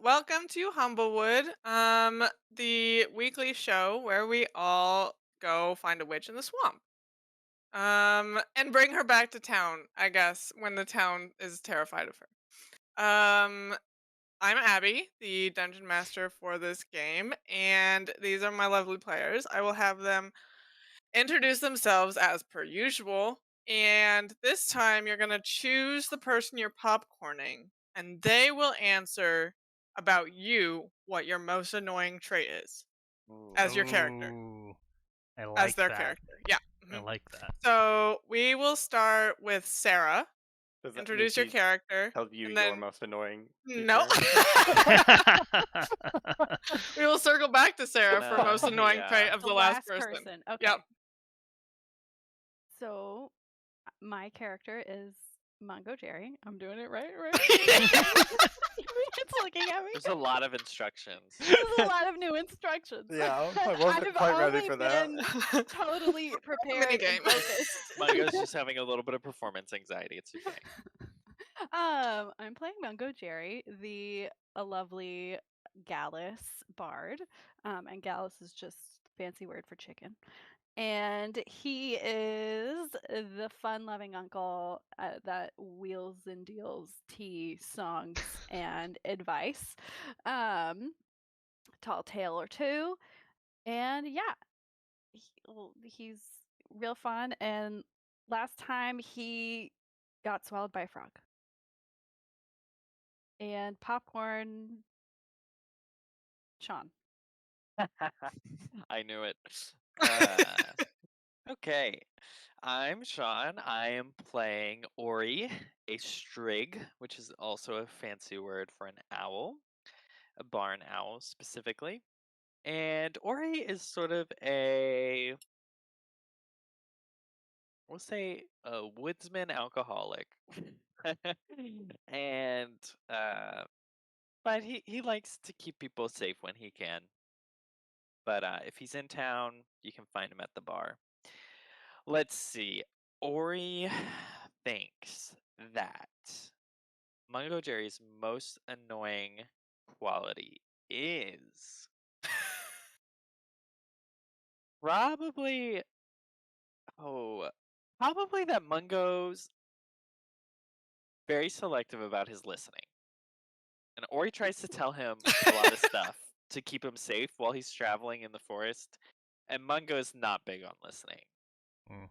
welcome to Humblewood, the weekly show where we all go find a witch in the swamp, and bring her back to town, I guess, when the town is terrified of her. I'm Abby, the dungeon master for this game, and these are my lovely players. I will have them introduce themselves as per usual. And this time you're going to choose the person you're popcorning, and they will answer about you what your most annoying trait is Ooh. as your character, Ooh, I as like their that. character. Yeah. I Mhm. like that. So we will start with Sarah. Does that mean Introduce your she character, tells you and your then most annoying no. feature? We will circle back to Sarah for most annoying Yeah. trait of The the last last person. Okay. Yep. So my character is Mungojerry. I'm doing it right? It's looking at me. There's a lot of instructions. There's a lot of new instructions. Yeah, I wasn't I've quite ready only for that. been totally prepared and Minigame. focused. Mungo's just having a little bit of performance anxiety. It's okay. I'm playing Mungojerry, the lovely Gallus bard, and Gallus is just fancy word for chicken. And he is the fun-loving uncle that wheels and deals tea, songs, and advice. Tall tale or two, and yeah, he's real fun. And last time he got swallowed by a frog. And popcorn, Sean. I knew it. Okay. I'm Sean. I am playing Ori, a Strig, which is also a fancy word for an owl, a barn owl specifically. And Ori is sort of we'll say, a woodsman alcoholic. and but he likes to keep people safe when he can. But if he's in town, you can find him at the bar. Let's see. Ori thinks that Mungojerry's most annoying quality is probably probably that Mungo's very selective about his listening. And Ori tries to tell him a lot of stuff to keep him safe while he's traveling in the forest. And Mungo's not big on listening. Mm.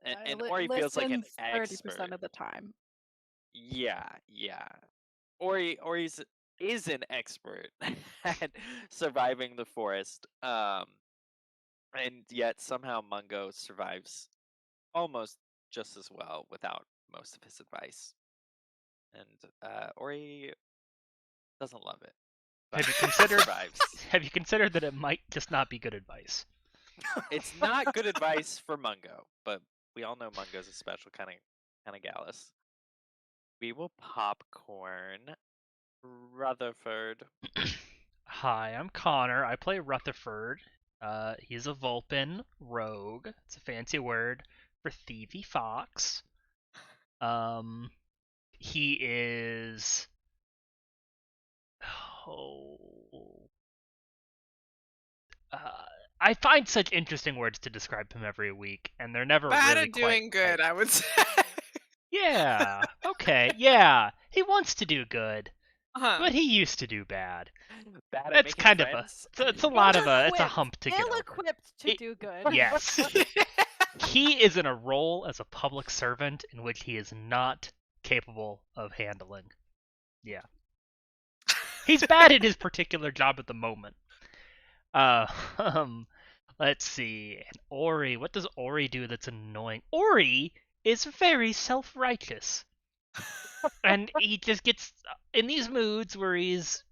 And Ori feels like an 30% expert. of the time. Yeah. Ori's is an expert at surviving the forest. And yet somehow Mungo survives almost just as well without most of his advice. And Ori doesn't love it. Have you considered? Survives. Have you considered that it might just not be good advice? It's not good advice for Mungo, but we all know Mungo's a special kind of Gallus. We will popcorn Rutherford. Hi, I'm Connor. I play Rutherford. He's a Vulpin rogue. It's a fancy word for thievy fox. He is. I find such interesting words to describe him every week, and they're never Bad really at doing quite good, right. I would say. Yeah. Okay. Yeah. He wants to do good, Uh-huh. but he used to do bad. Bad at That's making kind friends. it's a lot of a. It's a hump to get over. Ill-equipped to do good. Yes. He is in a role as a public servant in which he is not capable of handling. Yeah. He's bad at his particular job at the moment. Let's see. And Ori, what does Ori do that's annoying? Ori is very self-righteous. And he just gets in these moods where he's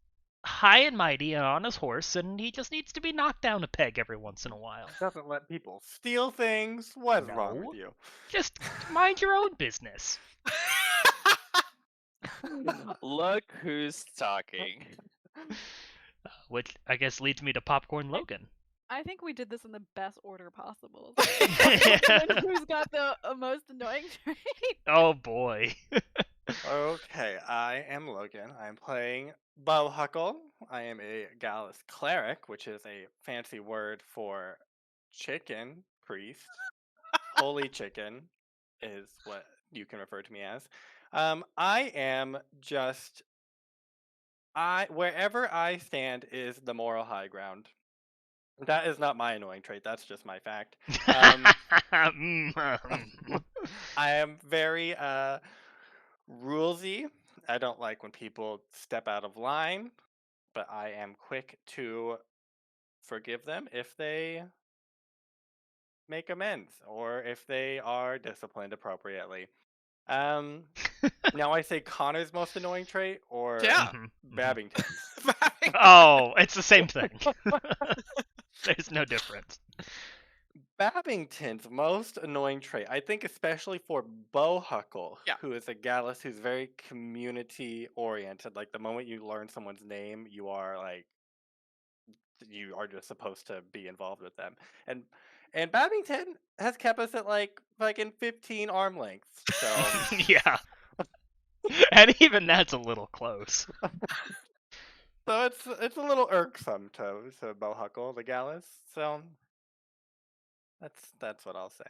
high and mighty and on his horse, and he just needs to be knocked down a peg every once in a while. Doesn't let people steal things. What's wrong No. with you? Just mind your own business. Look who's talking. Which I guess leads me to Popcorn Logan. I think we did this in the best order possible. Who's got the most annoying trait? Oh boy. Okay, I am Logan. I'm playing Bohuckle. I am a Gallus cleric, which is a fancy word for chicken priest. Holy chicken is what you can refer to me as. I am just wherever I stand is the moral high ground. That is not my annoying trait. That's just my fact. I am very rulesy. I don't like when people step out of line, but I am quick to forgive them if they make amends or if they are disciplined appropriately. Um, now I say Connor's most annoying trait or Yeah. Babbington's. Oh, it's the same thing. There's no difference. Babbington's most annoying trait, I think, especially for Bohuckle, Yeah. who is a Gallus who's very community oriented. Like the moment you learn someone's name, you are just supposed to be involved with them. And Babbington has kept us at like fucking 15 arm lengths. So Yeah. And even that's a little close. so it's a little irksome to Bohuckle, the Gallus. So that's what I'll say.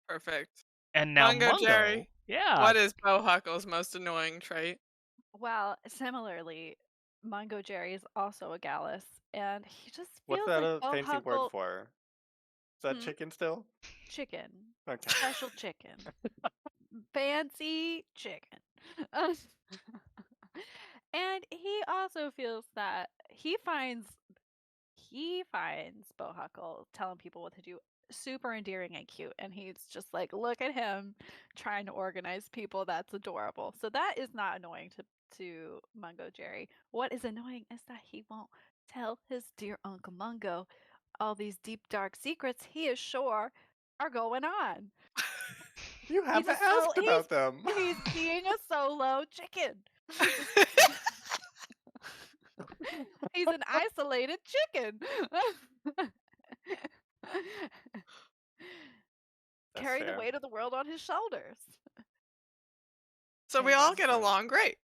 Perfect. And now Mungo Mungo. Jerry, Yeah. what is Bohuckle's most annoying trait? Well, similarly, Mungojerry is also a Gallus, and he just What's feels that like a fancy word Bohuckle for? Is that Hmm? chicken still? chicken, Okay. special chicken, fancy chicken. Uh, and he also feels that he finds Bohuckle telling people what to do super endearing and cute, and he's just like, look at him trying to organize people. That's adorable. So that is not annoying to Mungo Jerry. What is annoying is that he won't tell his dear Uncle Mungo all these deep dark secrets he is sure are going on. You He's haven't a so asked about them. he's being a solo chicken. He's he's an isolated chicken. That's Carrying the fair. weight of the world on his shoulders. So we all And get along great.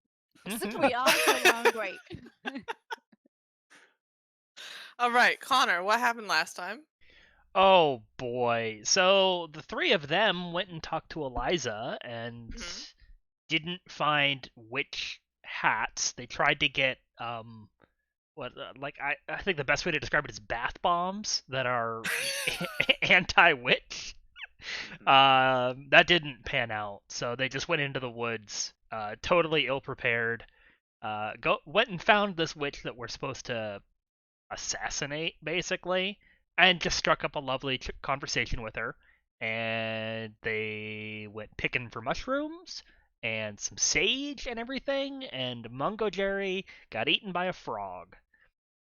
so Mhm. we all get along great. All right, Connor, what happened last time? Oh boy. So the three of them went and talked to Eliza and Mhm. didn't find witch hats. They tried to get I think the best way to describe it is bath bombs that are anti-witch. That didn't pan out, so they just went into the woods, totally ill prepared. Went and found this witch that we're supposed to assassinate, basically, and just struck up a lovely conversation with her. And they went picking for mushrooms and some sage and everything. And Mungo Jerry got eaten by a frog.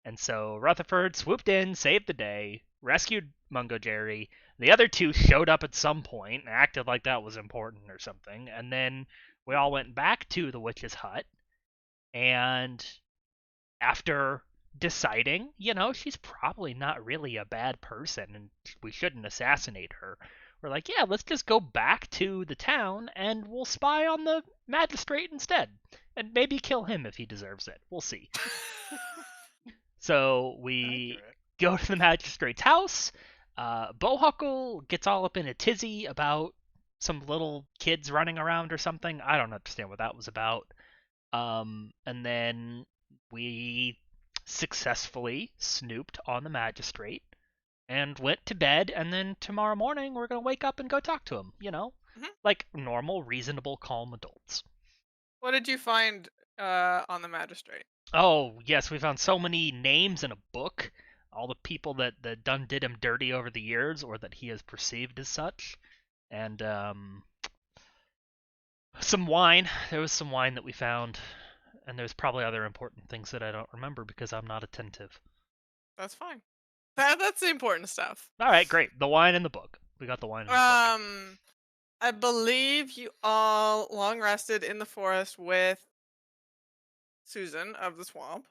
And so Rutherford swooped in, saved the day, rescued Mungo Jerry. The other two showed up at some point and acted like that was important or something. And then we all went back to the witch's hut. And after deciding, she's probably not really a bad person and we shouldn't assassinate her, we're like, yeah, let's just go back to the town and we'll spy on the magistrate instead. And maybe kill him if he deserves it. We'll see. So we Accurate. go to the magistrate's house. Bohuckle gets all up in a tizzy about some little kids running around or something. I don't understand what that was about. And then we successfully snooped on the magistrate and went to bed. And then tomorrow morning we're gonna wake up and go talk to him. Mhm. Like normal, reasonable, calm adults. What did you find on the magistrate? Oh, yes, we found so many names in a book. All the people that done did him dirty over the years, or that he has perceived as such. And some wine. There was some wine that we found. And there's probably other important things that I don't remember because I'm not attentive. That's fine. That's the important stuff. All right, great. The wine in the book. We got the wine in the book. I believe you all long rested in the forest with Susan of the swamp.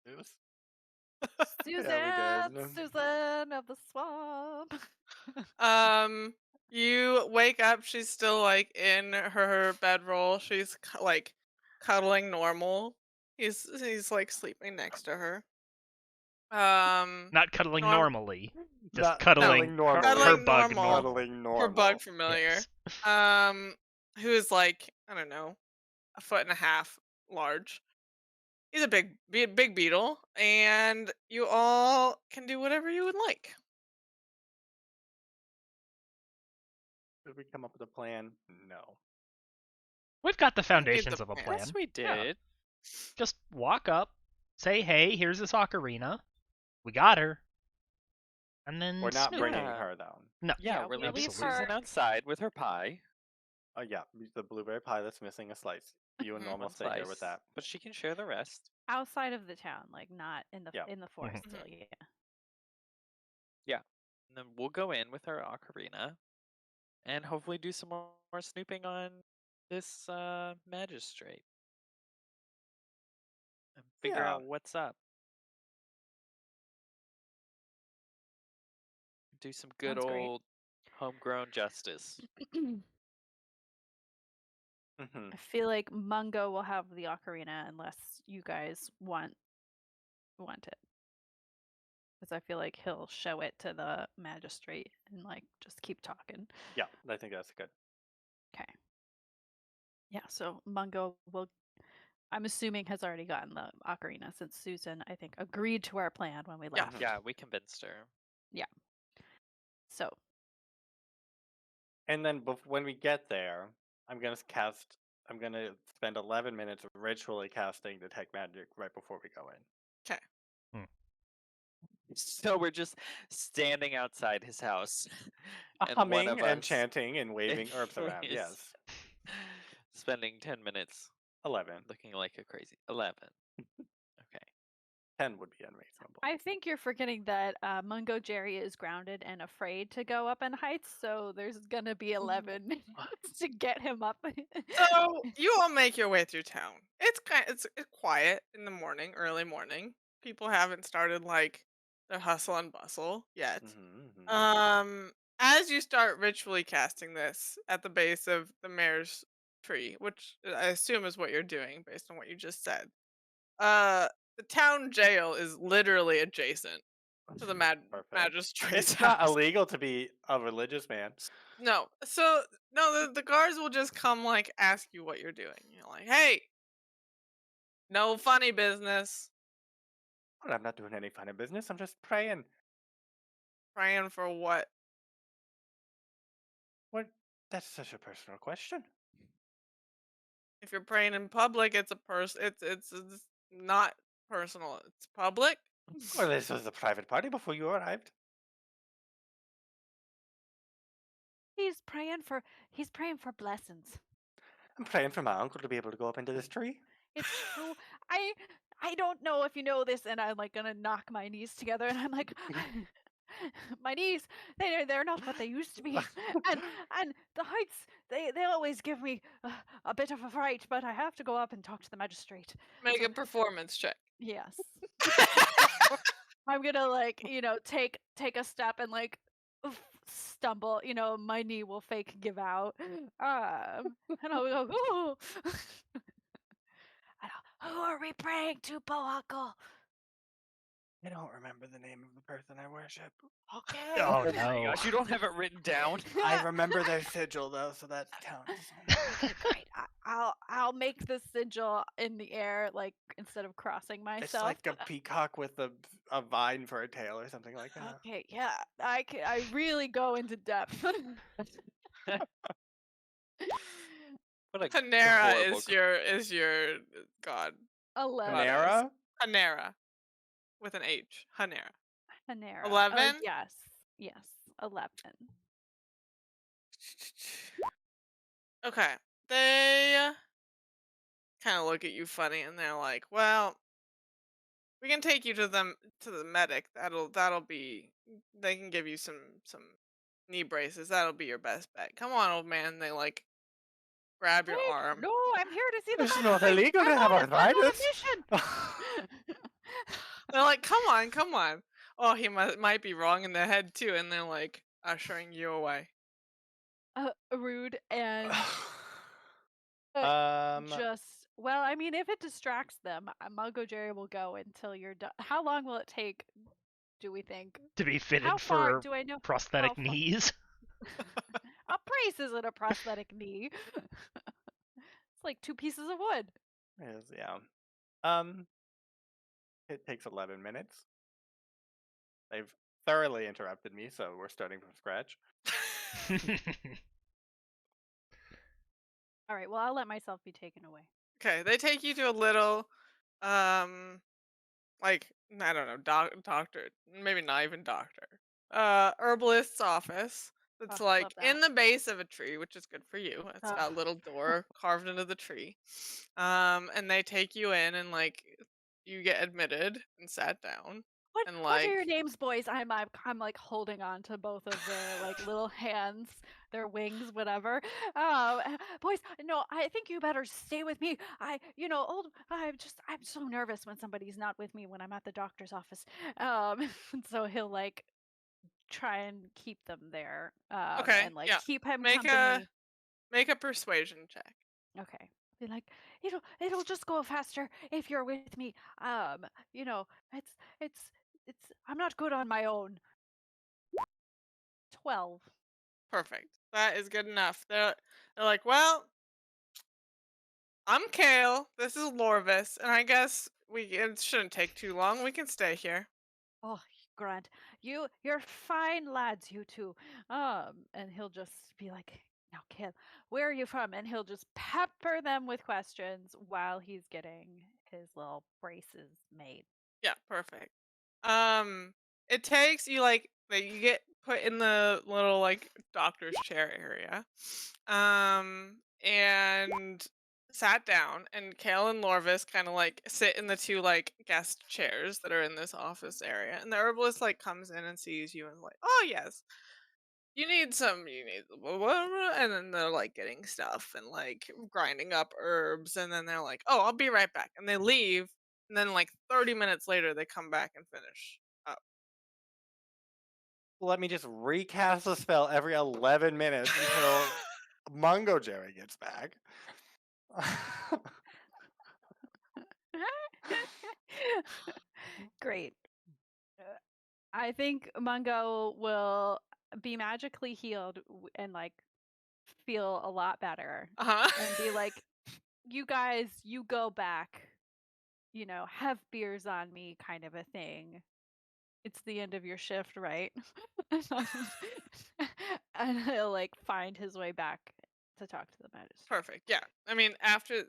Yes. Susan, Yeah, we did. Susan of the swamp. Um, You wake up, she's still like in her bedroll. She's like cuddling normal. He's like sleeping next to her. Not cuddling Norm normally, just Not cuddling cuddling normally. her Cuddling bug normal. normal. Cuddling her bug normal. familiar. Yes. Who is like, I don't know, a foot and a half large. He's a big beetle, and you all can do whatever you would like. Did we come up with a plan? No. We've got the We need foundations the of a plan. plan. Yes, we Yeah. did. Just walk up, say, "Hey, here's this ocarina. We got her," and then We're not snoop. bringing Yeah. her down. No. Yeah, Yeah, we're we leaving leave absolutely. Susan her. outside with her pie. Oh yeah, the blueberry pie that's missing a slice. You and Mhm. normal One stay here with slice, that. but she can share the rest. Outside of the town, like not in the Yeah. forest Mhm. still, yeah. Yeah. And then we'll go in with our ocarina and hopefully do some more snooping on this magistrate and figure Yeah. out what's up. Do some good Sounds great. old homegrown justice. hmm I feel like Mungo will have the ocarina unless you guys want it. Because I feel like he'll show it to the magistrate and like just keep talking. Yeah, I think that's good. Okay. Yeah, so Mungo will, I'm assuming, has already gotten the ocarina since Susan, I think, agreed to our plan when we Yeah. left. Yeah, we convinced her. So And then when we get there, I'm gonna cast. I'm gonna spend 11 minutes ritually casting detect magic right before we go in. Okay. So we're just standing outside his house. And one Humming of and us chanting and waving herbs around. is Yes. spending 10 minutes 11. looking like a crazy 11. Okay. 10 would be unreasonable. I think you're forgetting that Mungojerry is grounded and afraid to go up in heights, so there's gonna be 11 minutes to get him up. So you all make your way through town. It's quiet in the morning, early morning. People haven't started like their hustle and bustle yet. As you start ritually casting this at the base of the mayor's tree, which I assume is what you're doing based on what you just said, uh, the town jail is literally adjacent to the Perfect. magistrate's It's not house. illegal to be a religious man. No, so no, the guards will just come like ask you what you're doing. You're like, hey, no funny business. Well, I'm not doing any funny business. I'm just praying. Praying for what? What? That's such a personal question. If you're praying in public, it's a it's not personal. It's public. Well, this was a private party before you arrived. He's praying for blessings. I'm praying for my uncle to be able to go up into this tree. It's true. I don't know if you know this, and I'm like gonna knock my knees together, and I'm like, my knees, they're not what they used to be, and the heights, they always give me a bit of a fright, but I have to go up and talk to the magistrate. Make a performance check. Yes. I'm gonna like take a step and like stumble. My knee will fake give out. And I'll go. Ooh. Who are we praying to, Bohuckle? I don't remember the name of the person I worship. Okay. Oh My no. gosh, you don't have it written down. I remember their sigil though, so that counts. Okay, great. I'll make the sigil in the air, like instead of crossing It's myself. like a peacock with a vine for a tail or something like that. Okay, yeah, I really go into depth. What a Hanera horrible is your god. 11. Panera? Hanera, with an H. Hanera. Hanera. 11? Yes. 11. Okay. They kind of look at you funny, and they're like, "Well, we can take you to the medic. That'll be. They can give you some knee braces. That'll be your best bet. Come on, old man." They like grab your Wait, arm. no, I'm here to see the It's not magistrate. illegal to I'm have on a arthritis. mission. They're like, "Come on, come on." Oh, he might be wrong in the head too, and they're like ushering you away. rude and um, well, I mean, if it distracts them, Mungojerry will go until you're done. How long will it take, do we think? To be How fitted far for do I know? prosthetic How far? knees. A brace isn't a prosthetic knee. It's like 2 pieces of wood. yeah. Um, it takes 11 minutes. They've thoroughly interrupted me, so we're starting from scratch. All right, well, I'll let myself be taken away. Okay, they take you to a little, like, I don't know, doctor, maybe not even doctor, herbalist's office. It's Oh, like love that. in the base of a tree, which is good for you. It's got a little door carved into the tree. And they take you in and like you get admitted and sat down and What are your like names, boys? I'm like holding on to both of their like little hands, their wings, whatever. Boys, no, I think you better stay with me. I'm so nervous when somebody's not with me when I'm at the doctor's office. So he'll like try and keep them there, okay, and like yeah. keep him Make company. a persuasion check. Okay. Be like, it'll just go faster if you're with me. You know, it's it's I'm not good on my own. 12. Perfect. That is good enough. They're like, well, I'm Kale. This is Lorvis, and I guess it shouldn't take too long. We can stay here. Oh, Grant, you're fine lads, you two. And he'll just be like, now, kid, where are you from? And he'll just pepper them with questions while he's getting his little braces made. Yeah, perfect. It takes you like you get put in the little like doctor's chair area, and sat down, and Kale and Lorvis kind of like sit in the two like guest chairs that are in this office area, and the herbalist like comes in and sees you and is like, oh yes, you need blah, blah, blah," and then they're like getting stuff and like grinding up herbs, and then they're like, oh, I'll be right back, and they leave, and then like 30 minutes later they come back and finish up. Let me just recast the spell every 11 minutes until Mungojerry gets back. Great. I think Mungo will be magically healed and like feel a lot better Uh-huh. and be like, you guys, you go back, have beers on me kind of a thing. It's the end of your shift, right? And he'll like find his way back to talk to the magistrate. Perfect. Yeah. I mean, after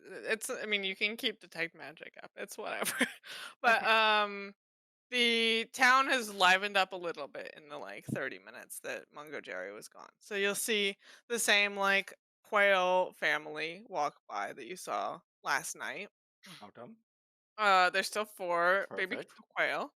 I mean, you can keep detect magic up. It's whatever. But Okay. the town has livened up a little bit in the like 30 minutes that Mungojerry was gone. So you'll see the same like quail family walk by that you saw last night. Welcome. There's still 4 baby Perfect. quail.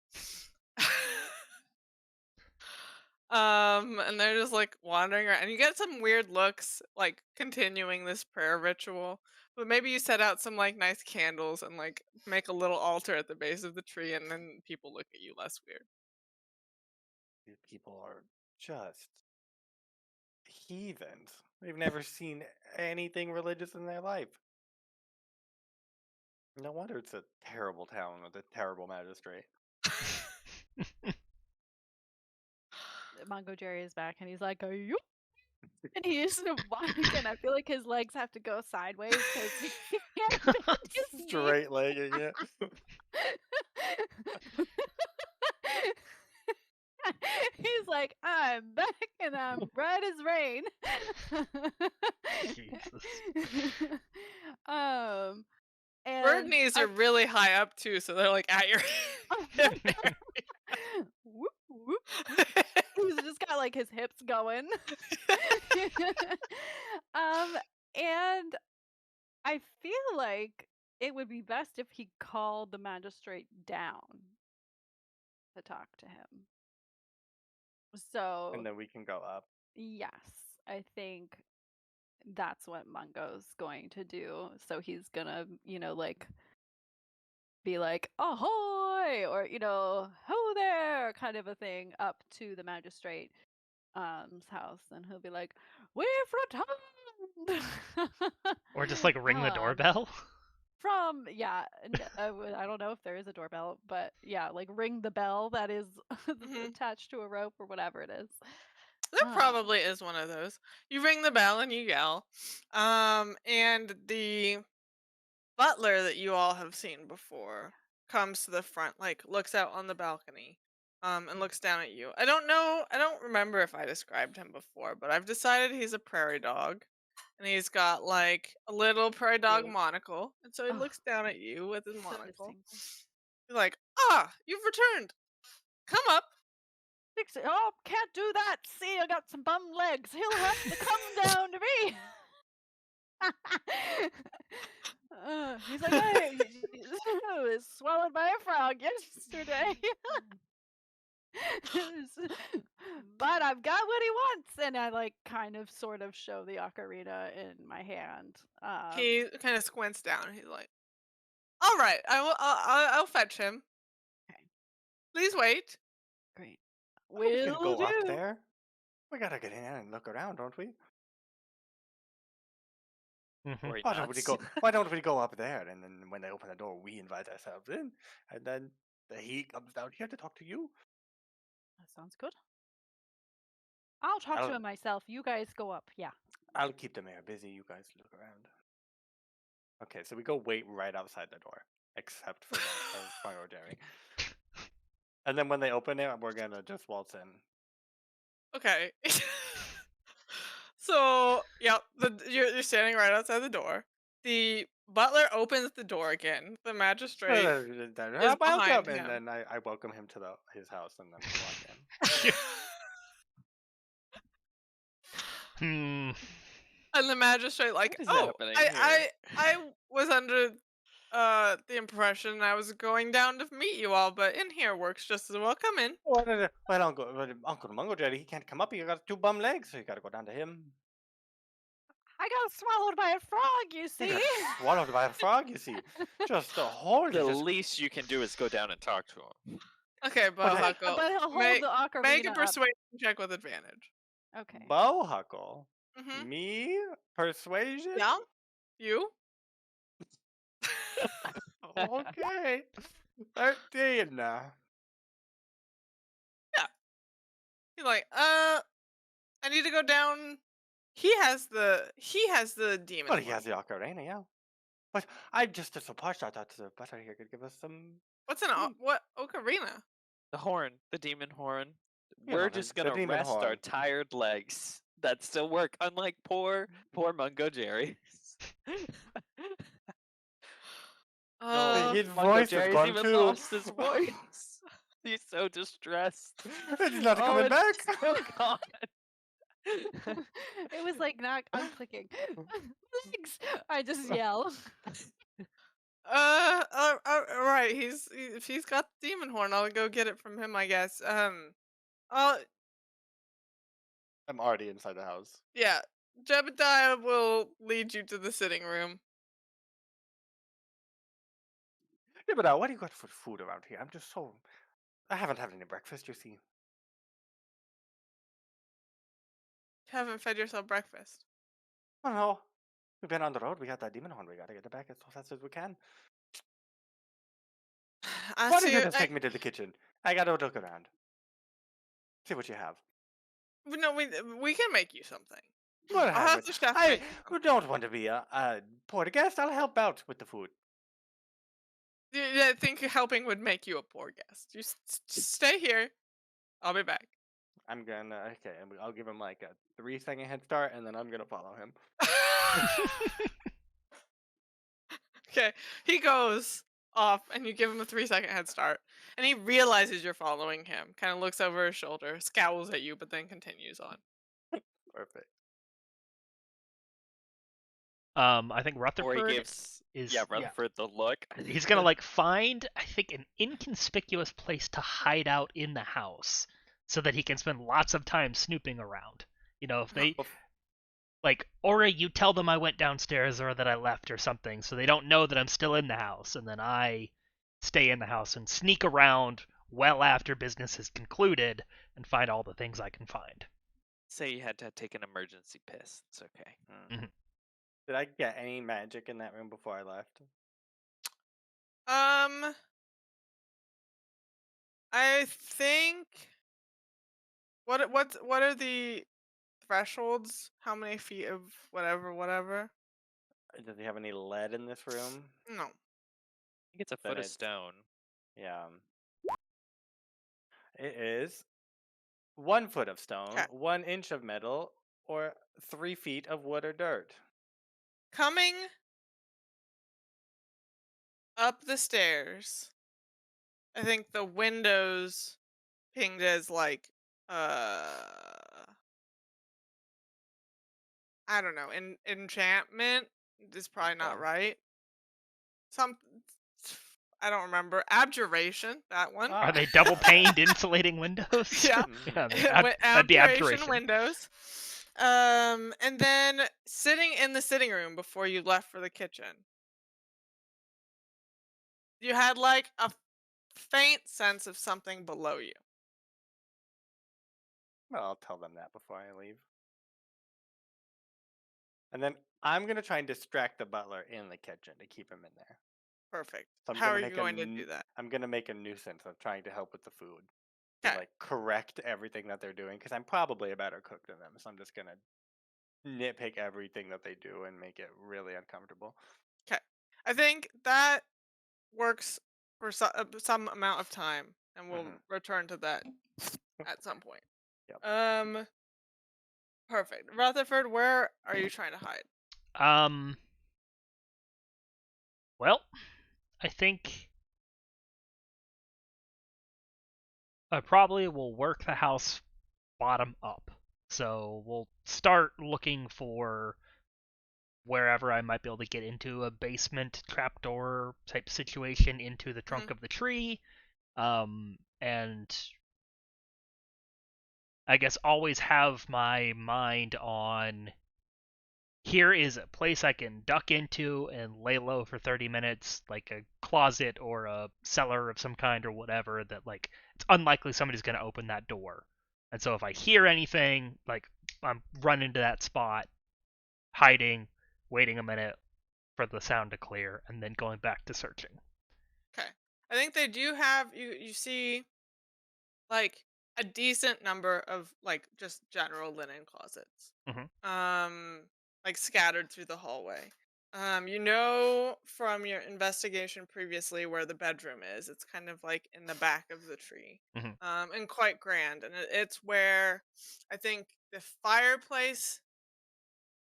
And they're just like wandering around, and you get some weird looks, like continuing this prayer ritual. But maybe you set out some like nice candles and like make a little altar at the base of the tree, and then people look at you less weird. These people are just heathens. They've never seen anything religious in their life. No wonder it's a terrible town with a terrible magistrate. Mungojerry is back and he's like, are you? And he used to walk, and I feel like his legs have to go sideways because he can't bend his knees. Straight legging it. He's like, I'm back and I'm bright as rain. Jesus. Bird And knees are really high up too, so they're like at your whoop, whoop. He's just got like his hips going. And I feel like it would be best if he called the magistrate down to talk to him. So And then we can go up. yes, I think that's what Mungo's going to do. So he's gonna, like be like, ahoy, or, ho there, kind of a thing up to the magistrate. house, and he'll be like, "We've returned!" Or just like ring the Um, doorbell. I don't know if there is a doorbell, but yeah, like ring the bell that is attached to a rope or whatever it is. There probably is one of those. You ring the bell and you yell. And the butler that you all have seen before comes to the front, like looks out on the balcony, and looks down at you. I don't remember if I described him before, but I've decided he's a prairie dog. And he's got like a little prairie dog Cute. monocle. And so he Oh, looks down at you with his so monocle. distinguished. He's like, you've returned. Come up. Oh, can't do that. See, I got some bum legs. He'll have to come down to me. He's like, I was swallowed by a frog yesterday. But I've got what he wants, and I like kind of sort of show the ocarina in my hand. He kind of squints down. He's like, all right, I'll fetch him. Okay. Please wait. Great. We can go Will up do. there. We gotta get in and look around, don't we? Ori Why don't we nods. go? Why don't we go up there, and then when they open the door, we invite ourselves in, and then he comes down here to talk to you. That sounds good. I'll talk to I'll- him myself. You guys go up. Yeah. I'll keep the mayor busy. You guys look around. Okay, so we go wait right outside the door, except for Mungojerry. And then when they open it, we're gonna just waltz in. Okay. So, yep, you're standing right outside the door. The butler opens the door again. The magistrate is behind Welcome, him. and then I welcome him to his house, and then we walk in. And the magistrate like, What is oh, happening I was under the impression I was going down to meet you all, but in here works just as well. Come in. Well, Uncle Mungojerry, he can't come up. He got 2 bum legs, so you gotta go down to him. I got swallowed by a frog, you He see. got swallowed by a frog, you see. Just the whole. The least you can do is go down and talk to him. Okay, Bohuckle. But he'll hold Make, the ocarina make a up. persuasion check with advantage. Okay. Bohuckle. Mm-hmm. Me? Persuasion? Yeah? You? Okay. 13. He's like, I need to go down. He has the demon. Well, he one. has the ocarina, yeah. But I'm just so parched. I thought the butler here could give us some. What's an what ocarina? The horn, the demon horn. You We're know, just the gonna demon rest our horn. tired legs that still work, unlike poor Mungojerry. His voice is Mungojerry's gone even too. lost his voice. He's so distressed. It's not coming it's back. still gone. It was like not unclicking. Legs! I just yell. All right. If he's got the demon horn, I'll go get it from him, I guess. I'll I'm already inside the house. yeah. Jebediah will lead you to the sitting room. Yeah, but what do you got for food around here? I'm just so. I haven't had any breakfast, you see. You haven't fed yourself breakfast. Oh no. We've been on the road. We got that demon horn. We gotta get it back as fast as we can. I Why don't see. you just take me to the kitchen? I gotta look around. See what you have. No, we can make you something. What I'll have the chef make you. don't want to be a poor guest. I'll help out with the food. I think helping would make you a poor guest. You stay here. I'll be back. I'm gonna I'll give him like a 3-second head start, and then I'm gonna follow him. Okay, he goes off, and you give him a 3-second head start, and he realizes you're following him. Kind of looks over his shoulder, scowls at you, but then continues on. Perfect. I think Or Rutherford he gives is Rutherford the look. He's gonna like find, I think, an inconspicuous place to hide out in the house so that he can spend lots of time snooping around. You know, if they like, Ori, you tell them I went downstairs or that I left or something, so they don't know that I'm still in the house, and then I stay in the house and sneak around well after business is concluded and find all the things I can find. Say you had to take an emergency piss. It's okay. Did I get any magic in that room before I left? I think what are the thresholds? How many feet of whatever? Does he have any lead in this room? No. I think it's a Then foot of it's stone. yeah. It is 1 foot of stone, Okay. 1 inch of metal, or 3 feet of wood or dirt. Coming up the stairs, I think the windows pinged as like I don't know, enchantment is probably not Okay. right. Some I don't remember. Abjuration, that one. Are Ah. they double paned insulating windows? Yeah. Yeah, that'd be Abjuration abjuration. windows. And then sitting in the sitting room before you left for the kitchen, you had like a faint sense of something below you. Well, I'll tell them that before I leave. And then I'm gonna try and distract the butler in the kitchen to keep him in there. Perfect. So I'm How gonna are you make going to do that? I'm gonna make a nuisance of trying to help with the food to Okay. like correct everything that they're doing because I'm probably a better cook than them. So I'm just gonna nitpick everything that they do and make it really uncomfortable. Okay. I think that works for some amount of time, and we'll Mhm. return to that at some point. Yep. Perfect. Rutherford, where are you trying to hide? Um. Well, I think I probably will work the house bottom up. So we'll start looking for wherever I might be able to get into a basement trapdoor type situation into the trunk Mhm. of the tree. And I guess always have my mind on here is a place I can duck into and lay low for 30 minutes, like a closet or a cellar of some kind or whatever, that like it's unlikely somebody's going to open that door. And so if I hear anything, like I'm running to that spot, hiding, waiting a minute for the sound to clear, and then going back to searching. Okay. I think they do have you see like a decent number of like just general linen closets. Mhm. Like scattered through the hallway. You know from your investigation previously where the bedroom is. It's kind of like in the back of the tree. Mhm. And quite grand. And it's where I think the fireplace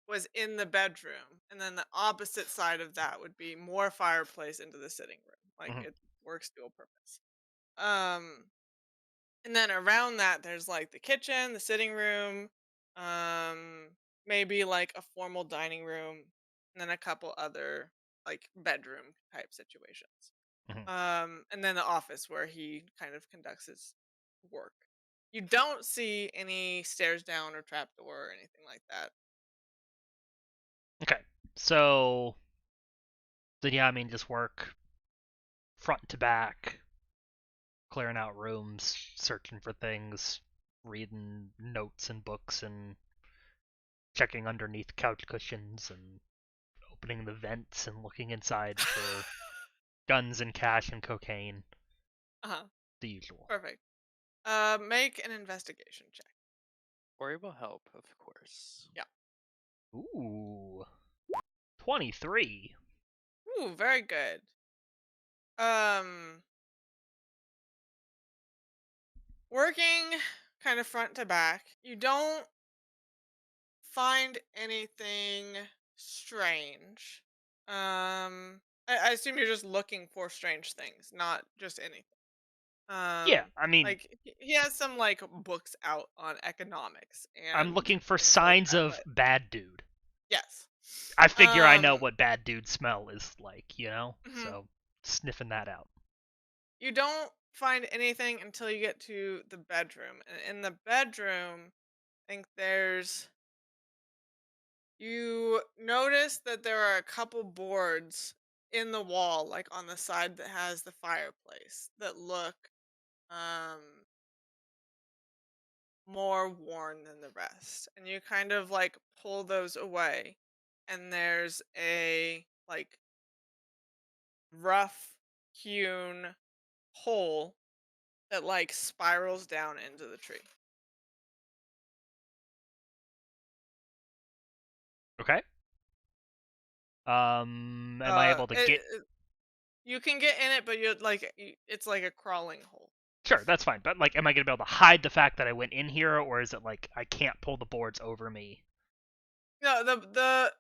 was in the bedroom, and then the opposite side of that would be more fireplace into the sitting room. Like Mhm. it works dual purpose. Um, and then around that, there's like the kitchen, the sitting room, um, maybe like a formal dining room, and then a couple other like bedroom type situations. Mhm. And then the office where he kind of conducts his work. You don't see any stairs down or trapdoor or anything like that. Okay. So then yeah, I mean just work front to back, clearing out rooms, searching for things, reading notes and books, and checking underneath couch cushions, and opening the vents and looking inside for guns and cash and cocaine. Uh huh. The usual. Perfect. Make an investigation check. Ori will help, of course. Yeah. Ooh. 23. Ooh, very good. Um, Working kind of front to back, you don't find anything strange. I assume you're just looking for strange things, not just anything. Yeah, I mean, Like he has some like books out on economics I'm and looking for things like signs that, of but bad dude. yes. I figure I know Um, what bad dude smell is like, you know? mhm. So, sniffing that out. You don't find anything until you get to the bedroom. And in the bedroom, I think you notice that there are a couple boards in the wall, like on the side that has the fireplace, that look um more worn than the rest. And you kind of like pull those away, and there's a like rough hewn hole that like spirals down into the tree. Okay. Am I able to get? You can get in it, but it's like a crawling hole. Sure, that's fine. But like, am I gonna be able to hide the fact that I went in here, or is it like I can't pull the boards over me? No, the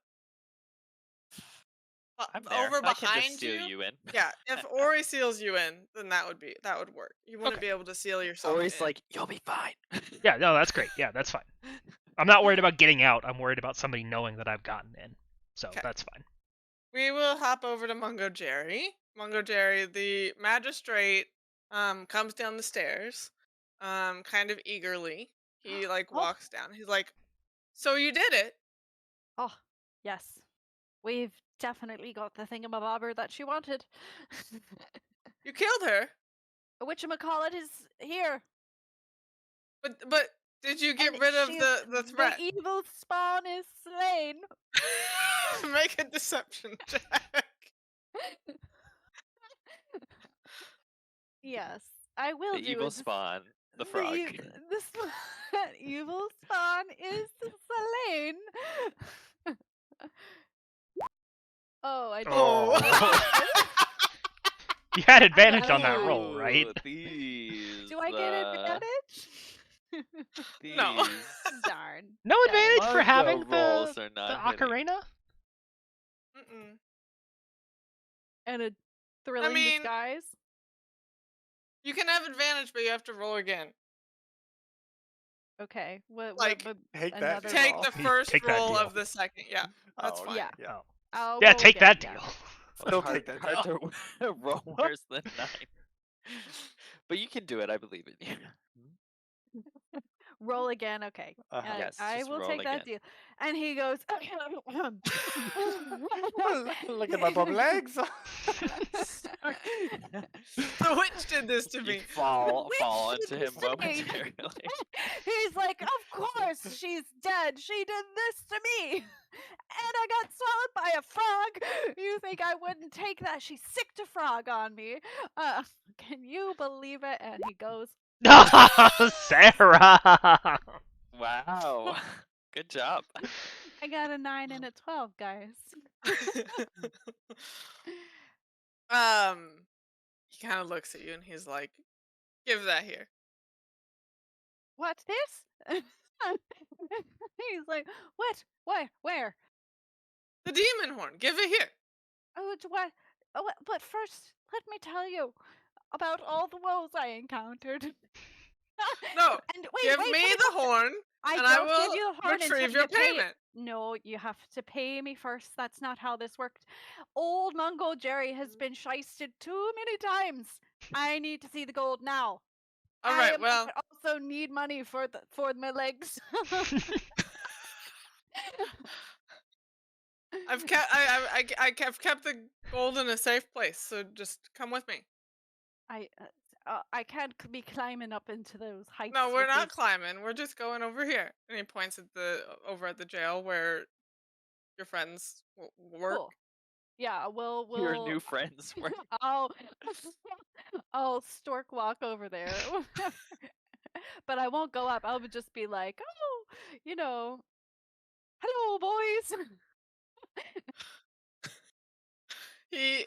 I'm there. over I can behind just steal you in. Yeah, if Ori seals you in, then that would work. You wouldn't be able to seal yourself Ori's in. like, you'll be fine. Yeah, no, that's great. Yeah, that's fine. I'm not worried about getting out. I'm worried about somebody knowing that I've gotten in. So 'Kay. that's fine. We will hop over to Mungojerry. Mungojerry, the magistrate, comes down the stairs, kind of eagerly. He like Oh. walks down. He's like, "So you did it?" Oh, yes. We've definitely got the thingamabobber that she wanted. You killed her, Whatchamacallit is here. but did you get and rid of she's- the threat? The evil spawn is slain. Make a deception check. Yes, I will The do evil it. spawn, the frog. The evil spawn is slain. Oh, I did. Oh. You had advantage on that roll, Ooh, right? These, Do I get advantage? No. Darn. No Darn. advantage for having Mungo rolls the are not hitting. ocarina? Mm-mm. And a thrilling mean- disguise. You can have advantage, but you have to roll again. Okay. What? Like, take that another deal. Take roll. the first Take that roll deal. of the second. Yeah, that's Oh, fine. Yeah. Yeah. I'll Yeah, roll take again, that yeah. deal. Still Hard- take that hard deal. to roll worse than 9. But you can do it. I believe in you. Roll again. Okay. Uh-huh. Yes, I just will roll take that again. deal. And he goes. Look at my bum legs. The witch did this to You me. fall Which onto him mistake? momentarily. He's like, of course she's dead. She did this to me. And I got swallowed by a frog. You think I wouldn't take that? She sicked a frog on me. Can you believe it? And he goes, Sarah! Wow. Good job. I got a 9 and a 12, guys. He kind of looks at you and he's like, "Give that here." What's this? He's like, what? Where? The demon horn. Give it here. Oh, what? Oh, but first, let me tell you about all the woes I encountered. No, and give wait, me wait, the horn, I and I don't will give you the horn until retrieve you your pay. payment. No, you have to pay me first. That's not how this worked. Old Mungojerry has been shysted too many times. I need to see the gold now. All right. I Well, also need money for my legs. I've kept I've kept the gold in a safe place. So just come with me. I can't be climbing up into those heights. No, we're with not this- climbing. We're just going over here. And he points at over at the jail where your friends work. Cool. Yeah, we'll Your new friends were. I'll stork walk over there. But I won't go up. I'll just be like, oh, hello, boys. He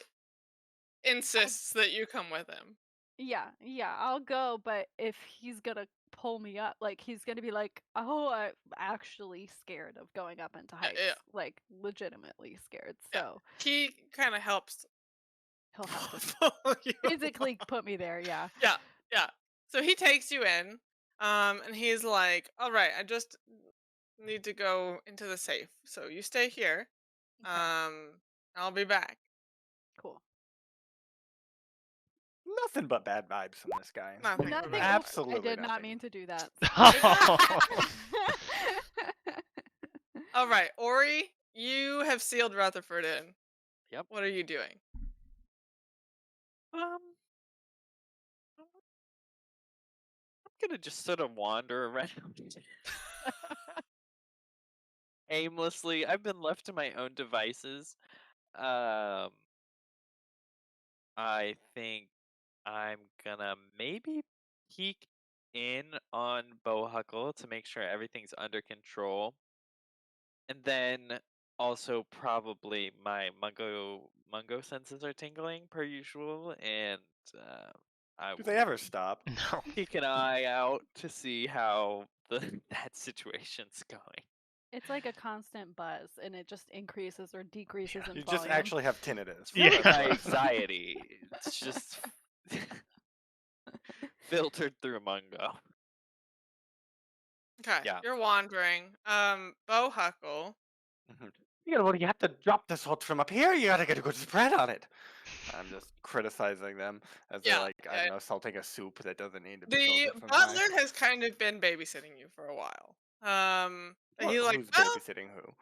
insists that you come with him. Yeah, I'll go, but if he's gonna pull me up, like he's gonna be like, "Oh, I'm actually scared of going up into heights, yeah. like legitimately scared." Yeah. So He kind of helps he'll have to pull you physically put me there. Yeah. Yeah. So he takes you in, and he's like, "All right, I just need to go into the safe. So you stay here. Okay, I'll be back." cool. Nothing but bad vibes from this guy. Nothing but Nothing. bad. Absolutely I did not nothing. mean to do that. All right, Ori, you have sealed Rutherford in. Yep. What are you doing? I'm gonna just sort of wander around aimlessly. I've been left to my own devices. Um, I think I'm gonna maybe peek in on Bohuckle to make sure everything's under control. And then also probably my mungo senses are tingling per usual, and I Do they will ever stop? No. keep an eye out to see how that situation's going. It's like a constant buzz, and it just increases or decreases in You just volume. actually have tinnitus. It's really Yeah. my anxiety. It's just filtered through Mungo. Okay, Yeah. you're wandering. Bohuckle. You have to drop the salt from up here. You gotta get a good spread on it. I'm just criticizing them as they're Yeah, like, I yeah. don't know, salting a soup that doesn't need to be The salted from high. butler has kind of been babysitting you for a while. He's like, Who's well, babysitting who?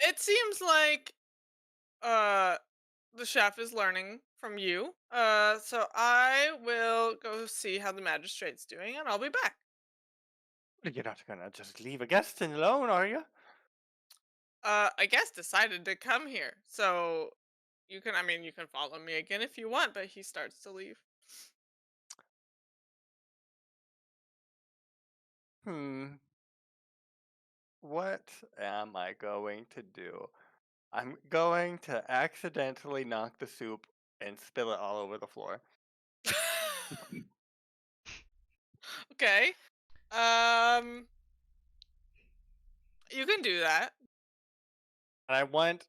it seems like uh the chef is learning from you. So I will go see how the magistrate's doing, and I'll be back. You're not gonna just leave a guest alone, are you? I guess decided to come here, so you can. I mean, you can follow me again if you want. But he starts to leave. Hmm. What am I going to do? I'm going to accidentally knock the soup and spill it all over the floor. Okay. You can do that. And I want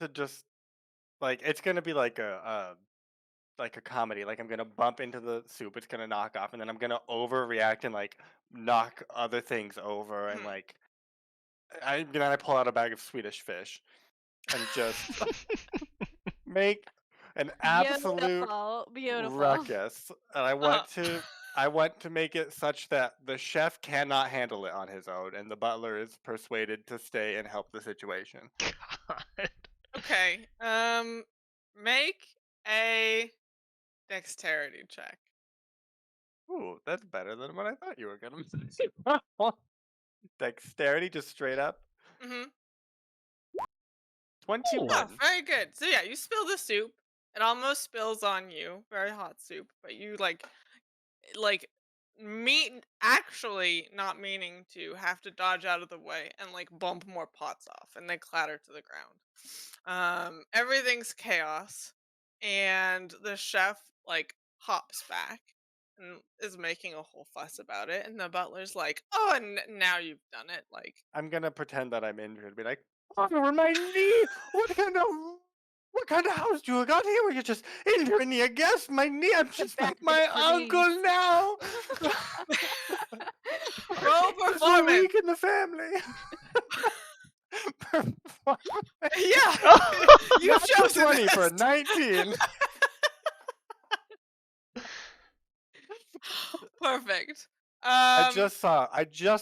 to just like it's gonna be like a comedy. Like I'm gonna bump into the soup, it's gonna knock off, and then I'm gonna overreact and like knock other things over, and Mhm. like I pull out a bag of Swedish fish and just make an absolute Beautiful, beautiful. ruckus. And Uh-huh. I want to make it such that the chef cannot handle it on his own, and the butler is persuaded to stay and help the situation. God. Okay. Make a dexterity check. Ooh, that's better than what I thought you were gonna say. Dexterity, just straight up. Mm-hmm. Oh, 21. very good. So yeah, you spill the soup. It almost spills on you. Very hot soup, but you like mean actually not meaning to have to dodge out of the way and like bump more pots off, and they clatter to the ground. Everything's chaos, and the chef like hops back and is making a whole fuss about it, and the butler's like, "Oh, and now you've done it." Like, I'm gonna pretend that I'm injured. Be like, over my knee. What kind of house do you got here? Where you're just injuring your guest? My knee. I'm just Back like to my your uncle knees. now. roll There's a performance. weak in the family. Yeah, you've Not a chosen 20 for a this. 19. Perfect. I just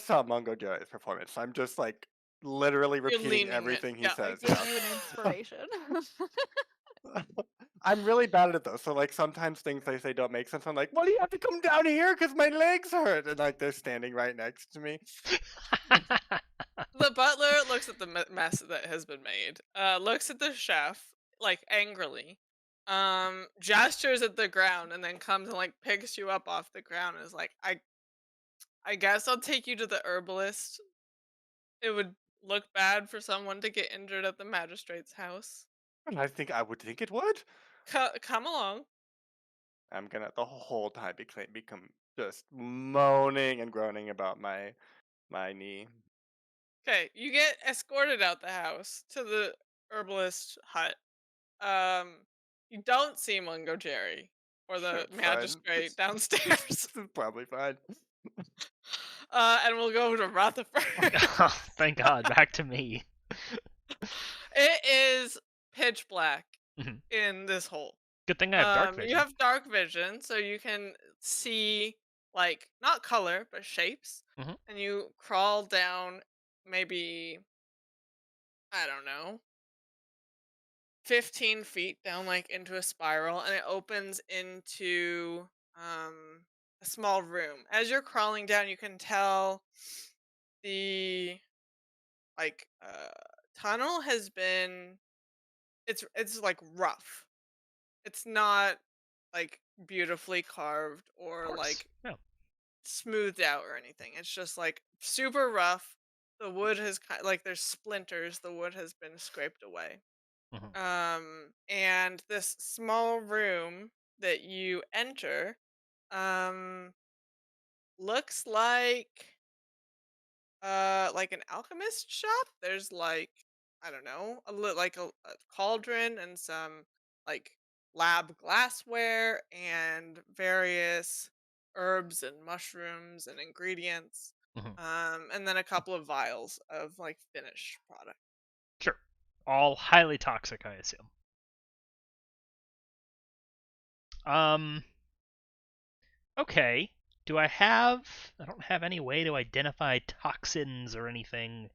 saw Mungojerry's performance. I'm just like literally You're repeating leaning it. everything he Yeah. I says. gave Yeah. you an inspiration. I'm really bad at those. So like sometimes things they say don't make sense. I'm like, well, you have to come down here because my legs hurt, and like they're standing right next to me. The butler looks at the mess that has been made. Looks at the chef like angrily. Gestures at the ground, and then comes and like picks you up off the ground and is like, I guess I'll take you to the herbalist. It would look bad for someone to get injured at the magistrate's house. And I would think it would. Come along. I'm gonna the whole time become just moaning and groaning about my knee. Okay, you get escorted out the house to the herbalist hut. You don't see Mungojerry or Sure, the it's fine. magistrate This downstairs. is probably fine. And we'll go to Rutherford. Oh, thank God, back to me. It is pitch black Mhm. in this hole. Good thing I have dark You vision. have dark vision, so you can see like not color but shapes, Mhm. and you crawl down maybe I don't know 15 feet down like into a spiral, and it opens into a a small room. As you're crawling down, you can tell the like tunnel has been it's like rough. It's not like beautifully carved Of or course. like Yeah. smoothed out or anything. It's just like super rough. The wood has like there's splinters. The wood has been scraped away. Mhm. And this small room that you enter, um, looks like an alchemist shop. There's like I don't know, a cauldron and some like lab glassware and various herbs and mushrooms and ingredients. Mhm. And then a couple of vials of like finished product. Sure. All highly toxic, I assume. Um. Okay. I don't have any way to identify toxins or anything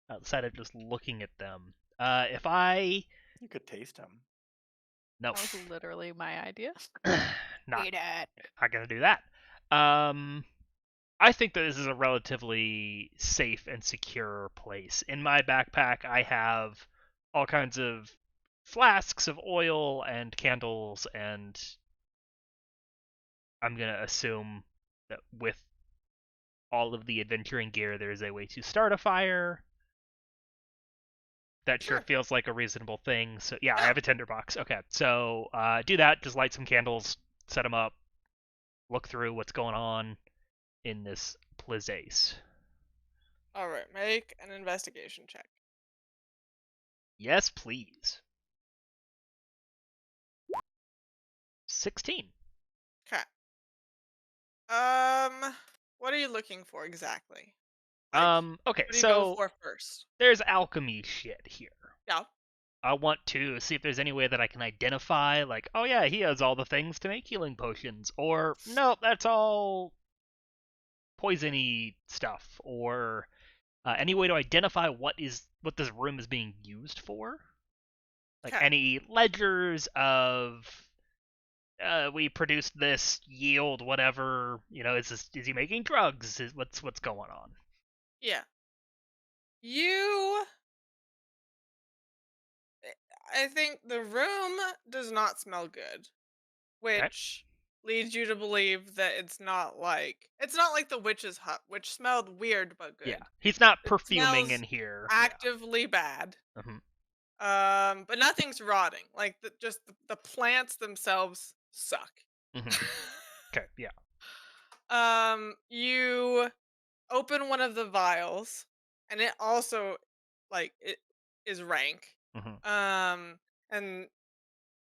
outside of just looking at them. If I You could taste them. no, That was literally my idea. not Eat it. not gonna do that. Um, I think that this is a relatively safe and secure place. In my backpack, I have all kinds of flasks of oil and candles, and I'm gonna assume that with all of the adventuring gear, there is a way to start a fire. That sure Sure. feels like a reasonable thing. So yeah, I Yeah. have a tinderbox. Okay, so do that. Just light some candles, set them up, look through what's going on in this place. All right. Make an investigation check. Yes, please. 16. Okay. What are you looking for exactly? Like, Okay, what do you go so for first? there's alchemy shit here. Yeah. I want to see if there's any way that I can identify, like, oh yeah, he has all the things to make healing potions, or no, that's all poisony stuff, or any way to identify what this room is being used for, like Okay. any ledgers of we produced this yield whatever, is he making drugs, what's going on. Yeah. You. I think the room does not smell good, Okay. which leads you to believe that it's not like the witch's hut, which smelled weird but Yeah, good. he's not It perfuming in smells here. Yeah. actively bad. Hmm. But nothing's rotting. Like just the plants themselves suck. Hmm. Okay. Yeah. You open one of the vials, and it also like it is rank. Hmm. Um, and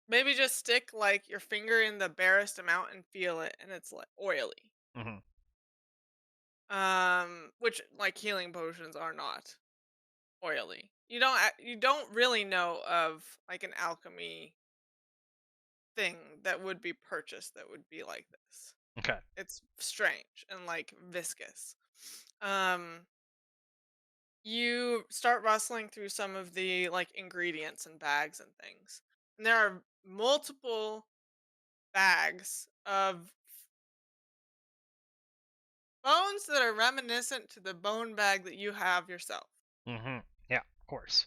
maybe just stick like your finger in the barest amount and feel it, and it's like oily. Hmm. Which like healing potions are not oily. You don't really know of like an alchemy thing that would be purchased that would be like this. Okay. It's strange and like viscous. Um, you start rustling through some of the like ingredients and bags and things. And there are multiple bags of bones that are reminiscent to the bone bag that you have yourself. Hmm. Yeah, of course.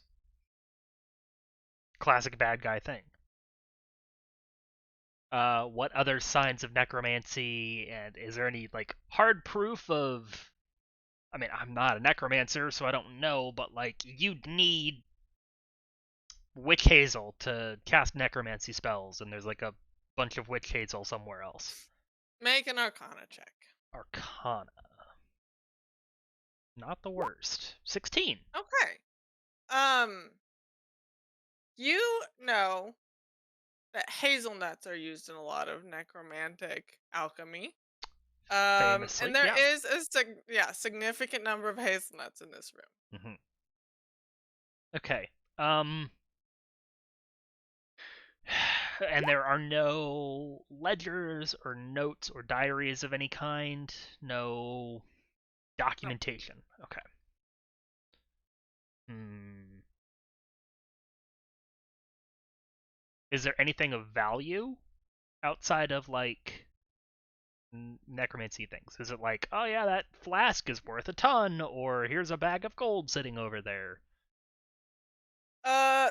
Classic bad guy thing. What other signs of necromancy, and is there any like hard proof of? I mean, I'm not a necromancer, so I don't know, but like you'd need witch hazel to cast necromancy spells, and there's like a bunch of witch hazel somewhere else. Make an arcana check. Arcana. Not the worst. 16. Okay. Um, you know that hazelnuts are used in a lot of necromantic alchemy. And Famously, there yeah. is a significant number of hazelnuts in this room. Hmm. Okay. Um, and there are no ledgers or notes or diaries of any kind. No No. documentation. Okay. Hmm. Is there anything of value outside of like necromancy things? Is it like, oh yeah, that flask is worth a ton, or here's a bag of gold sitting over there?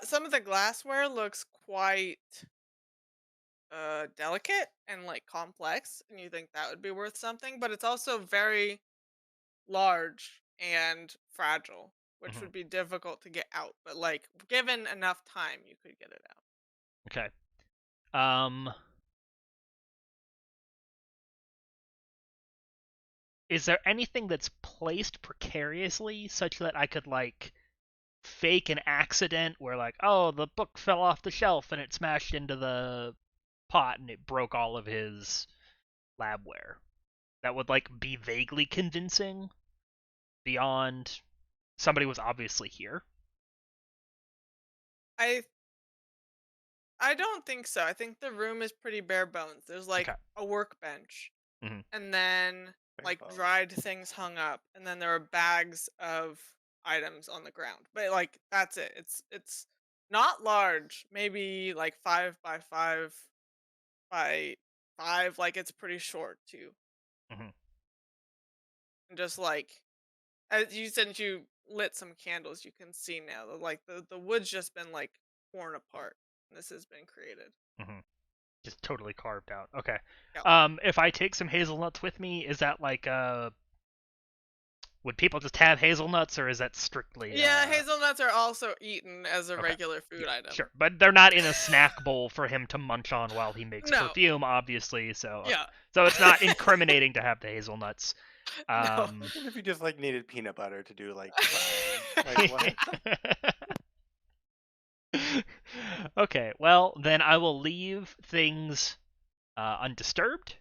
Some of the glassware looks quite delicate and like complex, and you think that would be worth something, but it's also very large and fragile, which Mhm. would be difficult to get out. But like, given enough time, you could get it out. Okay. Um, is there anything that's placed precariously such that I could like fake an accident where like, oh, the book fell off the shelf and it smashed into the pot and it broke all of his labware? That would like be vaguely convincing beyond somebody was obviously here. I I don't think so. I think the room is pretty bare bones. There's like Okay. a workbench, Mhm. and then Bare like bones. dried things hung up, and then there are bags of items on the ground. But like that's it. It's not large. Maybe like 5 by 5 by 5. Like it's pretty short too. Mhm. And just like as you since you lit some candles, you can see now that like the wood's just been like torn apart. And this has been created. Mhm. Just totally carved out. Okay. Yeah. If I take some hazelnuts with me, is that like would people just have hazelnuts, or is that strictly Yeah, hazelnuts are also eaten as a okay? regular food Yeah, item. sure, but they're not in a snack bowl for him to munch on while he makes No. perfume, obviously. So okay. Yeah. So it's not incriminating to have the hazelnuts. No. What if you just like needed peanut butter to do like frying? Like what? Okay, well then I will leave things undisturbed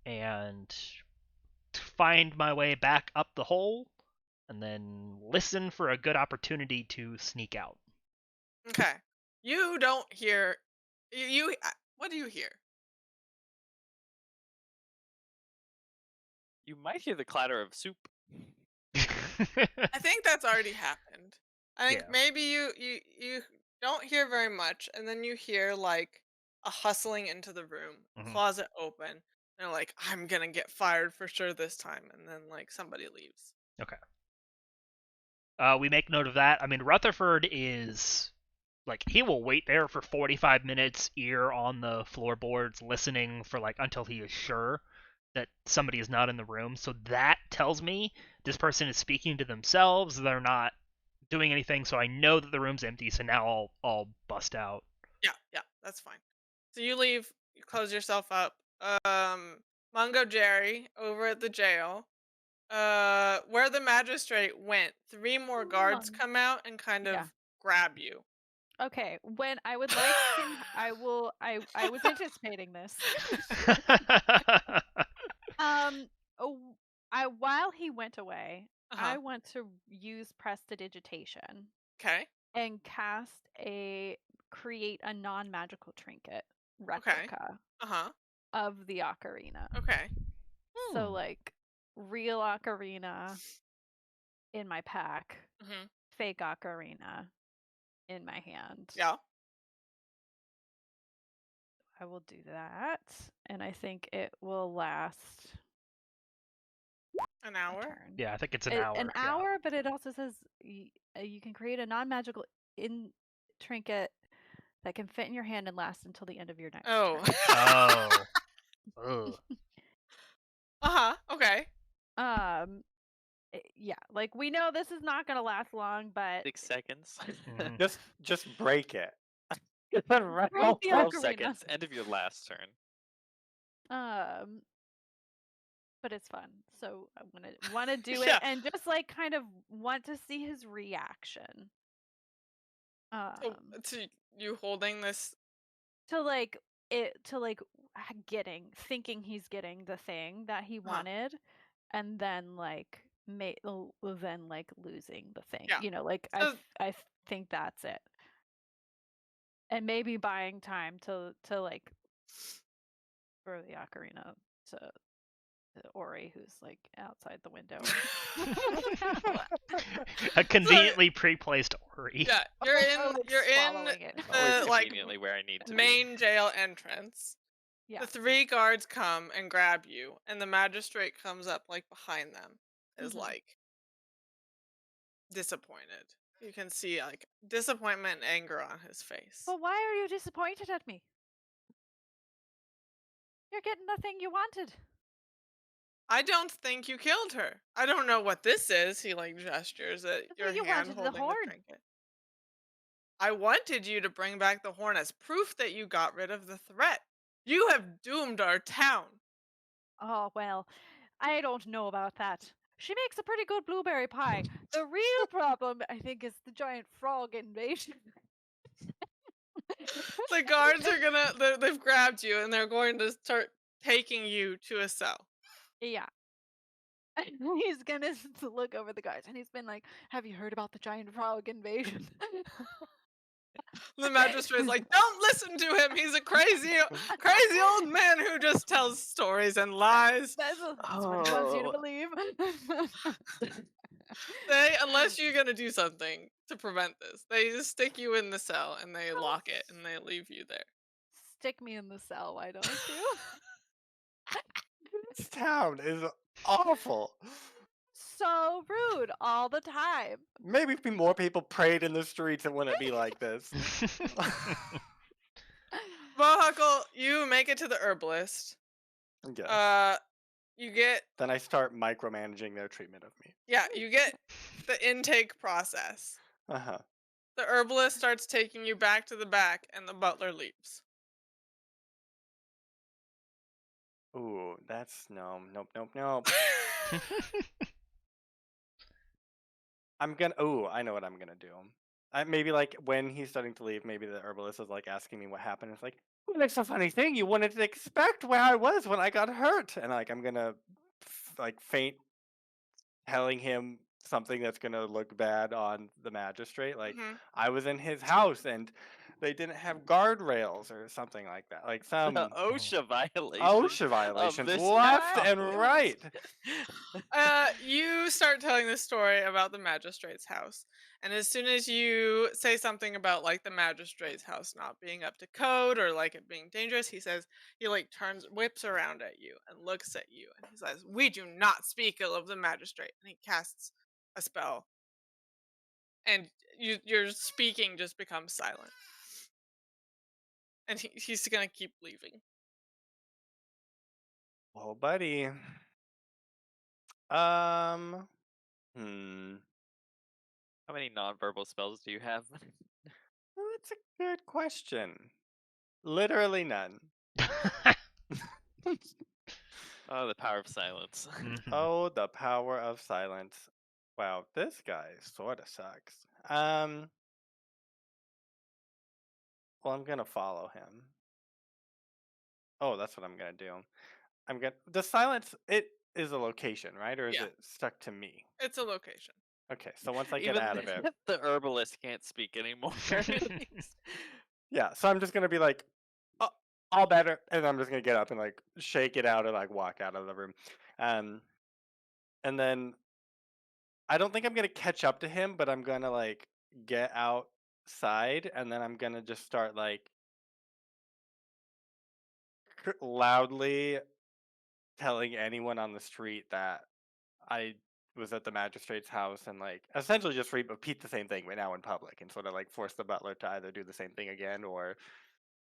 and find my way back up the hole, and then listen for a good opportunity to sneak out. Okay. You don't hear. What do you hear? You might hear the clatter of soup. I think that's already happened. I think Yeah. maybe you don't hear very much, and then you hear like a hustling into the room, Mhm. closet open. And they're like, "I'm gonna get fired for sure this time," and then like somebody leaves. Okay. We make note of that. I mean, Rutherford is like he will wait there for 45 minutes, ear on the floorboards, listening for like until he is sure that somebody is not in the room. So that tells me this person is speaking to themselves. They're not doing anything. So I know that the room's empty. So now I'll bust out. Yeah, that's fine. So you leave, you close yourself up. Mungojerry over at the jail. Where the magistrate went, 3 more guards Mung. come out and kind of Yeah. grab you. Okay, when I would like to, I was anticipating this. Oh, while he went away, Uh-huh. I want to use prestidigitation Okay. and create a non-magical trinket Okay. replica Uh-huh. of the ocarina. Okay. So like real ocarina in my pack, Mhm. fake ocarina in my hand. Yeah. I will do that, and I think it will last An a hour. turn. Yeah, I think it's an hour. An yeah. hour, but it also says you can create a non-magical trinket that can fit in your hand and last until the end of your next Oh. turn. Oh. Ugh. Uh-huh. Okay. Yeah, like we know this is not gonna last long, but 6 seconds. Mhm. Just break it. break the 12 ocarina. seconds. End of your last turn. But it's fun, so I want to do Yeah. it and just like kind of want to see his reaction. To you holding this. To like thinking he's getting the thing that he Huh. wanted, and then like then like losing the thing. Yeah. You know, like So I think that's it. And maybe buying time to like throw the ocarina to Ori, who's like outside the window. A conveniently pre-placed Ori. yeah, you're in Or, like, you're in swallowing it. Always the like conveniently where I need to be. main jail entrance. Yeah. The 3 guards come and grab you, and the magistrate comes up like behind them, is Mhm. like disappointed. You can see like disappointment and anger on his face. But why are you disappointed at me? You're getting the thing you wanted. I don't think you killed her. I don't know what this is. He like gestures at The your thing you hand wanted, the holding the horn. trinket. I wanted you to bring back the horn as proof that you got rid of the threat. You have doomed our town. Oh, well, I don't know about that. She makes a pretty good blueberry pie. The real problem, I think, is the giant frog invasion. The guards are they've grabbed you and they're going to start taking you to a cell. Yeah. He's gonna look over the guards and he's been like, "Have you heard about the giant frog invasion?" The magistrate's like, don't listen to him. He's a crazy old man who just tells stories and lies. That's what he wants you to Oh. believe. Unless you're gonna do something to prevent this, they just stick you in the cell and they lock it and they leave you there. Stick me in the cell, why don't you? This town is awful. So rude all the time. Maybe if more people prayed in the streets, it wouldn't be like this. Bohuckle, you make it to the herbalist. Okay. You get Then I start micromanaging their treatment of me. you get the intake process. Uh-huh. The herbalist starts taking you back to the back, and the butler leaves. Ooh, that's nope. I know what I'm gonna do. Maybe like when he's starting to leave, maybe the herbalist is like asking me what happened. It's like, well, that's a funny thing. You wouldn't expect where I was when I got hurt, and like I'm gonna like faint, telling him something that's gonna look bad on the magistrate. Like Mhm. I was in his house and they didn't have guardrails or something like that. Like The some OSHA violation OSHA of violations this left town. and right. You start telling the story about the magistrate's house. And as soon as you say something about like the magistrate's house not being up to code or like it being dangerous, he like whips around at you and looks at you and he says, "We do not speak ill of the magistrate." And he casts a spell. And your speaking just becomes silent. And he's gonna keep leaving. Well, buddy. Hmm. How many nonverbal spells do you have? Well, that's a good question. Literally none. Oh, the power of silence. Oh, the power of silence. Wow, this guy sort of sucks. Well, I'm gonna follow him. Oh, that's what I'm gonna do. The silence. It is a location, right? Or is Yeah. it stuck to me? It's a location. Okay, so once I get Even out of it, the herbalist can't speak anymore. yeah. So I'm just gonna be like, "Oh, all better," and I'm just gonna get up and like shake it out and like walk out of the room. Um, and then I don't think I'm gonna catch up to him, but I'm gonna like get outside and then I'm gonna just start like loudly telling anyone on the street that I was at the magistrate's house and like essentially just repeat the same thing but now in public and sort of like force the butler to either do the same thing again or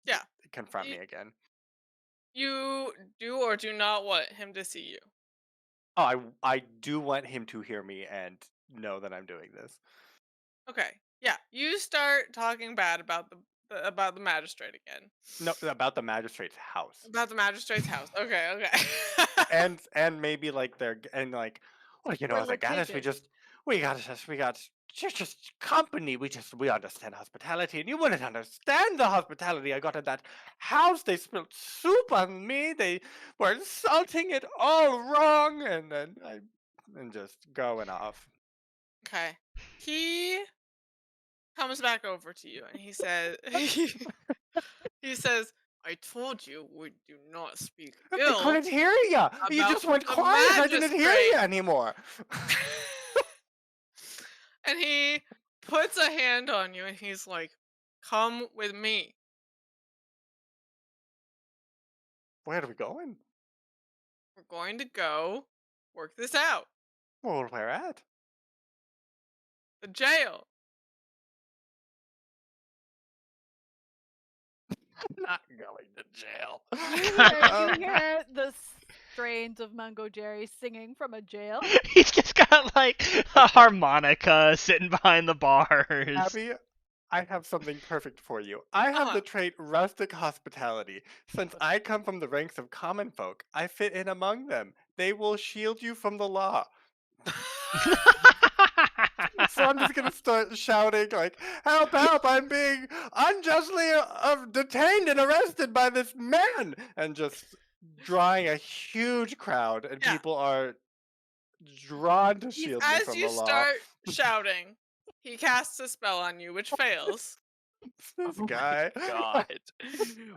Yeah. confront Y- me again. You do or do not want him to see you. Oh, I do want him to hear me and know that I'm doing this. Okay. Yeah. You start talking bad about the magistrate again. No, about the magistrate's house. About the magistrate's house. Okay. Okay. And maybe like they're and like well We're as a Gallus litigious. we got just company we understand hospitality and you wouldn't understand the hospitality I got at that house. They spilled soup on me, they were insulting it all wrong, and then and just going off. Okay. He comes back over to you and he says he says, "I told you we do not speak They ill couldn't hear you. You about just went the quiet. I didn't hear magistrate." you anymore. And he puts a hand on you and he's like, "Come with me." Where are we going? We're going to go work this out. Well, where at? The jail. Not going to jail. You hear the strains of Mungojerry singing from a jail. He's just got like a harmonica sitting behind the bars. Abby, I have something perfect for you. I have the trait rustic hospitality. Since I come from the ranks of common folk, I fit in among them. They will shield you from the law. So I'm just gonna start shouting like, "Help! Help! I'm being unjustly detained and arrested by this man!" And just drawing a huge crowd, and Yeah. people are drawn to shield me As from you the law. start shouting, he casts a spell on you, which fails. This guy. God.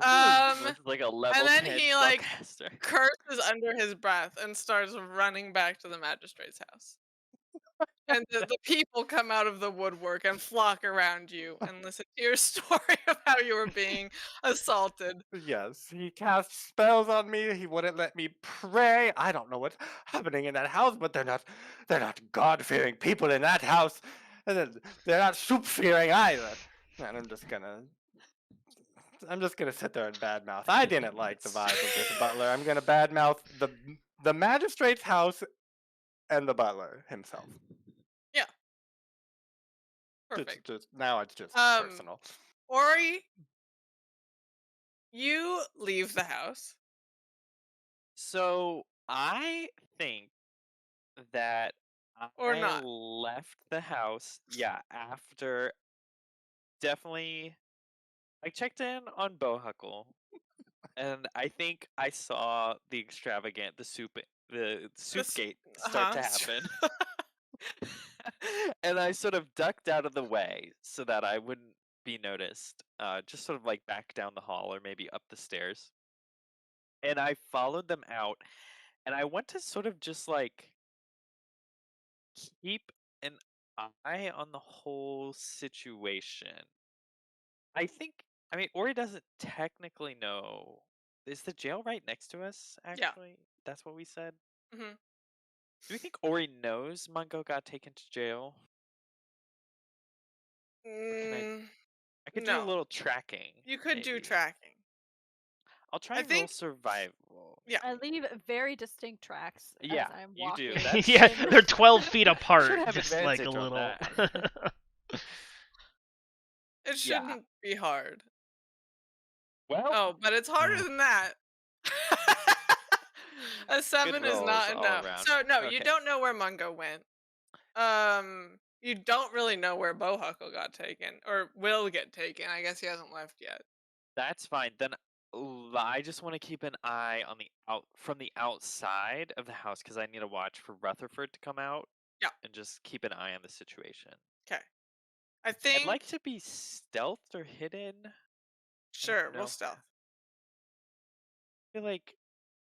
Um, Like a level and then 10 he, like, spellcaster. curses under his breath and starts running back to the magistrate's house. And the people come out of the woodwork and flock around you and listen to your story of how you were being assaulted. Yes, he cast spells on me. He wouldn't let me pray. I don't know what's happening in that house, but they're not God-fearing people in that house. And they're not soup-fearing either. And I'm just gonna sit there and badmouth. I didn't like the vibe of this butler. I'm gonna badmouth the magistrate's house and the butler himself. Yeah. Perfect. Now it's just Um, personal. Ori, you leave the house. So I think that Or I not. left the house, yeah, after definitely I checked in on Bohuckle, and I think I saw the soup This- gate start to happen. And I sort of ducked out of the way so that I wouldn't be noticed. Just sort of like back down the hall or maybe up the stairs. And I followed them out, and I want to sort of just like keep an eye on the whole situation. I mean, Ori doesn't technically know. Is the jail right next to us, Yeah. actually? That's what we said? Mhm. Do we think Ori knows Mungo got taken to jail? I could do a No. little tracking. You could do maybe. tracking. I'll try I and roll think- survival. Yeah. I leave very distinct tracks Yeah, as I'm you walking. do. That's- Yeah, in. they're 12 feet apart, Should have just like a advantage on little. that. It shouldn't be hard. Well, Oh, but it's harder than that. A 7 is rolls not all enough. around. So no, you Okay. don't know where Mungo went. You don't really know where Bohuckle got taken or will get taken. I guess he hasn't left yet. that's fine. Then I just want to keep an eye on from the outside of the house because I need to watch for Rutherford to come out. Yeah. And just keep an eye on the situation. Okay. I think. I'd like to be stealthed or hidden. Sure, know. we'll stealth. I feel like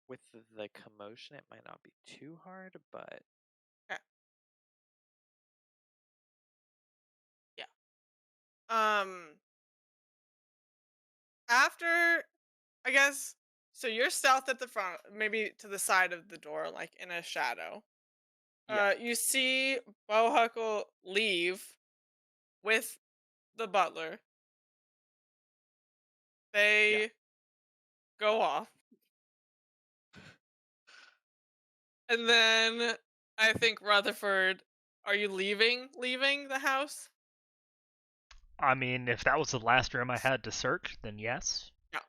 with the commotion, it might not be too hard, but After, I guess, so you're stealth at the front, maybe to the side of the door, like in a shadow. Yeah. You see Bohuckle leave with the butler. They go off. And then I think Rutherford, are you leaving the house? I mean, if that was the last room I had to search, then yes. Yeah.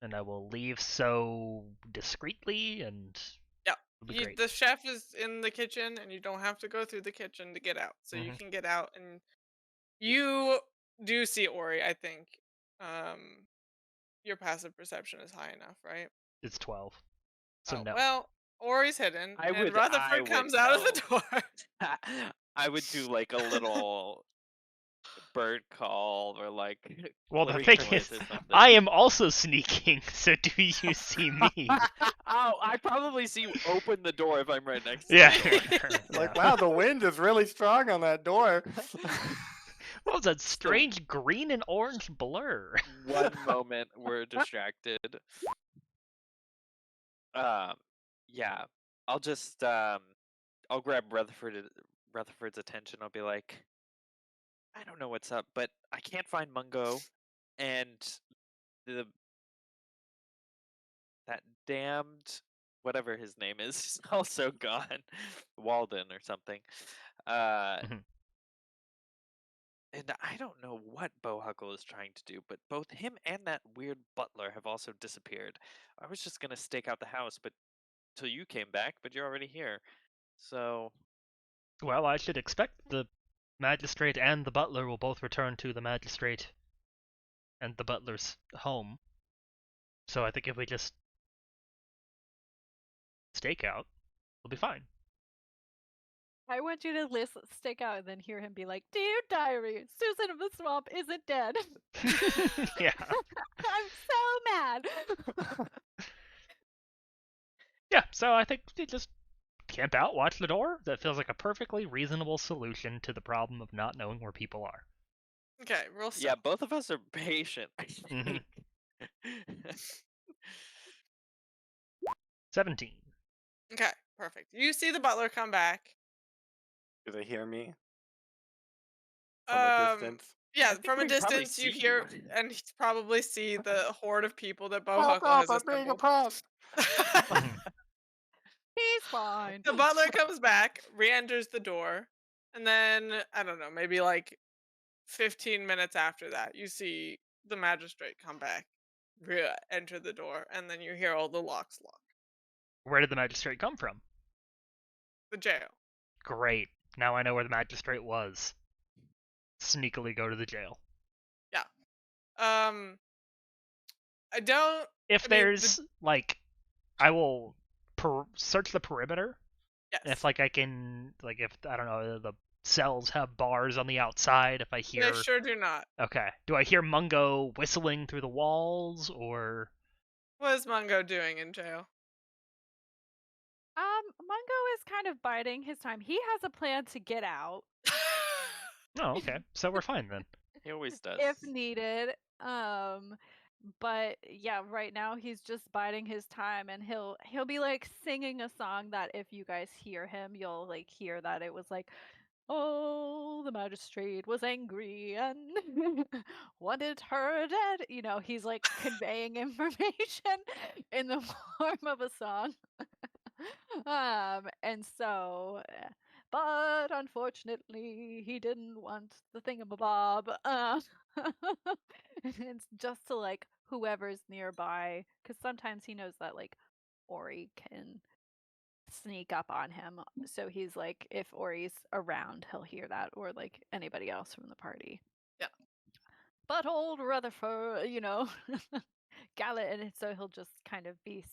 And I will leave so discreetly and. Yeah. It'll be great. The chef is in the kitchen, and you don't have to go through the kitchen to get out. So you can get out, and you do see Ori, I think. Your passive perception is high enough, right? It's 12. So Oh, no. Well, Ori's hidden, I and would Rutherford comes out of the door. I would do like a little bird call or like. Well, the flirting thing noise is, or something. I am also sneaking, so do you see me? Oh, I probably see you open the door if I'm right next to Yeah. the door. Like, wow, the wind is really strong on that door. What was that strange green and orange blur? One moment we're distracted. Yeah, I'll just I'll grab Rutherford's attention. I'll be like, I don't know what's up, but I can't find Mungo, and the that damned whatever his name is also gone, Walden or something. Mhm. And I don't know what Bohuckle is trying to do, but both him and that weird butler have also disappeared. I was just gonna stake out the house, but till you came back, but you're already here. So Well, I should expect the magistrate and the butler will both return to the magistrate and the butler's home. So I think if we just stake out, we'll be fine. I want you to stick out and then hear him be like, "Dear diary, Susan of the Swamp isn't dead." Yeah. I'm so mad. Yeah, so I think we just camp out, watch the door. That feels like a perfectly reasonable solution to the problem of not knowing where people are. Okay, real yeah, stealth. both of us are patient, I Mhm. think. 17. Okay, perfect. You see the butler come back. Do they hear me from a distance? Yeah, I think from a they probably distance you see hear you. and probably see the horde of people that Help! Bohuckle Help! has I'm being assembled. oppressed. Mhm. He's fine. The butler comes back, re-enters the door, and then I don't know, maybe like 15 minutes after that, you see the magistrate come back, enter the door, and then you hear all the locks lock. Where did the magistrate come from? The jail. Great. Now I know where the magistrate was. Sneakily go to the jail. Yeah. Um, I don't. If I mean, there's, like, I will search the perimeter. If, yes, like, I can, like, if, I don't know, the cells have bars on the outside, if I they hear. sure do not. Okay. Do I hear Mungo whistling through the walls, or. What is Mungo doing in jail? Mungo is kind of biding his time. He has a plan to get out Oh, okay. So we're fine then. He always does. if needed. But yeah, right now he's just biding his time, and he'll be like singing a song that if you guys hear him, you'll like hear that it was like, "Oh, the magistrate was angry and wanted her dead." You know, he's like conveying information in the form of a song. And so, but unfortunately, he didn't want the thingamabob. It's just to like whoever's nearby, because sometimes he knows that like Ori can sneak up on him. So he's like, if Ori's around, he'll hear that, or like anybody else from the party. Yeah. But old Rutherford, you know, Gallus, and so he'll just kind of be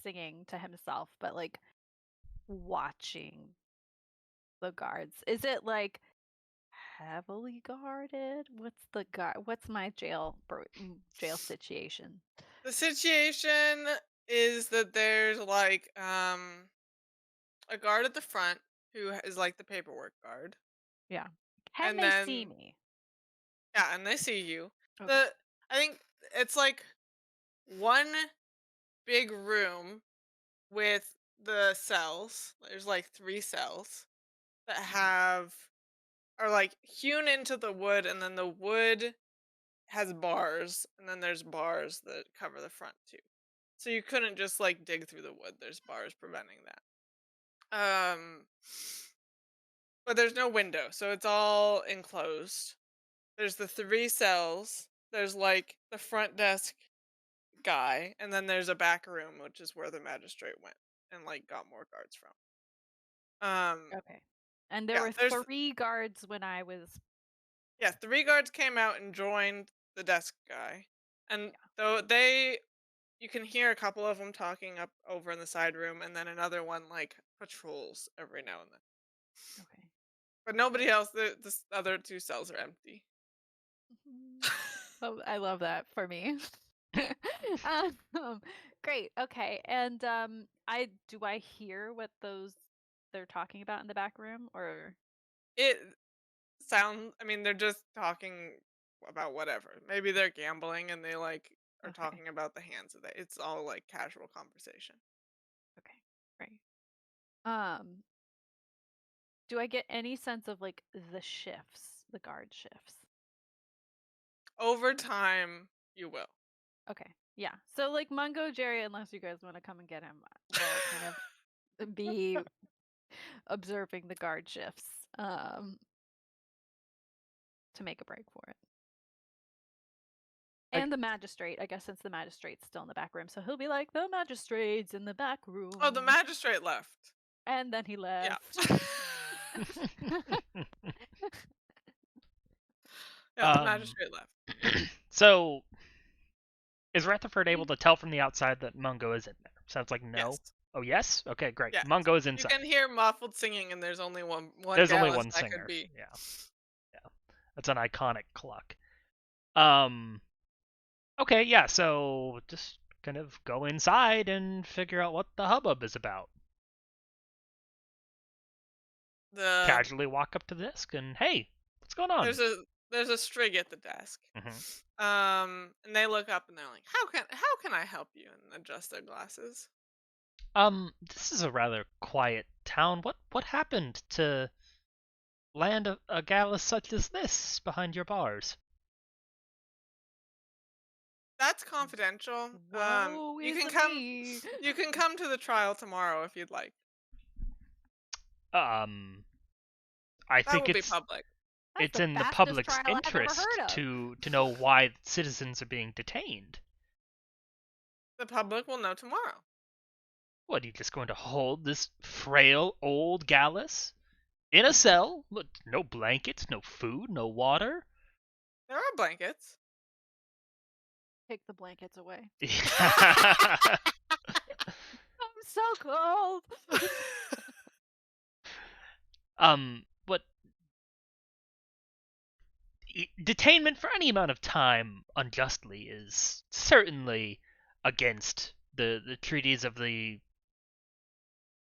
singing to himself, but like watching the guards. Is it like heavily guarded? What's the guard? What's my jail situation? The situation is that there's like a guard at the front who is like the paperwork guard, Yeah. Can and they see then me? yeah, and they see you. Okay. The I think it's like one big room with the cells. There's like 3 cells that are like hewn into the wood, and then the wood has bars, and then there's bars that cover the front too. So you couldn't just like dig through the wood. There's bars preventing that. But there's no window, so it's all enclosed. There's the 3 cells. There's like the front desk guy, and then there's a back room, which is where the magistrate went and like got more guards from. Okay. And there Yeah, were there's 3 guards when I was. yeah, 3 guards came out and joined the desk guy, and Yeah. though you can hear a couple of them talking up over in the side room, and then another one like patrols every now and then. Okay. But nobody else. The other 2 cells are empty. Oh, I love that for me. um, Great. Okay. And I hear what they're talking about in the back room, or It sounds. I mean, they're just talking about whatever. Maybe they're gambling and they like are okay. talking about the hands of it. It's all like casual conversation. Right. Do I get any sense of like the shifts, the guard shifts? Over time, you will. Okay. Yeah. So like Mungojerry, unless you guys want to come and get him, will kind of be observing the guard shifts to make a break for it. And the magistrate, I guess, since the magistrate's still in the back room, so he'll be like, the magistrate's in the back room. Oh, the magistrate left. And then he left. Yeah, the magistrate left. So, is Rutherford able to tell from the outside that Mungo is in there? Sounds like no. Yes. Oh, yes? Okay, great. Yes. Mungo is inside. You can hear muffled singing, and there's only one. There's only Gallus one that singer. Could be. Yeah. That's an iconic cluck. Okay, yeah. So just kind of go inside and figure out what the hubbub is about. Casually walk up to the desk and, hey, what's going on? There's a Strig at the desk. Mm-hmm. And they look up and they're like, how can I help you? And adjust their glasses. This is a rather quiet town. What happened to land a Gallus such as this behind your bars? That's confidential. Whoa, you can come. You can come to the trial tomorrow if you'd like. I think be public. It's in the public's interest to know why citizens are being detained. The public will know tomorrow. What, are you just going to hold this frail old Gallus in a cell with no blankets, no food, no water? There are blankets. Take the blankets away. I'm so cold. But detainment for any amount of time unjustly is certainly against the treaties of the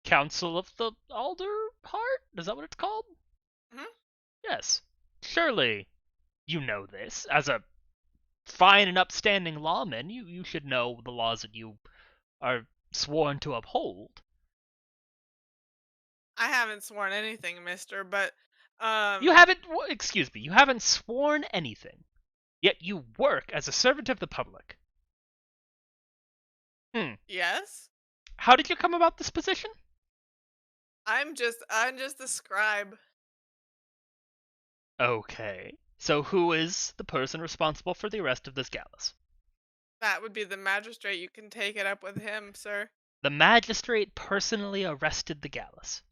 Council of the Alderheart? Is that what it's called? Mm-hmm. Yes. Surely you know this. As a fine and upstanding lawman, you should know the laws that you are sworn to uphold. I haven't sworn anything, mister, but you haven't you haven't sworn anything. Yet you work as a servant of the public. Yes? How did you come about this position? I'm just the scribe. Okay. So who is the person responsible for the arrest of this Gallus? That would be the magistrate. You can take it up with him, sir. The magistrate personally arrested the Gallus.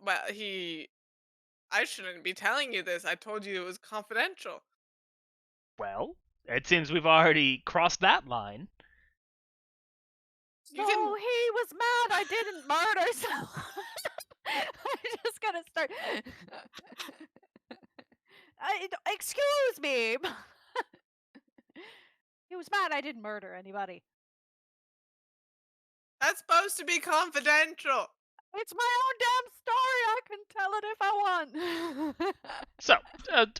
Well, I shouldn't be telling you this. I told you it was confidential. Well, it seems we've already crossed that line. He was mad I didn't murder someone. I'm just gonna start. Excuse me. He was mad I didn't murder anybody. That's supposed to be confidential. It's my own damn story. I can tell it if I want. So,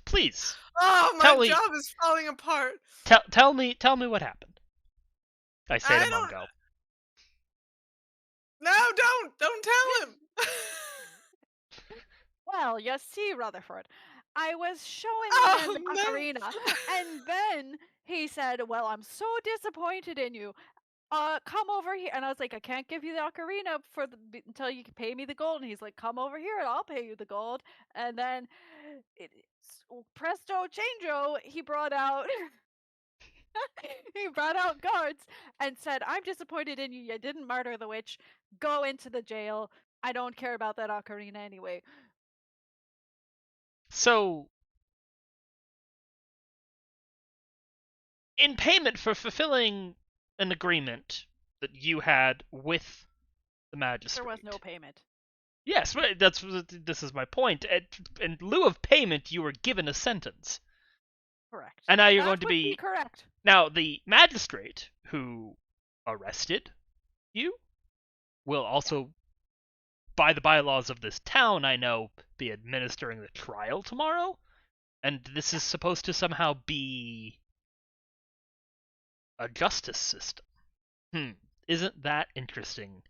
please. Oh, my job is falling apart. Tell me what happened. I say to Mungo. No, don't tell him. Well, you see, Rutherford, I was showing him the ocarina, and then he said, "Well, I'm so disappointed in you. Come over here." And I was like, "I can't give you the ocarina until you can pay me the gold." And he's like, "Come over here and I'll pay you the gold." And then, presto changeo, he brought out guards and said, "I'm disappointed in you. You didn't murder the witch. Go into the jail. I don't care about that ocarina anyway." So, in payment for fulfilling an agreement that you had with the magistrate, there was no payment. Yes, this is my point. In lieu of payment, you were given a sentence. Correct. And now you're going to be correct. Now, the magistrate who arrested you will also, by the bylaws of this town, I know, be administering the trial tomorrow. And this is supposed to somehow be a justice system. Isn't that interesting,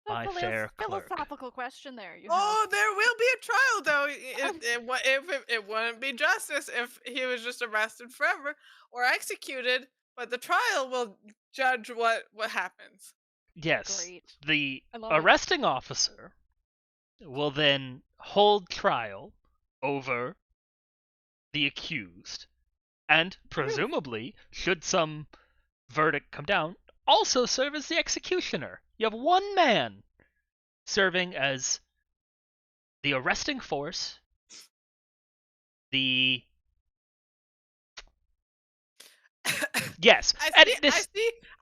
A my fair clerk? philosophical question there. You Oh, there will be a trial, though. It wouldn't be justice if he was just arrested forever or executed, but the trial will judge what happens. Yes, Great. the I love it. arresting officer will then hold trial over the accused, and presumably, should some verdict come down, also serve as the executioner. You have one man serving as the arresting force, the yes, I and see. this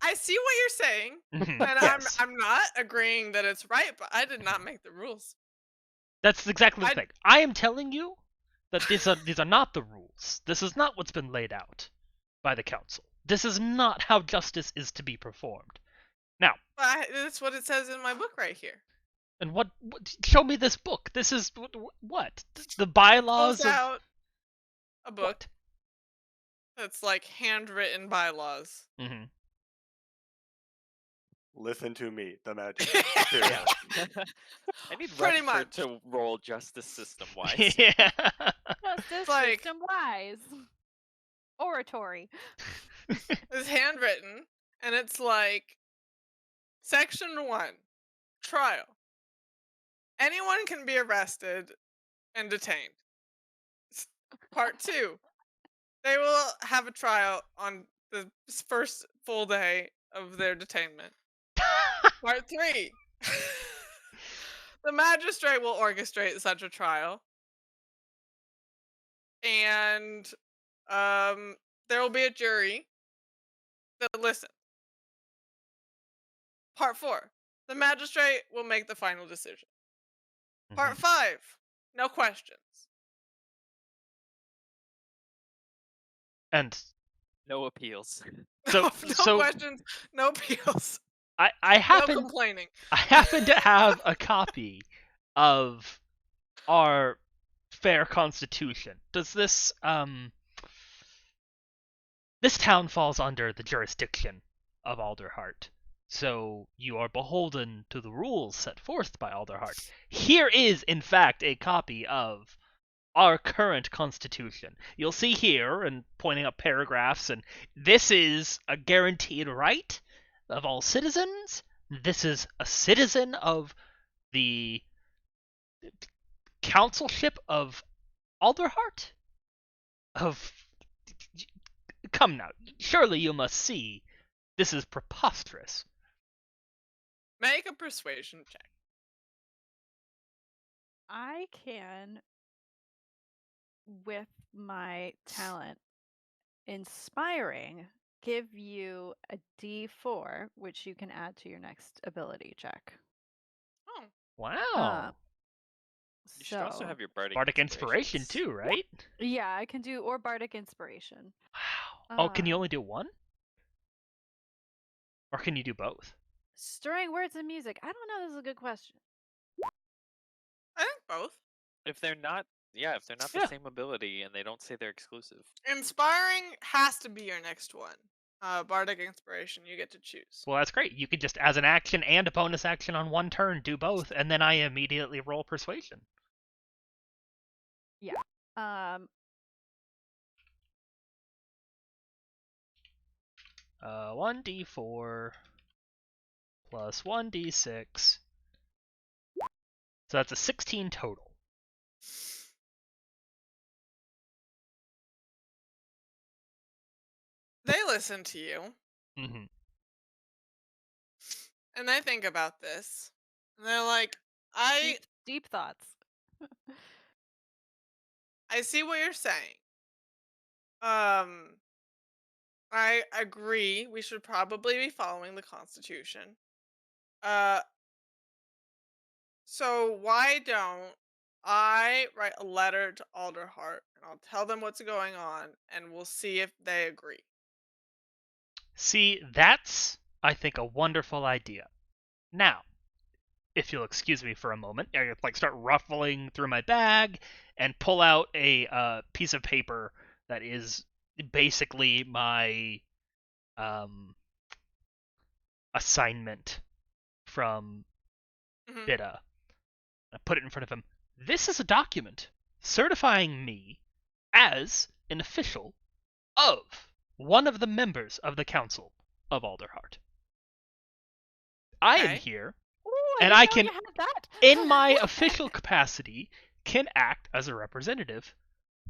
I see what you're saying, Mhm, and yes, I'm not agreeing that it's right, but I did not make the rules. that's exactly the I thing. I am telling you that these are not the rules. This is not what's been laid out by the council. This is not how justice is to be performed. Now, that's what it says in my book right here. and what show me this book. This is what? The Pulls bylaws of out a book what? that's like handwritten bylaws. Mm-hmm. Listen to me, the magistrate. Yeah. I need Pretty Rutherford much. to roll justice system wise. Yeah. Justice Like- system wise. Oratory. It's handwritten, and it's like Section 1, trial. Anyone can be arrested and detained. Part 2, they will have a trial on the first full day of their detainment. Part 3, the magistrate will orchestrate such a trial. And there will be a jury that listens. Part 4, the magistrate will make the final decision. Part 5, no questions. And No appeals. so No so questions, no appeals, I no happen complaining. I happen to have a copy of our fair constitution. Does this this town falls under the jurisdiction of Alderheart, so you are beholden to the rules set forth by Alderheart. Here is, in fact, a copy of our current constitution. You'll see here, and pointing up paragraphs, and this is a guaranteed right of all citizens. This is a citizen of the councilship of Alderheart? Of come now, surely you must see this is preposterous. Make a persuasion check. I can, with my talent, inspiring, give you a D4, which you can add to your next ability check. Oh, Wow. You should also have your bardic, Bardic inspiration inspirations. too, right? Yeah, I can do, or bardic inspiration. Wow. Oh, can you Um, only do one? Or can you do both? Stirring words and music. I don't know. This is a good question. I think both. If they're not, if they're not Yeah. the same ability and they don't say they're exclusive. Inspiring has to be your next one. Bardic inspiration, you get to choose. Well, that's great. You could just, as an action and a bonus action on one turn, do both, and then I immediately roll persuasion. Um, 1d4 plus 1d6. So that's a 16 total. They listen to you, Mm-hmm. and they think about this, and they're like, I deep thoughts. see what you're saying. I agree. We should probably be following the Constitution. So why don't I write a letter to Alderheart and I'll tell them what's going on and we'll see if they agree. See, that's, I think, a wonderful idea. Now, if you'll excuse me for a moment, I start ruffling through my bag and pull out a piece of paper that is basically my assignment from Mhm. Bida. I put it in front of him. This is a document certifying me as an official of one of the members of the Council of Alderheart. I am Okay. here, Ooh, I and didn't I know can, you had that. in my official capacity, can act as a representative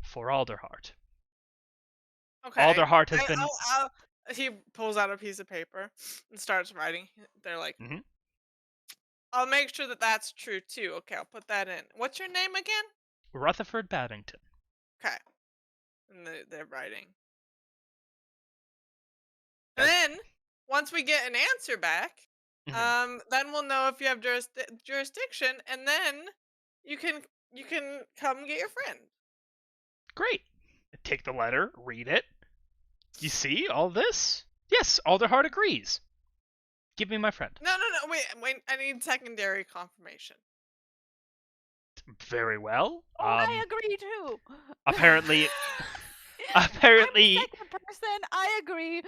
for Alderheart. Okay. Alderheart has been. He pulls out a piece of paper and starts writing. They're like, Mhm. I'll make sure that that's true too. Okay, I'll put that in. What's your name again? Rutherford Babbington. Okay. And they're writing. And Okay. then once we get an answer back, then we'll know if you have jurisdiction, and then you can come get your friend. Great. Take the letter, read it. You see all this? Yes, Alderheart agrees. Give me my friend. No, wait. I need secondary confirmation. Very well. Oh, I agree too. Apparently, I'm apparently, the second person. I agree.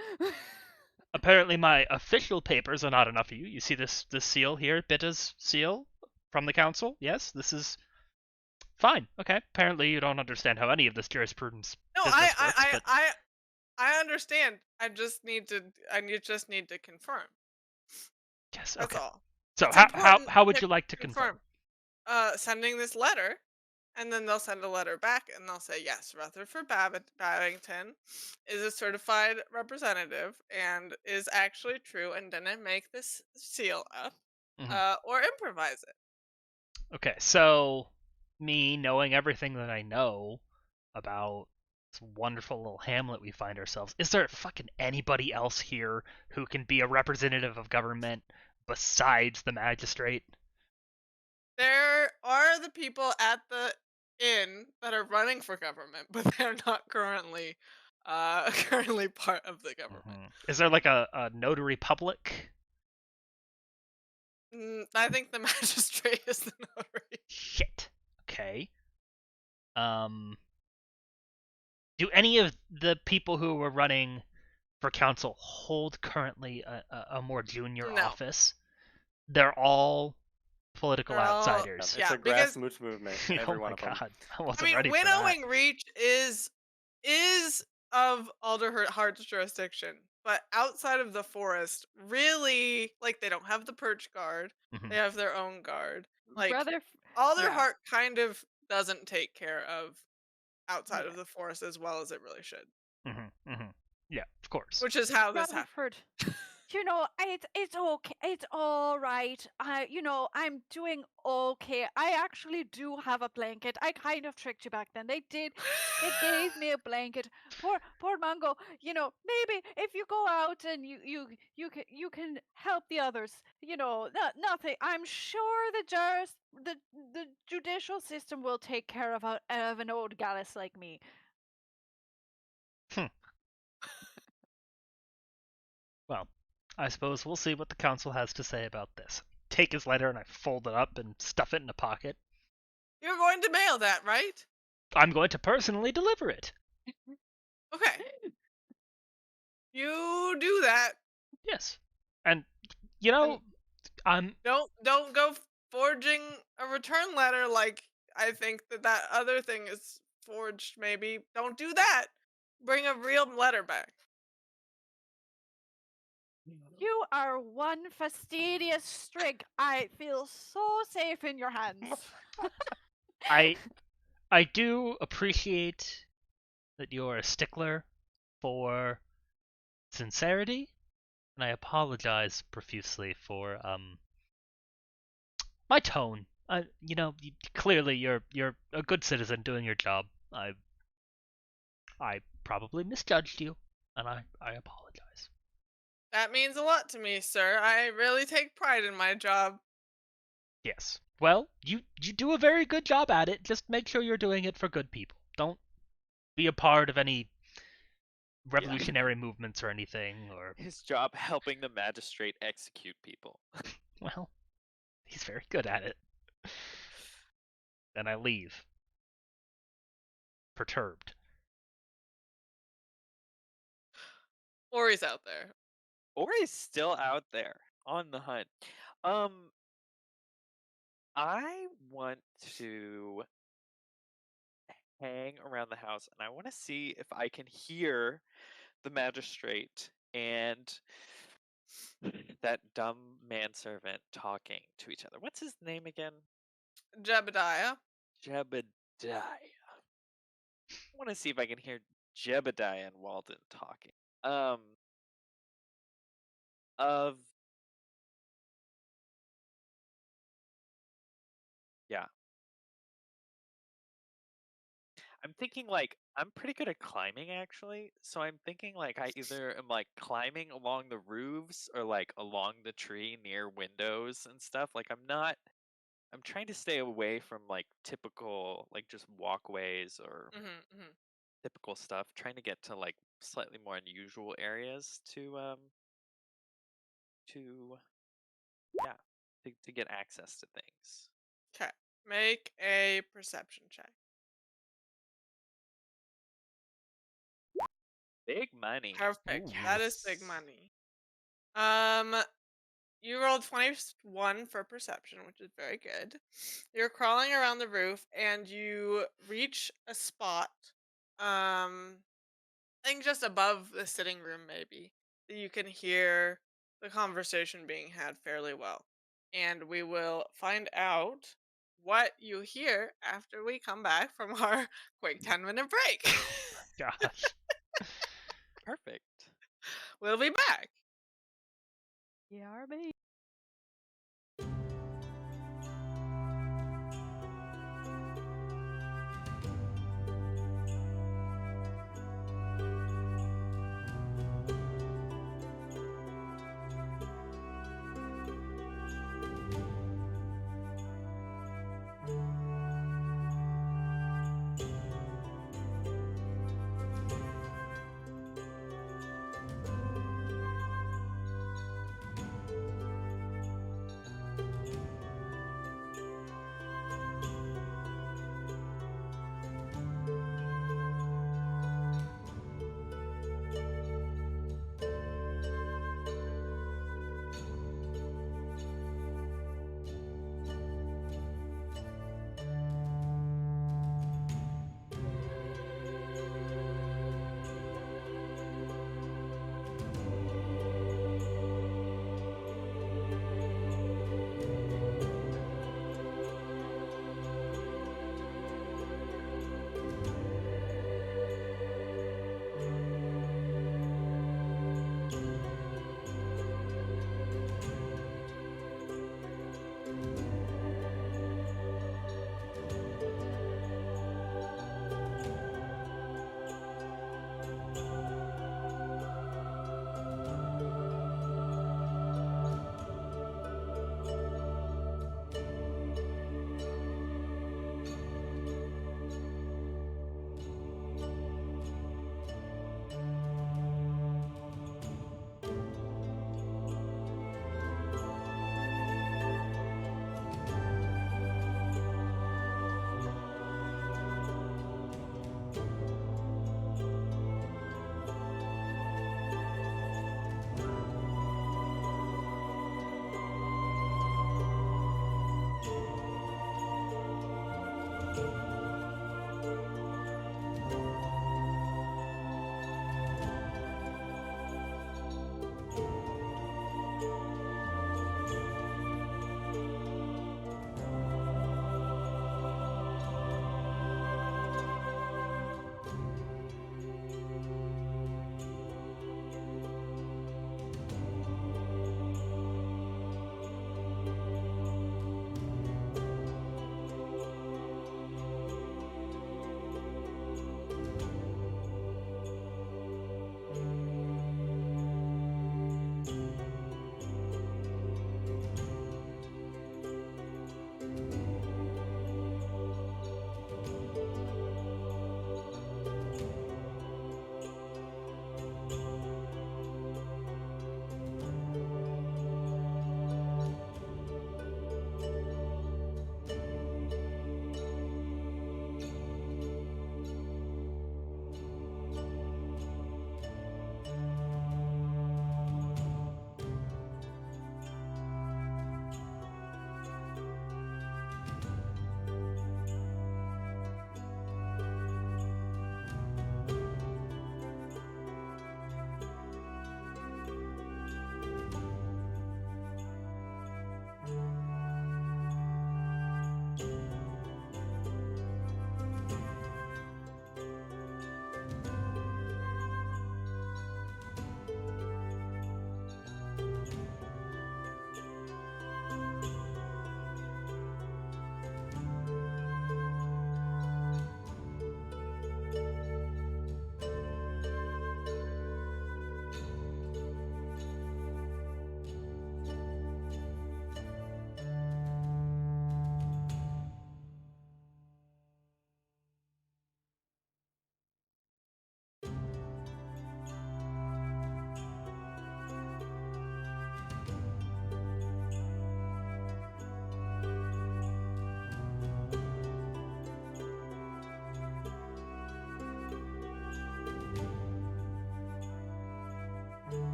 apparently, my official papers are not enough for you. You see this seal here, Bitta's seal from the council. Yes, this is fine. Okay. Apparently, you don't understand how any of this jurisprudence No, business works, but I understand. I just need to confirm. yes. That's Okay. all. So It's important how would to you like to confirm? Sending this letter, and then they'll send a letter back, and they'll say, yes, Rutherford Babbington is a certified representative and is actually true and didn't make this seal up or improvise it. Okay, so me knowing everything that I know about this wonderful little hamlet we find ourselves, is there fucking anybody else here who can be a representative of government besides the magistrate? There are the people at the inn that are running for government, but they're not currently currently part of the government. Is there like a notary public? I think the magistrate is the notary. Shit. Okay. Do any of the people who were running for council hold currently a more junior No, office? They're all political they're all outsiders. It's yeah a because grassroots movement. Oh Every my one of them. god, I I wasn't mean ready for that. winnowing reach is of Alderheart's jurisdiction, but outside of the forest, really, like they don't have the perch guard. They have their own guard. Like Brother, yeah, Alderheart kind of doesn't take care of outside yeah. of the forest as well as it really should. Yeah, of course. Which is how this happened. Rutherford. It's okay. It's all right. I'm doing okay. I actually do have a blanket. I kind of tricked you back then. They did. They gave me a blanket. Poor Mungo. Maybe if you go out and you can help the others. Nothing. I'm sure the judicial system will take care of an old Gallus like me. Well, I suppose we'll see what the council has to say about this. Take his letter and I fold it up and stuff it in a pocket. You're going to mail that, right? I'm going to personally deliver it. Okay. You do that. Yes. And you know, I'm Don't go forging a return letter like I think that other thing is forged. Maybe don't do that. Bring a real letter back. You are one fastidious Strig. I feel so safe in your hands. I do appreciate that you're a stickler for sincerity, and I apologize profusely for my tone. Clearly you're a good citizen doing your job. I probably misjudged you, and I apologize. That means a lot to me, sir. I really take pride in my job. Yes. Well, you do a very good job at it. Just make sure you're doing it for good people. Don't be a part of any revolutionary movements or anything, or His job helping the magistrate execute people. well, he's very good at it. Then I leave, perturbed. Ori's out there. Ori's still out there. On the hunt. Um, I want to hang around the house, and I want to see if I can hear the magistrate and that dumb manservant talking to each other. What's his name again? Jebediah. Jebediah. I want to see if I can hear Jebediah and Walden talking. Of yeah. I'm thinking like I'm pretty good at climbing actually, so I'm thinking like I either am like climbing along the roofs or like along the tree near windows and stuff. Like I'm trying to stay away from like typical like just walkways or Mm-hmm. typical stuff, trying to get to like slightly more unusual areas to yeah, to get access to things. Okay. Make a perception check. Big money. Perfect. Ooh. That is big money. Um, you rolled 21 for perception, which is very good. You're crawling around the roof and you reach a spot, I think just above the sitting room, maybe, that you can hear the conversation being had fairly well. And we will find out what you hear after we come back from our quick 10-minute break. Gosh. Perfect. We'll be back. Yeah, baby.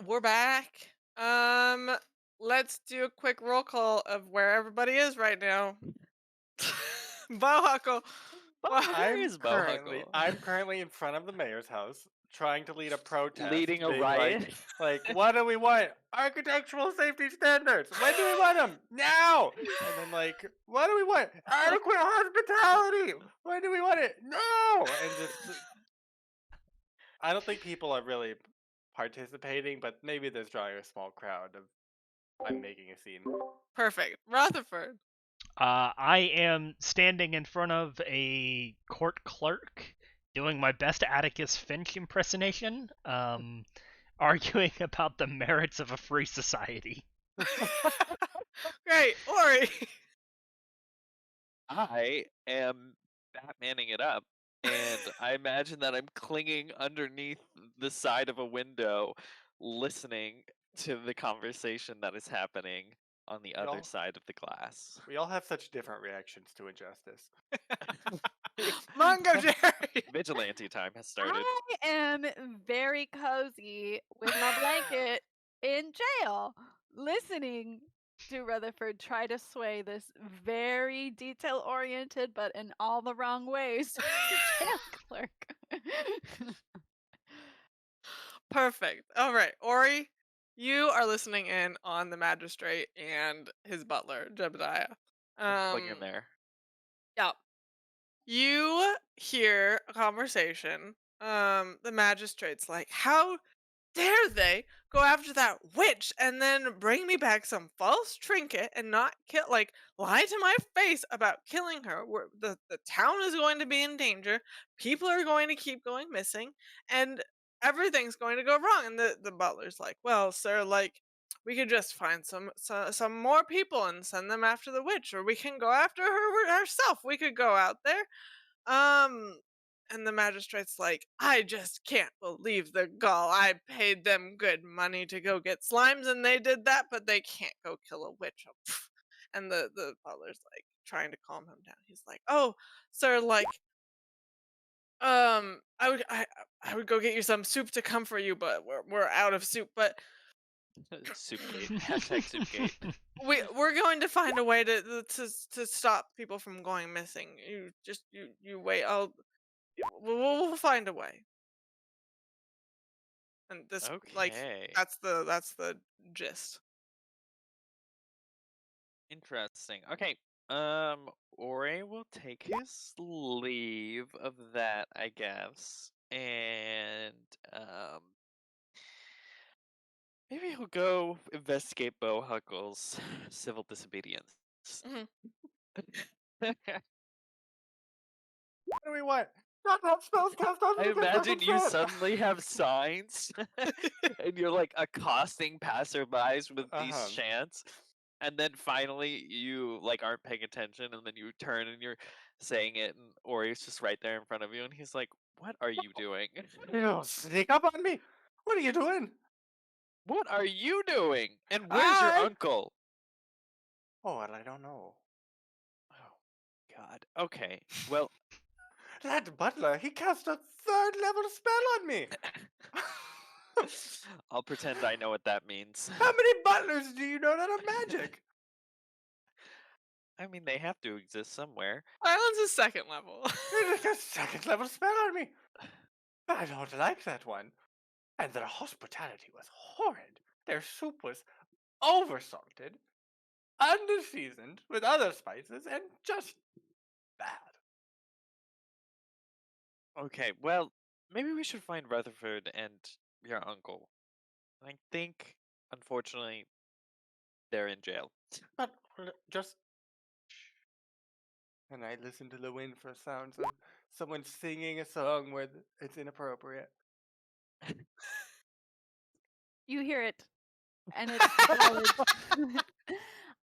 we're back. Let's do a quick roll call of where everybody is right now. Bohuckle. Where is Bohuckle? I'm currently in front of the mayor's house trying to lead a protest, Leading a being riot? like, what do we want? Architectural safety standards. When do we want them? Now. And then like, what do we want? Adequate hospitality. When do we want it? No. And just, I don't think people are really participating, but maybe there's drawing a small crowd of I'm making a scene. Perfect. Rutherford. I am standing in front of a court clerk, doing my best Atticus Finch impersonation, arguing about the merits of a free society. Great. Ori. I am Batmaning it up, and I imagine that I'm clinging underneath the side of a window, listening to the conversation that is happening on the other Y'all- side of the glass. We all have such different reactions to injustice. Mungojerry. Vigilante time has started. I am very cozy with my blanket in jail, listening to Rutherford try to sway this very detail-oriented, but in all the wrong ways, jail clerk. Perfect. All right, Ori, you are listening in on the magistrate and his butler, Jebediah. Plug in there. Yeah. You hear a conversation. The magistrate's like, "How dare they go after that witch and then bring me back some false trinket and not kill, like, lie to my face about killing her? The town is going to be in danger. People are going to keep going missing, and everything's going to go wrong." And the butler's like, "Well, sir, like, we could just find some more people and send them after the witch, or we can go after her herself. We could go out there." Um, and the magistrate's like, "I just can't believe the gall. I paid them good money to go get slimes, and they did that, but they can't go kill a witch." Oh, pff." And the butler's like trying to calm him down. He's like, "Oh, sir, like, I would go get you some soup to comfort you, but we're out of soup. But Soupgate. Hashtag Soupgate. we're going to find a way to stop people from going missing. You just you wait. We'll find a way." And this, like, Okay. that's the gist. Interesting. Okay. Ori will take his leave of that, I guess. And maybe he'll go investigate Bohuckle's civil disobedience. Mhm. What do we want? Not have spells cast on I me because imagine you consent. suddenly have signs and you're like accosting passerbys with these Uh-huh. chants. And then finally you like aren't paying attention and then you turn and you're saying it and Ori's just right there in front of you and he's like, "What are you doing? You sneak up on me. What are you doing? What are you doing? And where's your I- uncle?" Oh, well, I don't know. Oh God. Okay. Well, That butler, he cast a 3rd level spell on me. I'll pretend I know what that means. How many butlers do you know that are magic? I mean, they have to exist somewhere. Island's is 2nd level. He cast a 2nd level spell on me. I don't like that one. And their hospitality was horrid. Their soup was oversalted, underseasoned with other spices, and just bad. Okay, well, maybe we should find Rutherford and your uncle. I think, unfortunately, they're in jail. But just. And I listen to the wind for sounds of someone singing a song where it's inappropriate. You hear it, and it's the ballad.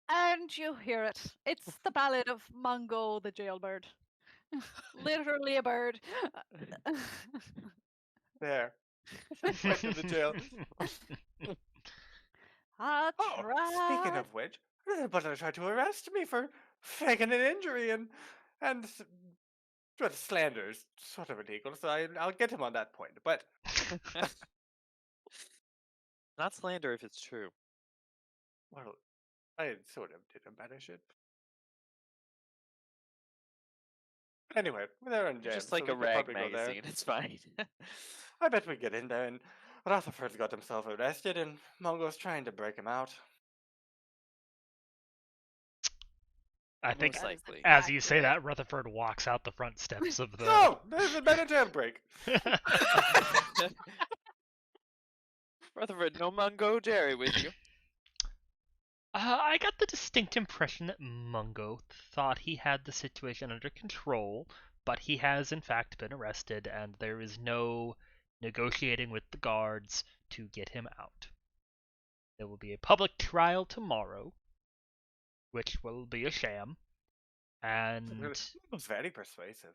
And you hear it. It's the ballad of Mungo the jailbird. Literally a bird. There. Went to the jail. I Oh, speaking tried. of which, the butler tried to arrest me for faking an injury and but slander is sort of illegal, so I'll get him on that point. But Not slander if it's true. Well, I sort of did embellish it. Anyway, they're in You're jail, just so like we a could rag probably go there. magazine. It's fine. I bet we get in there, and Rutherford's got himself arrested, and Mungo's trying to break him out. I think Most That is likely. as you say accurate. that, Rutherford walks out the front steps of the. No! There's been a jailbreak! Rutherford, no Mungojerry with you. I got the distinct impression that Mungo thought he had the situation under control, but he has in fact been arrested, and there is no negotiating with the guards to get him out. There will be a public trial tomorrow, which will be a sham, and It was very persuasive.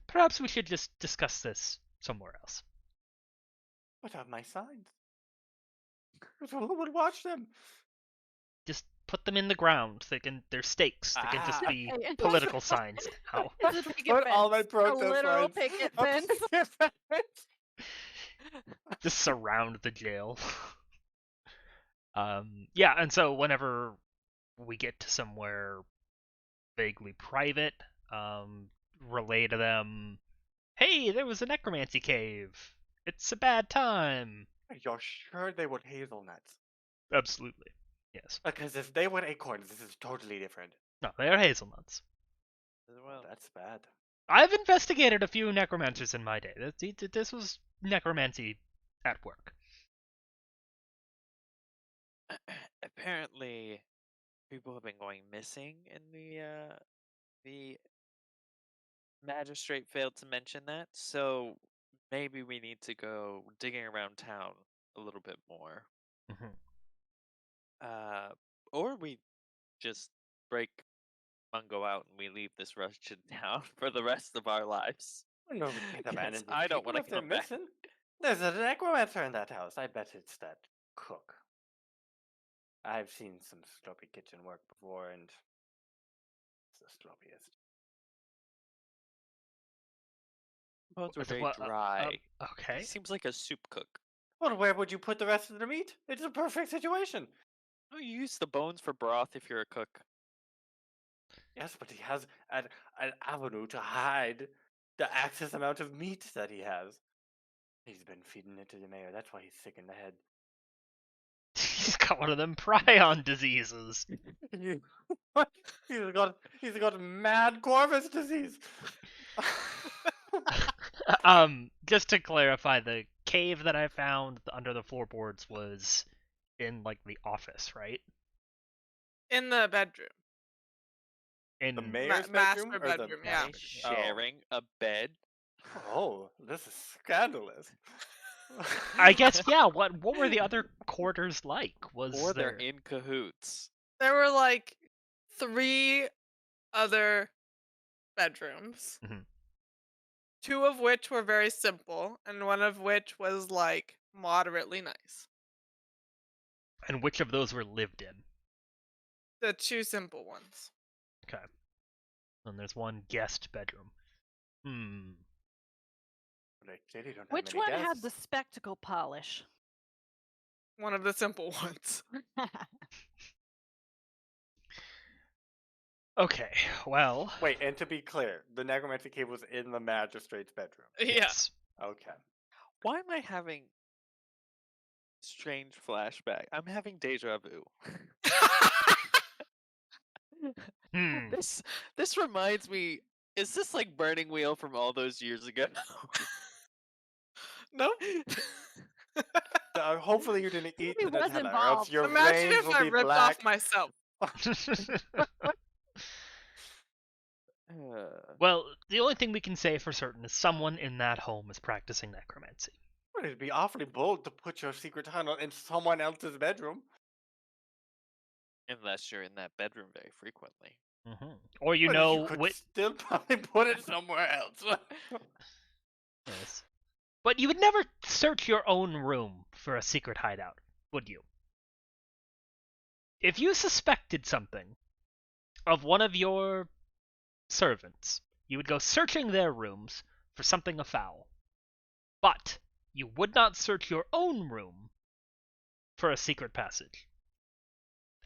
perhaps we should just discuss this somewhere else. What are my signs? Who would watch them? Just put them in the ground. They're stakes. They can just be Okay. political signs now. It's a picket Put all my fence. protest A literal signs picket up fence. the fence. Just surround the jail. Yeah, and so whenever we get to somewhere vaguely private, relay to them, hey, there was a necromancy cave. It's a bad time. You're sure they would hazelnuts? Absolutely. Yes. Because if they were acorns, this is totally different. No, they are hazelnuts. Well, That's bad. I've investigated a few necromancers in my day. This was necromancy at work. apparently, people have been going missing in the magistrate failed to mention that, so maybe we need to go digging around town a little bit more. Mhm. Or we just break Mungo out and we leave this Russian town for the rest of our lives. No, we can't abandon these I don't people want if to they're come back. missing. There's a necromancer in that house. I bet it's that cook. I've seen some sloppy kitchen work before, and it's the sloppiest. Bones were Is it very what- dry. Okay. He seems like a soup cook. Well, where would you put the rest of the meat? It's a perfect situation. Oh, you use the bones for broth if you're a cook. Yes, but he has an avenue to hide the excess amount of meat that he has. He's been feeding it to the mayor. That's why he's sick in the head. He's got one of them prion diseases. He's got mad Corvus disease. Just to clarify, the cave that I found under the floorboards was in like the office, right? In the bedroom. In The mayor's master bedroom, or the bedroom, yeah. They sharing a bed. Oh, this is scandalous. I guess yeah. What were the other quarters like? Was Or there? they're in cahoots. There were like 3 other bedrooms. Mhm. 2 of which were very simple, and 1 of which was like moderately nice. And which of those were lived in? The 2 simple ones. Okay. And there's one guest bedroom. But I clearly don't have Which many one had guests. the spectacle polish? One of the simple ones. Okay. Well. Wait, and to be clear, the necromancy cave was in the magistrate's bedroom. Yeah. Yes. Okay. Why am I having strange flashback? I'm having deja vu. Hmm. This reminds me. Is this like Burning Wheel from all those years ago? Nope. Hopefully you didn't eat He the was Nutella, or else involved. your Imagine veins if will I be ripped black. off myself. Well, the only thing we can say for certain is someone in that home is practicing necromancy. Well, it'd be awfully bold to put your secret tunnel in someone else's bedroom. Unless you're in that bedroom very frequently. Or you But know, you could still probably put it somewhere else. yes. But you would never search your own room for a secret hideout, would you? If you suspected something of one of your servants, you would go searching their rooms for something afoul. But you would not search your own room for a secret passage.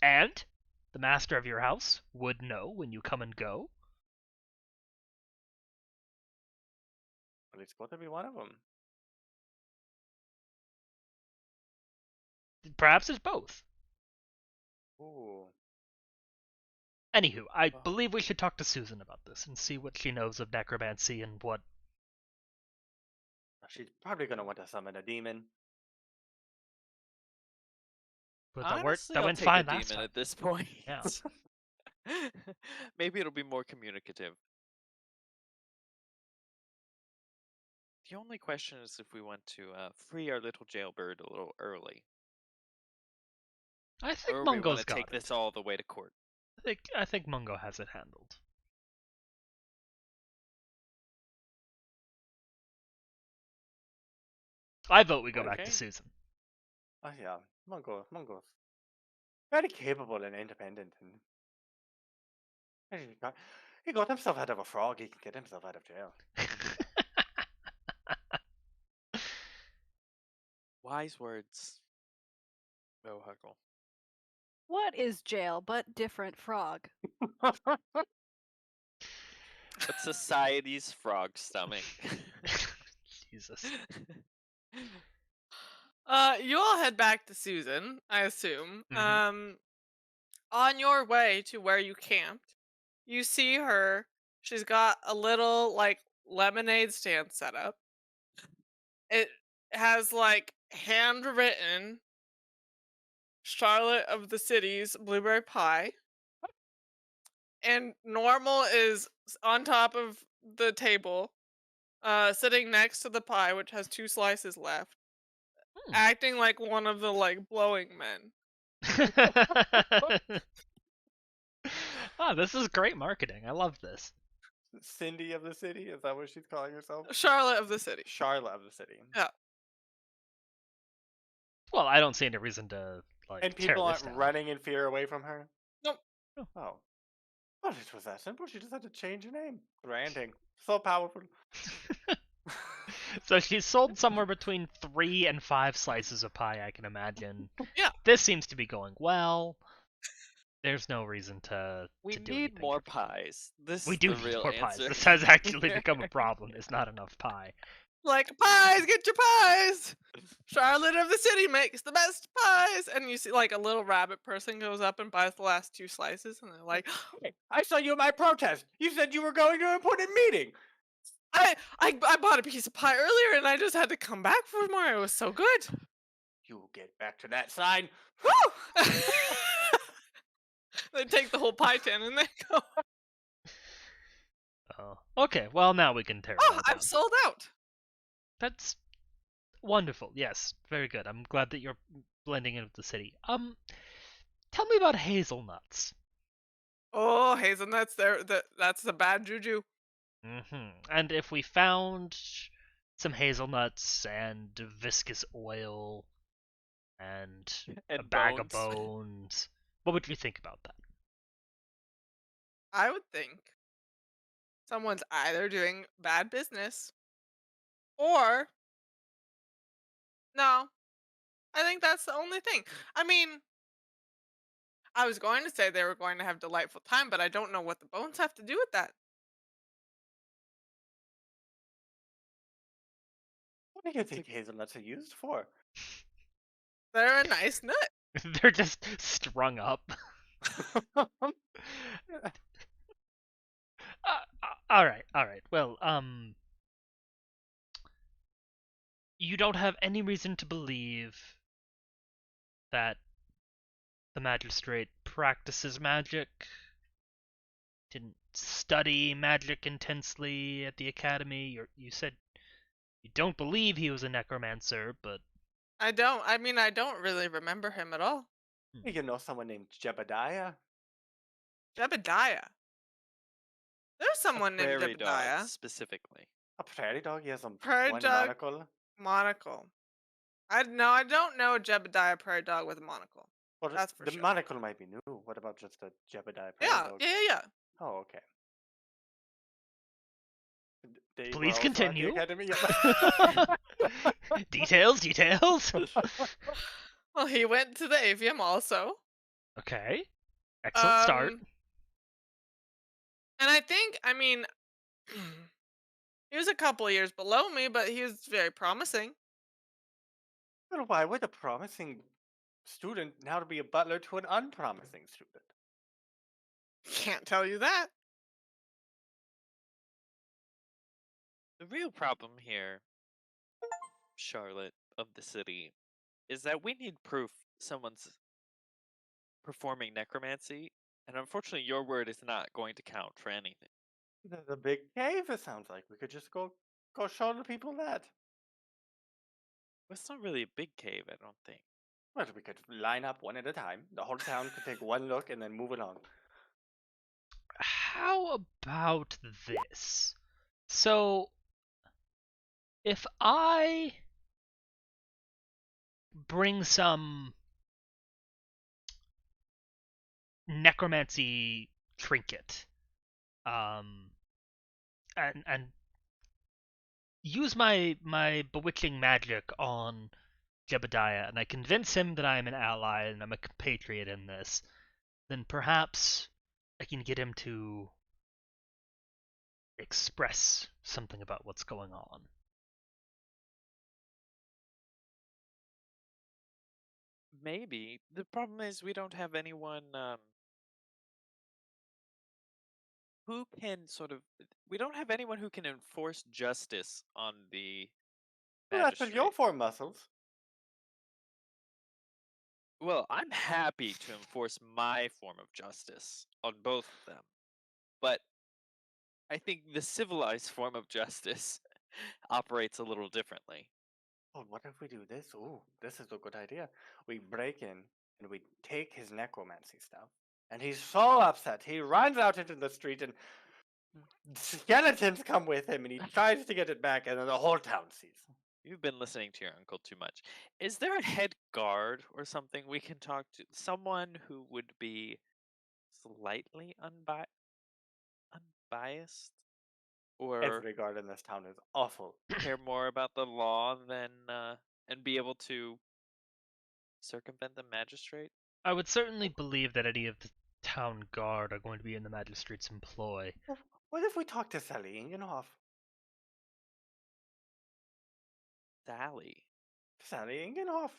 And the master of your house would know when you come and go. But it's got to be one of them. Perhaps it's both. Ooh. Anywho, I Oh. believe we should talk to Susan about this and see what she knows of necromancy and what. She's probably going to want to summon a demon. But Honestly, that I'll went take a fine last demon time. at this point. Yeah. Maybe it'll be more communicative. The only question is if we want to free our little jailbird a little early, I think or we want Mungo's to got take it. this all the way to court. I think Mungo has it handled. I vote we go back to Okay. Susan. Oh yeah, Mungo's very capable and independent, and he got himself out of a frog. He can get himself out of jail. Wise words, Bohuckle. What is jail but different frog? But society's frog stomach. Jesus. You all head back to Susan, I assume. Mhm. On your way to where you camped, you see her. She's got a little like lemonade stand set up. It has like handwritten Charlotte of the City's blueberry pie. And normal is on top of the table, sitting next to the pie, which has 2 slices left, acting like one of the like blowing men. Oh, this is great marketing. I love this. Cindy of the city, is that what she's calling herself? Charlotte of the City. Charlotte of the city. Yeah. Well, I don't see any reason to like And tear people this aren't down. running in fear away from her. Nope. Oh, well, it was that simple. She just had to change her name. Branding, so powerful. So she's sold somewhere between 3 and 5 slices of pie, I can imagine. Yeah. This seems to be going well. There's no reason to We do need anything more different. pies. This We is do the need real more pies. answer. This has actually become a problem. There's not enough pie. Like, pies, get your pies! Charlotte of the City makes the best pies! And you see, like, a little rabbit person goes up and buys the last 2 slices, and they're like, Hey, I saw you at my protest. You said you were going to an important meeting. I bought a piece of pie earlier, and I just had to come back for more. It was so good. You get back to that sign. Woo! They take the whole pie tin and they go, Oh, okay. Well, now we can tear it oh, all down. I'm sold out. That's wonderful. Yes, very good. I'm glad that you're blending in with the city. Tell me about hazelnuts. Oh, hazelnuts, that's the bad juju. And if we found some hazelnuts and viscous oil and And a bag of bones. bones, what would you think about that? I would think someone's either doing bad business or no. I think that's the only thing. I mean, I was going to say they were going to have delightful time, but I don't know what the bones have to do with that. What do you think hazelnuts are used for? They're a nice nut. They're just strung up. All right. Well, you don't have any reason to believe that the magistrate practices magic. Didn't study magic intensely at the academy. You said you don't believe he was a necromancer, but I don't really remember him at all. You know someone named Jebediah? Jebediah. There's someone named Prairie Jebediah. dog, specifically. A prairie dog? He has a Prairie one dog. monocle? Monocle. I don't know a Jebediah prairie dog with a monocle. Well, That's for the sure. monocle might be new. What about just a Jebediah prairie Yeah, dog? yeah. Oh, okay. They were Please also at the continue. academy. Details. Well, he went to the avium also. Okay. Excellent start. And I mean, he was a couple years below me, but he was very promising. Well, why would a promising student now to be a butler to an unpromising student? Can't tell you that. The real problem here, Charlotte of the city, is that we need proof someone's performing necromancy, and unfortunately your word is not going to count for anything. There's a big cave, it sounds like. We could just go show the people that. It's not really a big cave, I don't think. Well, we could line up one at a time. The whole town could take one look and then move along. How about this? So, if I bring some necromancy trinket, and use my bewitching magic on Jebediah, and I convince him that I am an ally and I'm a compatriot in this, then perhaps I can get him to express something about what's going on. Maybe. The problem is we don't have anyone who can we don't have anyone who can enforce justice on the Well, that's with your magistrate. 4 muscles. Well, I'm happy to enforce my form of justice on both of them. But I think the civilized form of justice operates a little differently. Oh, what if we do this? Ooh, this is a good idea. We break in and we take his necromancy stuff. And he's so upset. He runs out into the street and skeletons come with him and he tries to get it back and then the whole town sees. You've been listening to your uncle too much. Is there a head guard or something we can talk to? Someone who would be slightly unbiased? Or Every guard in this town is awful. care more about the law than and be able to circumvent the magistrate? I would certainly believe that any of the town guard are going to be in the magistrate's employ. What if we talk to Sally Ingenhoff? Sally. Sally Ingenhoff.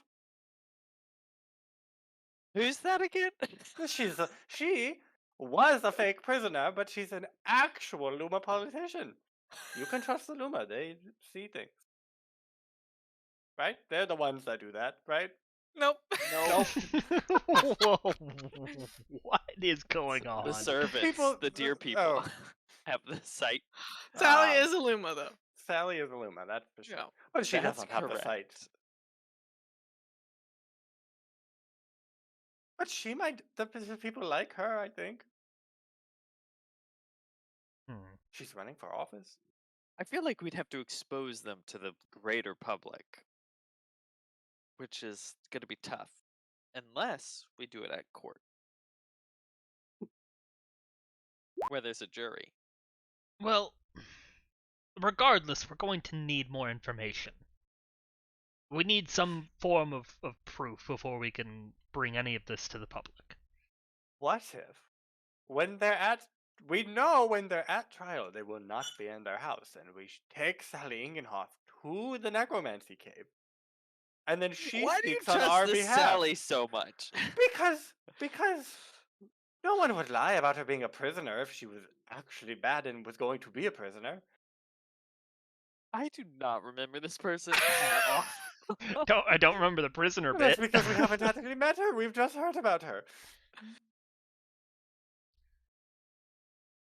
Who's that again? She was a fake prisoner, but she's an actual Luma politician. You can trust the Luma. They see things. Right? They're the ones that do that, right? Nope. Nope. Whoa, what is going on? The servants, People- the deer people, oh. have the sight. Sally is a Luma, though. Sally is a Luma, that's for sure. Yeah. But she That's doesn't have the sight. correct. But she might. The people like her, I think. She's running for office. I feel like we'd have to expose them to the greater public, which is going to be tough, unless we do it at court, where there's a jury. Well, regardless, we're going to need more information. We need some form of proof before we can bring any of this to the public. What if, when they're at, we know when they're at trial, they will not be in their house, and we take Sally Ingenhoff to the necromancy cave, and then she Why do you speaks on trust our this behalf. Sally so much? Because no one would lie about her being a prisoner if she was actually bad and was going to be a prisoner. I do not remember this person at all. I don't remember the prisoner Well, that's bit. because we haven't actually met her. We've just heard about her.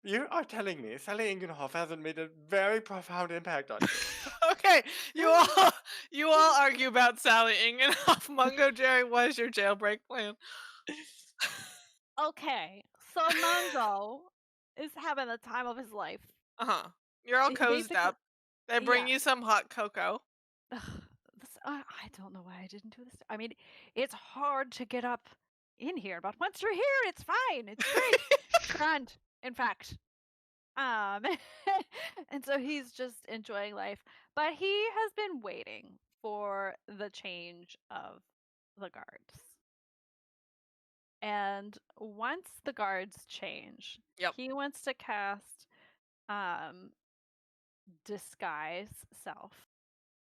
You are telling me Sally Ingenhoff hasn't made a very profound impact on you. Okay, you all argue about Sally Ingenhoff. Mungojerry, what is your jailbreak plan? Okay, so Mungo is having the time of his life. You're all He cozied basically- up. They bring yeah. you some hot cocoa. Ugh, I don't know why I didn't do this. I mean, it's hard to get up in here, but once you're here, it's fine. It's great. It's grand, in fact. And so he's just enjoying life. But he has been waiting for the change of the guards. And once the guards change, Yep. he wants to cast disguise self.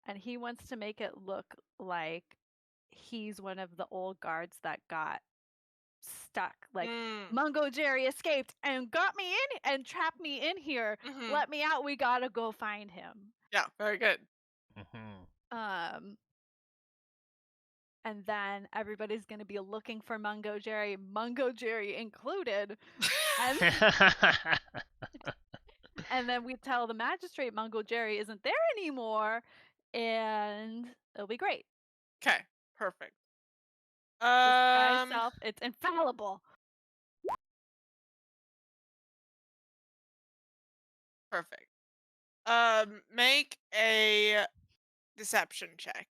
And he wants to make it look like he's one of the old guards that got stuck. Like, Mungojerry escaped and got me in and trapped me in here. Mhm. Let me out. We gotta go find him. Yeah, very good. And then everybody's gonna be looking for Mungojerry included. And then we tell the magistrate Mungojerry isn't there anymore, and it'll be great. Okay, perfect. Disguise self, it's infallible. Perfect. Make a deception check.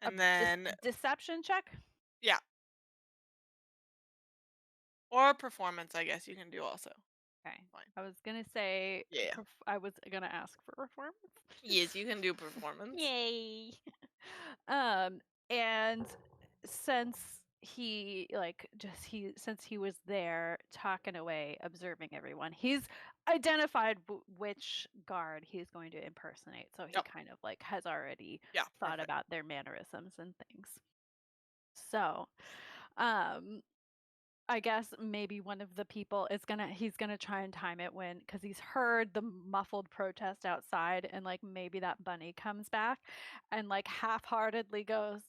And then Deception check? yeah. Or performance, I guess you can do also. Okay. Fine. I was gonna say Yeah. I was gonna ask for performance. Yes, you can do performance. Yay. And since he since he was there talking away, observing everyone, he's identified which guard he's going to impersonate. So he Yep. kind of like has already Yeah, thought perfect. about their mannerisms and things. So, I guess maybe one of the people he's gonna try and time it because he's heard the muffled protest outside, and like maybe that bunny comes back and like half-heartedly goes,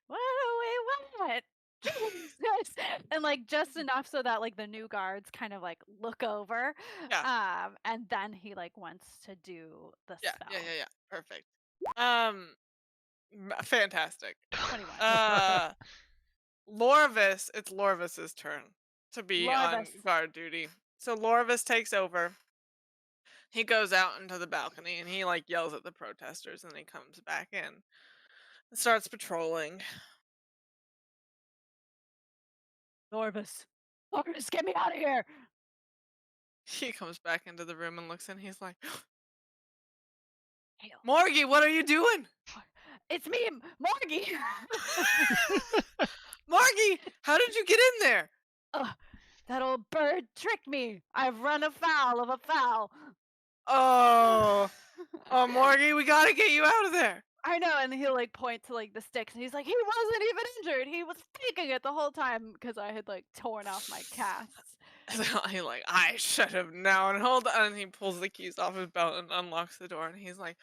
"What do we want?" Jesus! And like just enough so that like the new guards kind of like look over. Yeah. And then he like wants to do the Yeah, spell. yeah. Perfect. Fantastic. 21. Lorvis, it's Lorvis's turn to be on Lorvis. guard duty. So Lorvis takes over. He goes out into the balcony and he like yells at the protesters, and then he comes back in and starts patrolling. Lorvis, get me out of here! He comes back into the room and looks in. He's like, Hail. Morgie, what are you doing? It's me, Morgie! Morgie, how did you get in there? That old bird tricked me. I've run afoul of a fowl. Oh, Morgie, we gotta get you out of there. I know, and he'll like point to like the sticks, and he's like, he wasn't even injured. He was faking it the whole time because I had like torn off my casts. He like, I should have known. Hold on, and he pulls the keys off his belt and unlocks the door, and he's like,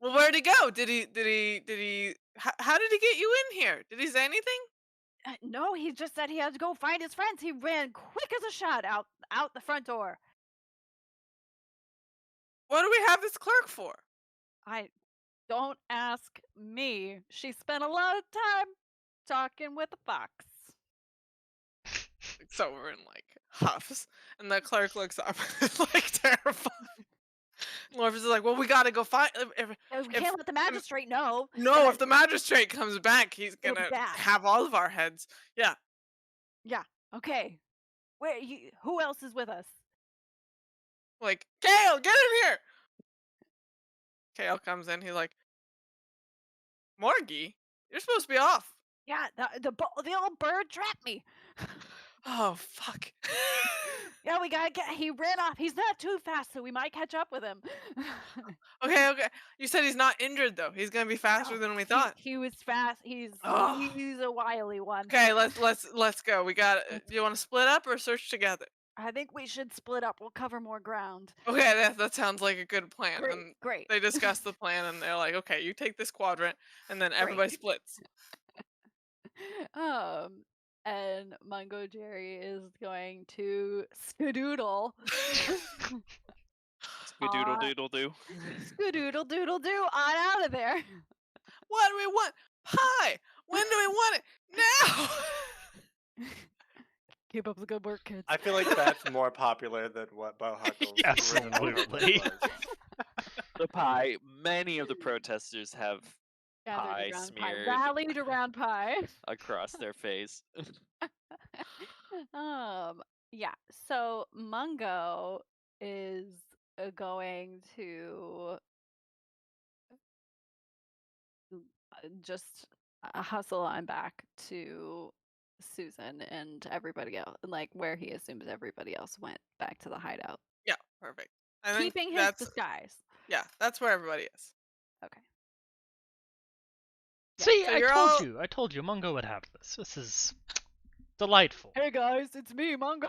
well, where'd he go? Did he? How did he get you in here? Did he say anything? No, he just said he had to go find his friends. He ran quick as a shot out the front door. What do we have this clerk for? Don't ask me. She spent a lot of time talking with a fox. Looks over and like huffs, and the clerk looks up like terrified. Lorvis is like, well, we gotta go find. We can't let the magistrate know. No, if the magistrate comes back, he's It'll be gonna bad. have all of our heads. Yeah. Yeah. Okay. Who else is with us? Like, Kale, get in here. Kale comes in. He's like, Morgie, you're supposed to be off. Yeah, the old bird trapped me. Oh, fuck. Yeah, we gotta he ran off. He's not too fast, so we might catch up with him. Okay. You said he's not injured though. He's gonna be faster than we thought. He was fast. He's a wily one. Okay, let's go. We got. Do you want to split up or search together? I think we should split up. We'll cover more ground. Okay, that sounds like a good plan. Great. They discuss the plan, and they're like, okay, you take this quadrant, and then everybody splits. And Mungojerry is going to skedoodle. Skadoodle doodle doo. Skedoodle doodle doo on out of there. What do we want? Pie. When do we want it? Now. Keep up the good work, kids. I feel like that's more popular than what Bohuckle. Absolutely. The pie. Many of the protesters have Gathered pie around smeared rallied around pie. across their face. Yeah. So Mungo is going to just hustle on back to Susan and everybody else, like where he assumes everybody else went back to the hideout. Yeah, perfect. I think Keeping his that's disguise. yeah, that's where everybody is. Okay. See, So I you're told you, Mungo would have this. This is delightful. Hey guys, it's me, Mungo.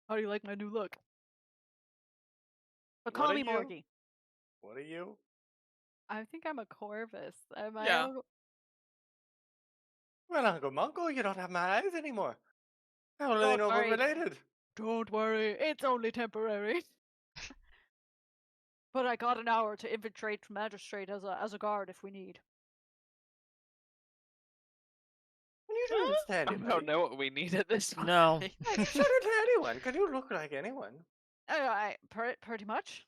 How do you like my new look? But What call are me you? Morgie. What are you? I think I'm a Corvus. Am I? Yeah. Well, Uncle Mungo, you don't have my eyes anymore. How will they Don't know we're worry. related? Don't worry, it's only temporary. But I got an hour to infiltrate magistrate as a guard if we need. Can you do this to I anybody? don't know what we need at this point. No. Can you show it to anyone? Can you look like anyone? Pretty much.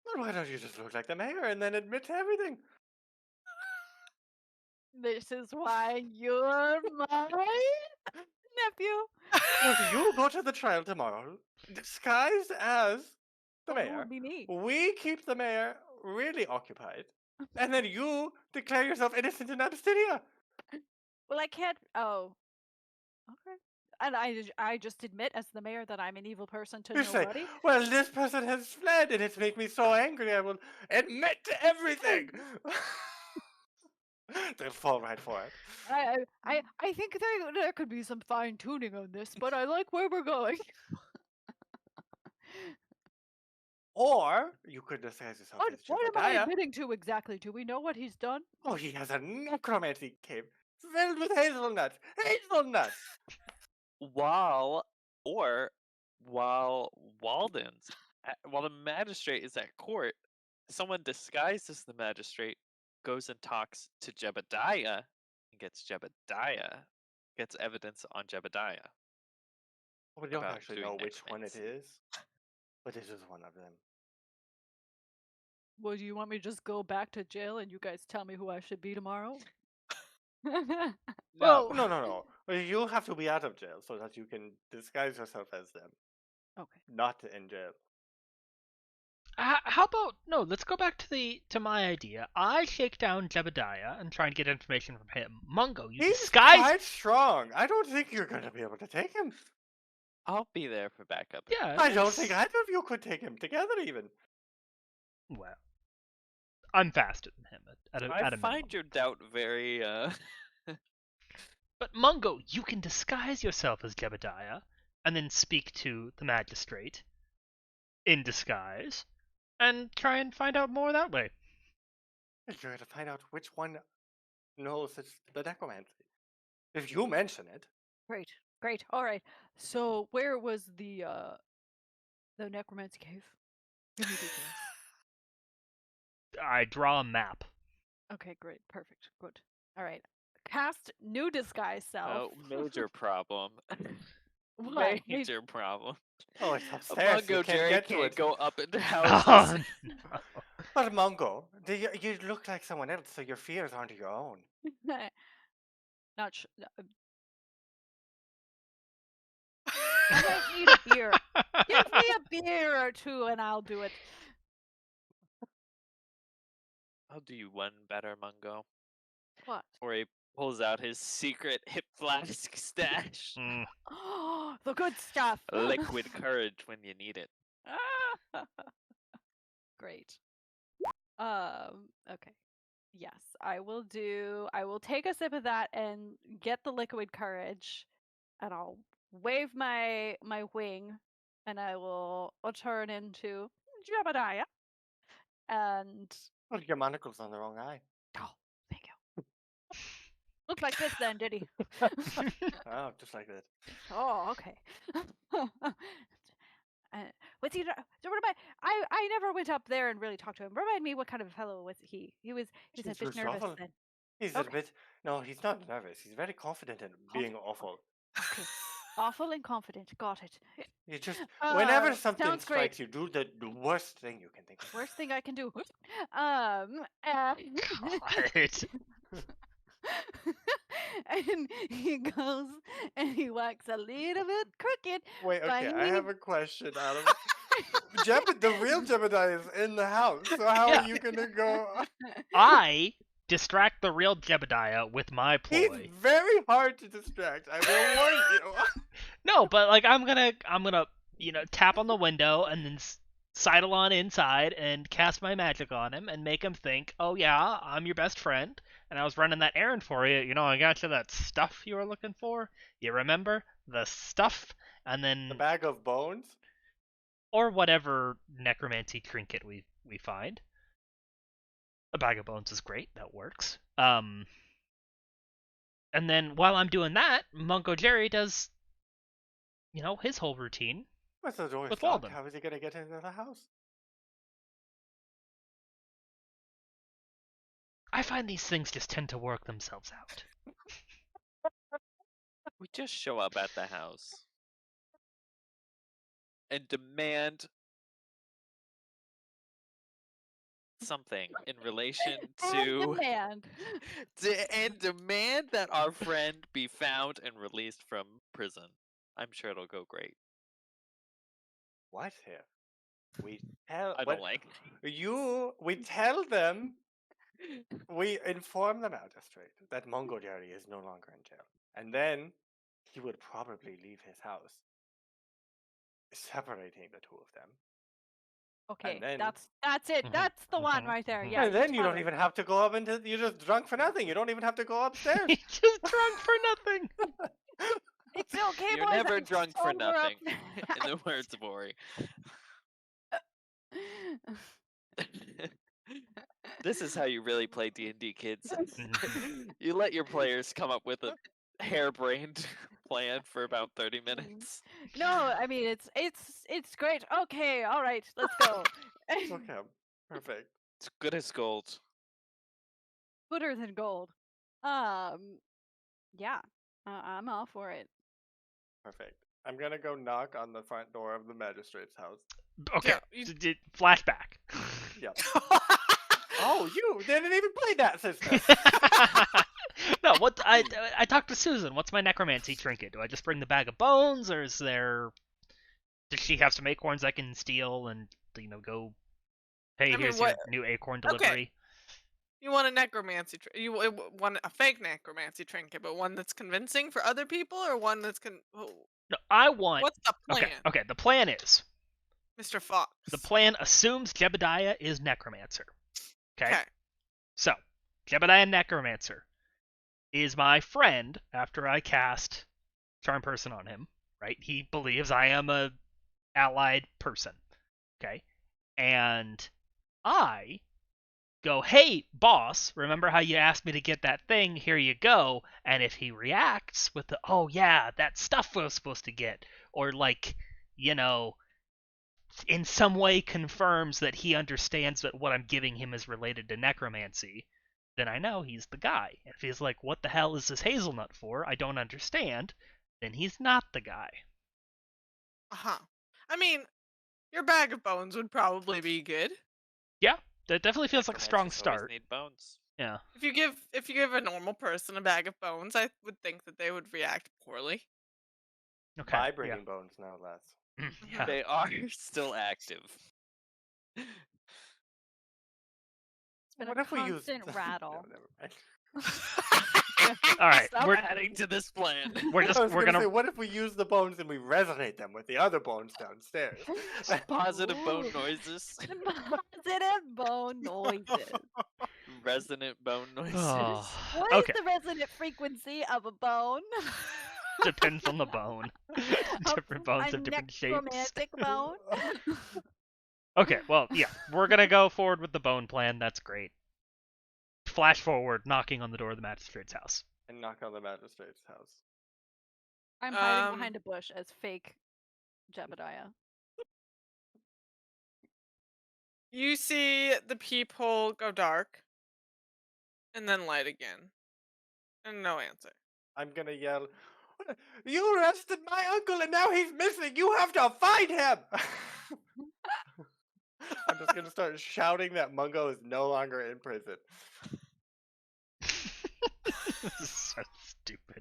Well, why don't you just look like the mayor and then admit to everything? This is why you're my nephew. Look, you go to the trial tomorrow, disguised as the Who mayor. would be me? We keep the mayor really occupied, and then you declare yourself innocent in Abyssinia. Well, I can't. Oh, okay. And I just admit as the mayor that I'm an evil person to You say, nobody. well, this person has fled, and it's made me so angry, I will admit to everything. They'll fall right for it. I think there could be some fine tuning on this, but I like where we're going. Or you could disguise yourself as What am I Jebediah. admitting to exactly? Do we know what he's done? Oh, he has a necromancy cave filled with hazelnuts. Hazelnuts! While Walden's while the magistrate is at court, someone disguised as the magistrate goes and talks to Jebediah and gets evidence on Jebediah. We don't About actually doing know which one it necromancy. is, but it is one of them. Well, do you want me to just go back to jail and you guys tell me who I should be tomorrow? Well, No. You have to be out of jail so that you can disguise yourself as them, Okay. not in jail. how about no? Let's go back to my idea. I shake down Jebediah and try and get information from him. Mungo, you He's disguise. quite strong. I don't think you're going to be able to take him. I'll be there for backup. Yeah. I don't think either of you could take him together, even. Well, I'm faster than him at a I minimum. find your doubt very But Mungo, you can disguise yourself as Jebediah and then speak to the magistrate in disguise and try and find out more that way. You're going to find out which one knows it's the necromancy. If you mention it, Great. All right. So, where was the necromancy cave? Give me details. I draw a map. Okay, great. Perfect. Good. All right. Cast new disguise self. major problem. What? Major problem. oh, it's upstairs. You can't Mungojerry get to can't it. go up into Oh, houses. no. But Mungo, you look like someone else, so your fears aren't your own. Not sure. I might need a beer. Give me a beer or two and I'll do it. I'll do you one better, Mungo. What? Or he pulls out his secret hip flask stash. Mm. Oh, the good stuff. Liquid courage when you need it. Great. Okay. Yes, I will take a sip of that and get the liquid courage and I'll wave my wing and I'll turn into Jebediah. And Well, your monocle's on the wrong eye. oh, thank you. Looked like this then, did he? Oh, just like that. Oh, okay. What's he? So what about? I never went up there and really talked to him. Remind me, what kind of fellow was he? He was a He's bit nervous awful. then. He's a Okay. bit. No, he's not nervous. He's very confident in being awful. Okay. Awful and confident. Got it. You just whenever Uh, something sounds great. strikes you, do the worst thing you can think of. Worst thing I can do. God. and he goes and he walks a little bit crooked. Wait, okay, I finding- have a question, Adam. The real Jebediah is in the house, so how Yeah. are you gonna go? I distract the real Jebediah with my He's ploy. very hard to distract. I will warn you. No, but like I'm gonna tap on the window and then sidle on inside and cast my magic on him and make him think, oh yeah, I'm your best friend and I was running that errand for you. I got you that stuff you were looking for. You remember the stuff? And then The bag of bones? or whatever necromancy trinket we find. A bag of bones is great. That works. And then while I'm doing that, Mungojerry does, his whole routine. What's the door With locked? Walden. How is he gonna get into the house? I find these things just tend to work themselves out. We just show up at the house and demand something in relation to demand that our friend be found and released from prison. I'm sure it'll go great. What here? We tell I don't like we tell them, we inform the magistrate that Mungojerry is no longer in jail. And then he would probably leave his house, separating the two of them. Okay, then- that's it. Mhm, That's the one mhm, right there. mhm. Yeah. And then you tell don't her. even have to go up into. You're just drunk for nothing. You don't even have to go upstairs. He's just drunk for nothing. It's okay, You're boys. never I'm drunk for sober up nothing, in the words of Ori. This is how you really play D&D, kids. You let your players come up with a harebrained plan for about 30 minutes. No, I mean it's great. Okay, all right, let's go. Okay, perfect. It's good as gold. Gooder than gold. Yeah, I'm all for it. Perfect. I'm gonna go knock on the front door of the magistrate's house. Okay, Yeah, flashback. Yep. Oh, you didn't even play that system. No, what I talked to Susan. What's my necromancy trinket? Do I just bring the bag of bones, or is there? Does she have some acorns I can steal and go? Hey, here's your new acorn delivery. You want a necromancy you want a fake necromancy trinket, but one that's convincing for other people, or one that's No, I want. What's the plan, Okay. The plan is. Mr. Fox? The plan assumes Jebediah is necromancer. Okay. So, Jebediah Necromancer is my friend after I cast Charm Person on him, right? He believes I am a allied person. Okay? And I go, hey, boss, remember how you asked me to get that thing? Here you go. And if he reacts with the, oh yeah, that stuff I was supposed to get, or in some way confirms that he understands that what I'm giving him is related to necromancy, then I know he's the guy. If he's like, what the hell is this hazelnut for? I don't understand, then he's not the guy. Uh-huh. I mean, your bag of bones would probably be good. Yeah, that definitely feels like a strong Necromancers always start. need bones. Yeah. If you give a normal person a bag of bones, I would think that they would react poorly. Okay. By bringing bones, no less. Yeah. They are still active. It's been What a if we use constant rattle. No, never mind. All right, Stop we're adding to this plan. we're I was gonna say, what if we use the bones and we resonate them with the other bones downstairs? Positive bone Ooh. noises. Positive bone noises. Resonant bone noises. Oh, What is okay. the resonant frequency of a bone? Depends on the bone. Different bones a have different shapes. necromantic bone. Okay, well, yeah, we're gonna go forward with the bone plan. That's great. Flash forward, knocking on the door of the magistrate's house. And knock on the magistrate's house. I'm hiding behind a bush as fake Jebediah. You see the peephole go dark, and then light again, and no answer. I'm gonna yell, you arrested my uncle and now he's missing! You have to find him! I'm just gonna start shouting that Mungo is no longer in prison. This is so stupid.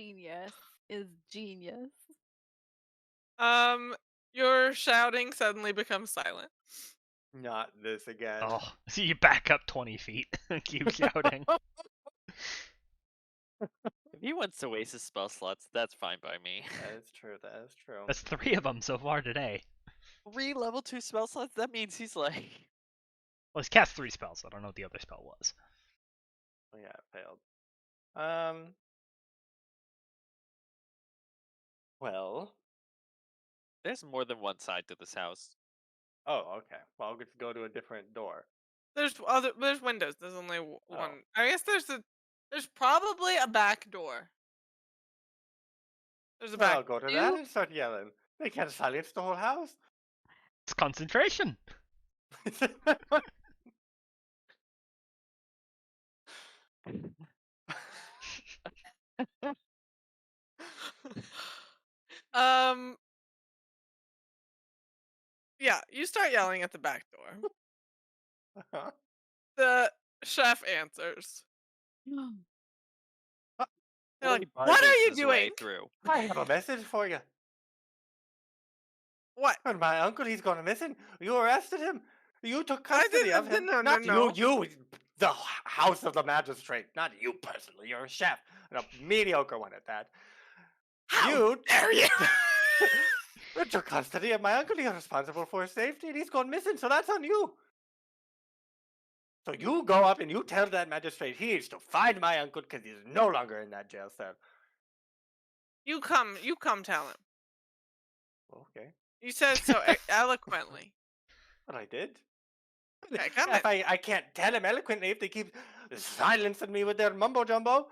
genius is genius. Your shouting suddenly becomes silent. Not this again. Oh, so you back up 20 feet and keep shouting. If he wants to waste his spell slots, that's fine by me. That is true. That is true. That's 3 of them so far today. 3 level 2 spell slots? That means he's like... Well, he's cast 3 spells. I don't know what the other spell was. Oh, yeah, it failed. Well. There's more than one side to this house. Oh, okay. Well, I'll just go to a different door. There's windows. There's only one. Oh. I guess there's probably a back door. There's a Well, back. I'll go to that and start yelling. They can't silence the whole house. It's concentration. Yeah, you start yelling at the back door. The chef answers. They're like, He "What barges are you his way doing?" through. I have a message for you. What? And my uncle, he's gone missing. You arrested him. You took I custody of didn't. him. No. Not you, the house of the magistrate. Not you personally. You're a chef, and a mediocre one at that. How You dare you? you took custody of my uncle. He's responsible for his safety, and he's gone missing. So that's on you. So you go up and you tell that magistrate he needs to find my uncle because he's no longer in that jail cell. You come tell him. Okay, You said so eloquently. but I did. Okay, come If in. I can't tell him eloquently if they keep silencing me with their mumbo jumbo.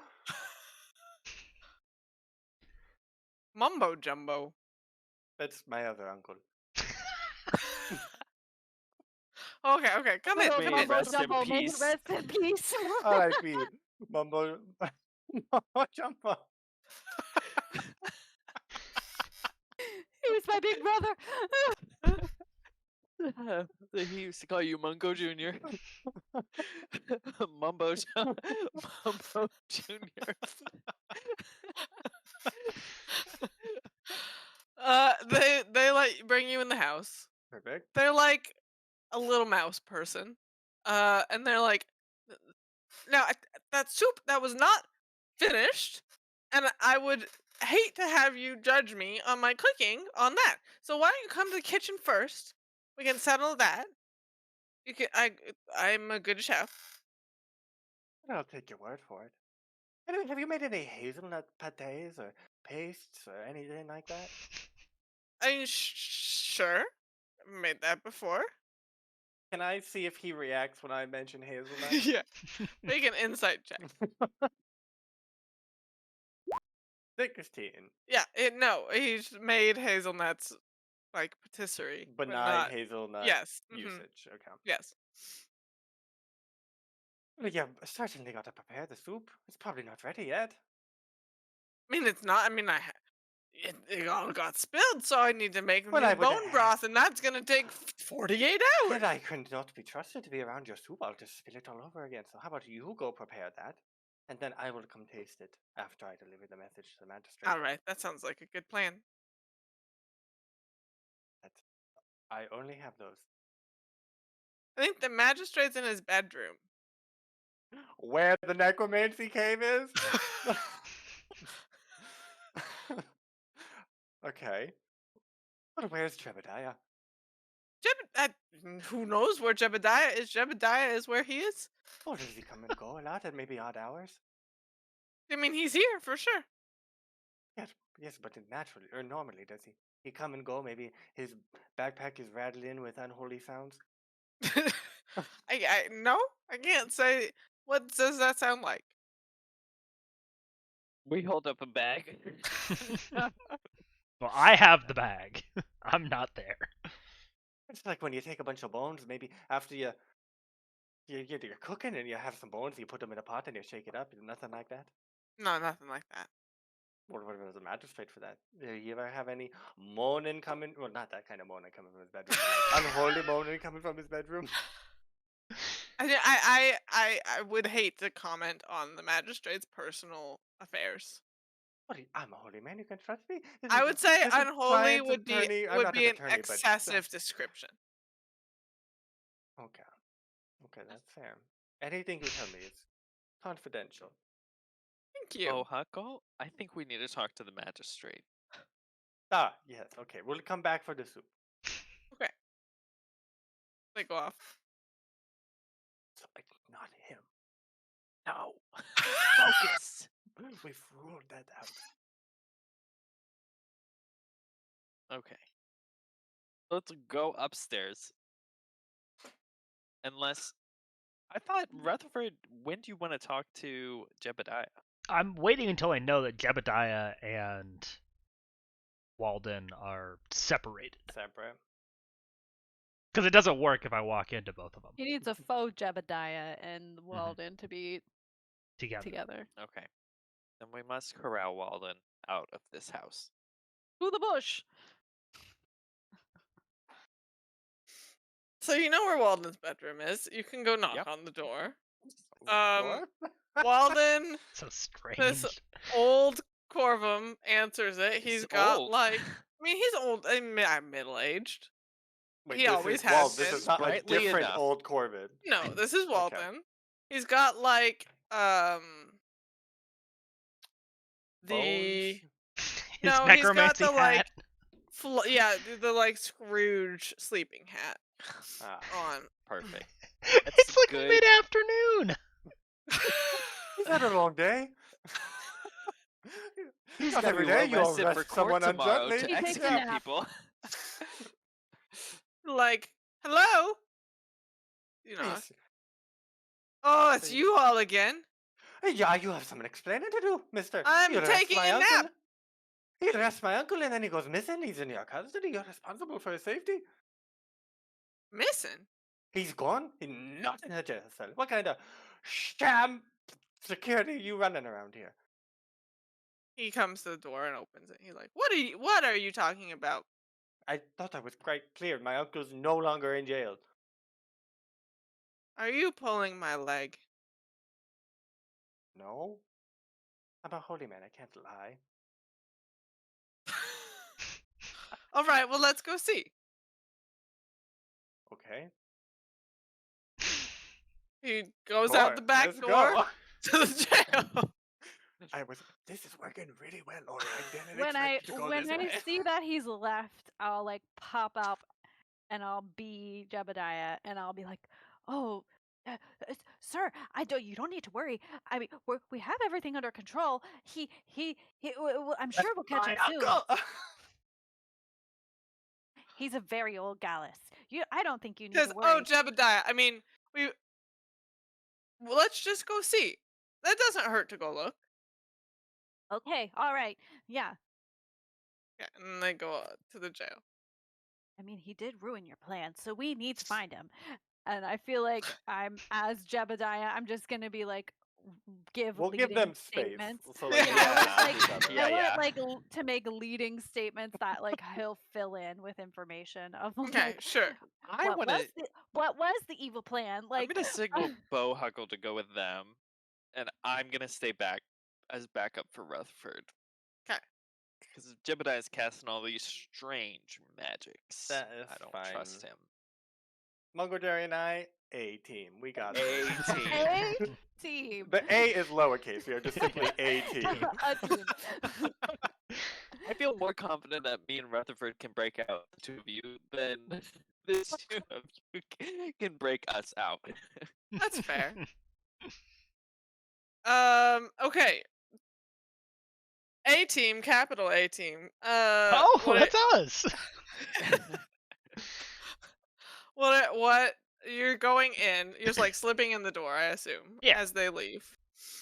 Mumbo jumbo. That's my other uncle. Okay, come in. May Come in. rest in Jumbo, may he peace. rest in peace. R.I.P. Mumbo jumbo. He was my big brother. He used to call you Mungo Jr. Mumbo Jr. They like bring you in the house. Perfect. They're like a little mouse person. And they're like, now that soup that was not finished, and I would hate to have you judge me on my cooking on that. So why don't you come to the kitchen first? We can settle that. You can. I'm a good chef. I'll take your word for it. Anyway, have you made any hazelnut pates or pastes or anything like that? I mean, sure. Made that before. Can I see if he reacts when I mention hazelnut? Yeah. Make an insight check. 16. Yeah. No, he's made hazelnuts like patisserie, But but not not. hazelnut Yes. usage. Okay. Yes. Well, yeah, certainly got to prepare the soup. It's probably not ready yet. I mean, it's not. I mean, it all got spilled, so I need to make Well, new I would- bone broth, and that's gonna take 48 hours. Yet I could not be trusted to be around your soup. I'll just spill it all over again. So how about you go prepare that, and then I will come taste it after I deliver the message to the magistrate. All right, that sounds like a good plan. I only have those. I think the magistrate's in his bedroom. Where the necromancy cave is? Okay. But where's Jebediah? Who knows where Jebediah is? Jebediah is where he is. Or does he come and go a lot at maybe odd hours? I mean, he's here for sure. Yes, but naturally, or normally, does he? He come and go, maybe his backpack is rattling with unholy sounds? No, I can't say. What does that sound like? We hold up a bag. Well, I have the bag. I'm not there. It's like when you take a bunch of bones, maybe after you're cooking and you have some bones, you put them in a pot and you shake it up. Nothing like that. No, nothing like that. What was a magistrate for that? Do you ever have any moaning coming? Well, not that kind of moaning coming from his bedroom. Like unholy moaning coming from his bedroom. I would hate to comment on the magistrate's personal affairs. I'm a holy man. You can trust me. I would say this is unholy client's would be attorney. I'm would not be an an attorney, but excessive description. okay. Okay, that's fair. Anything you tell me is confidential. Thank you. Bohuckle, I think we need to talk to the magistrate. Ah, yes. Okay, we'll come back for the soup. Okay. They go off. So it's not him. No. Focus. We've ruled that out. Okay. Let's go upstairs. Unless I thought Rutherford, when do you want to talk to Jebediah? I'm waiting until I know that Jebediah and Walden are separated. Separate. Because it doesn't work if I walk into both of them He needs a faux Jebediah and Walden to be together. together. Okay. Then we must corral Walden out of this house. To the bush. So you know where Walden's bedroom is. You can go knock Yep. on the door. What? Walden, So strange. this old Corvum answers it. He's got old. like, I mean, he's old, middle-aged. Wait, He this always is has Wald. This been. is not a Sprightly different enough. old Corvid. No, this is Okay. Walden. He's got like the His no, he's got necromancy the hat. like the like Scrooge sleeping hat Ah. on. Perfect. It's like good. mid-afternoon. He's had a long day. He's Not gotta every be day you well-rested for arrest someone court tomorrow unjustly. to He takes a execute nap. people. Like, hello? You know. Yes. Oh, it's you all again. Yeah, you have some explaining to do, mister. I'm You arrest taking my a uncle. nap. He arrests my uncle and then he goes missing. He's in your custody. You're responsible for his safety. Missing? He's gone. He's not in a jail cell. What kind of sham security you running around here? He comes to the door and opens it. He's like, what are you talking about? I thought I was quite clear. My uncle's no longer in jail. Are you pulling my leg? No? I'm a holy man. I can't lie. All right, well, let's go see. Okay. He goes out the back Let's door go. to the jail. This is working really well, Ori. I didn't When I expect it to go this way. see that he's left, I'll like pop up and I'll be Jebediah and I'll be like, "Oh, sir, you don't need to worry. I mean, we have everything under control. I'm sure we'll catch My him soon. uncle! He's a very old Gallus. I don't think you need Says, to oh, worry." Jebediah. I mean, well, let's just go see. That doesn't hurt to go look. Okay, all right, yeah. Yeah, and they go to the jail. I mean, he did ruin your plan, so we need to find him. And I feel like as Jebediah, I'm just gonna be like, We'll give them space. statements. So Yeah, they I can was ask like- each other. Yeah, I yeah. want like to make leading statements that like he'll fill in with information of Okay, like, sure. I what want to. was the evil plan? I'm Like, gonna signal Bohuckle to go with them, and I'm gonna stay back as backup for Rutherford. 'Kay. Because Jebediah is casting all these strange magics. That is I don't fine. trust him. Mungojerry and I, A team. We got it. A team. A team. The A is lowercase. We are just simply A team. A team. I feel more confident that me and Rutherford can break out the two of you than the two of you can break us out. That's fair. Okay. A team, capital A team. Oh, what that's us. what you're going in, you're just like slipping in the door, I assume, Yeah. as they leave.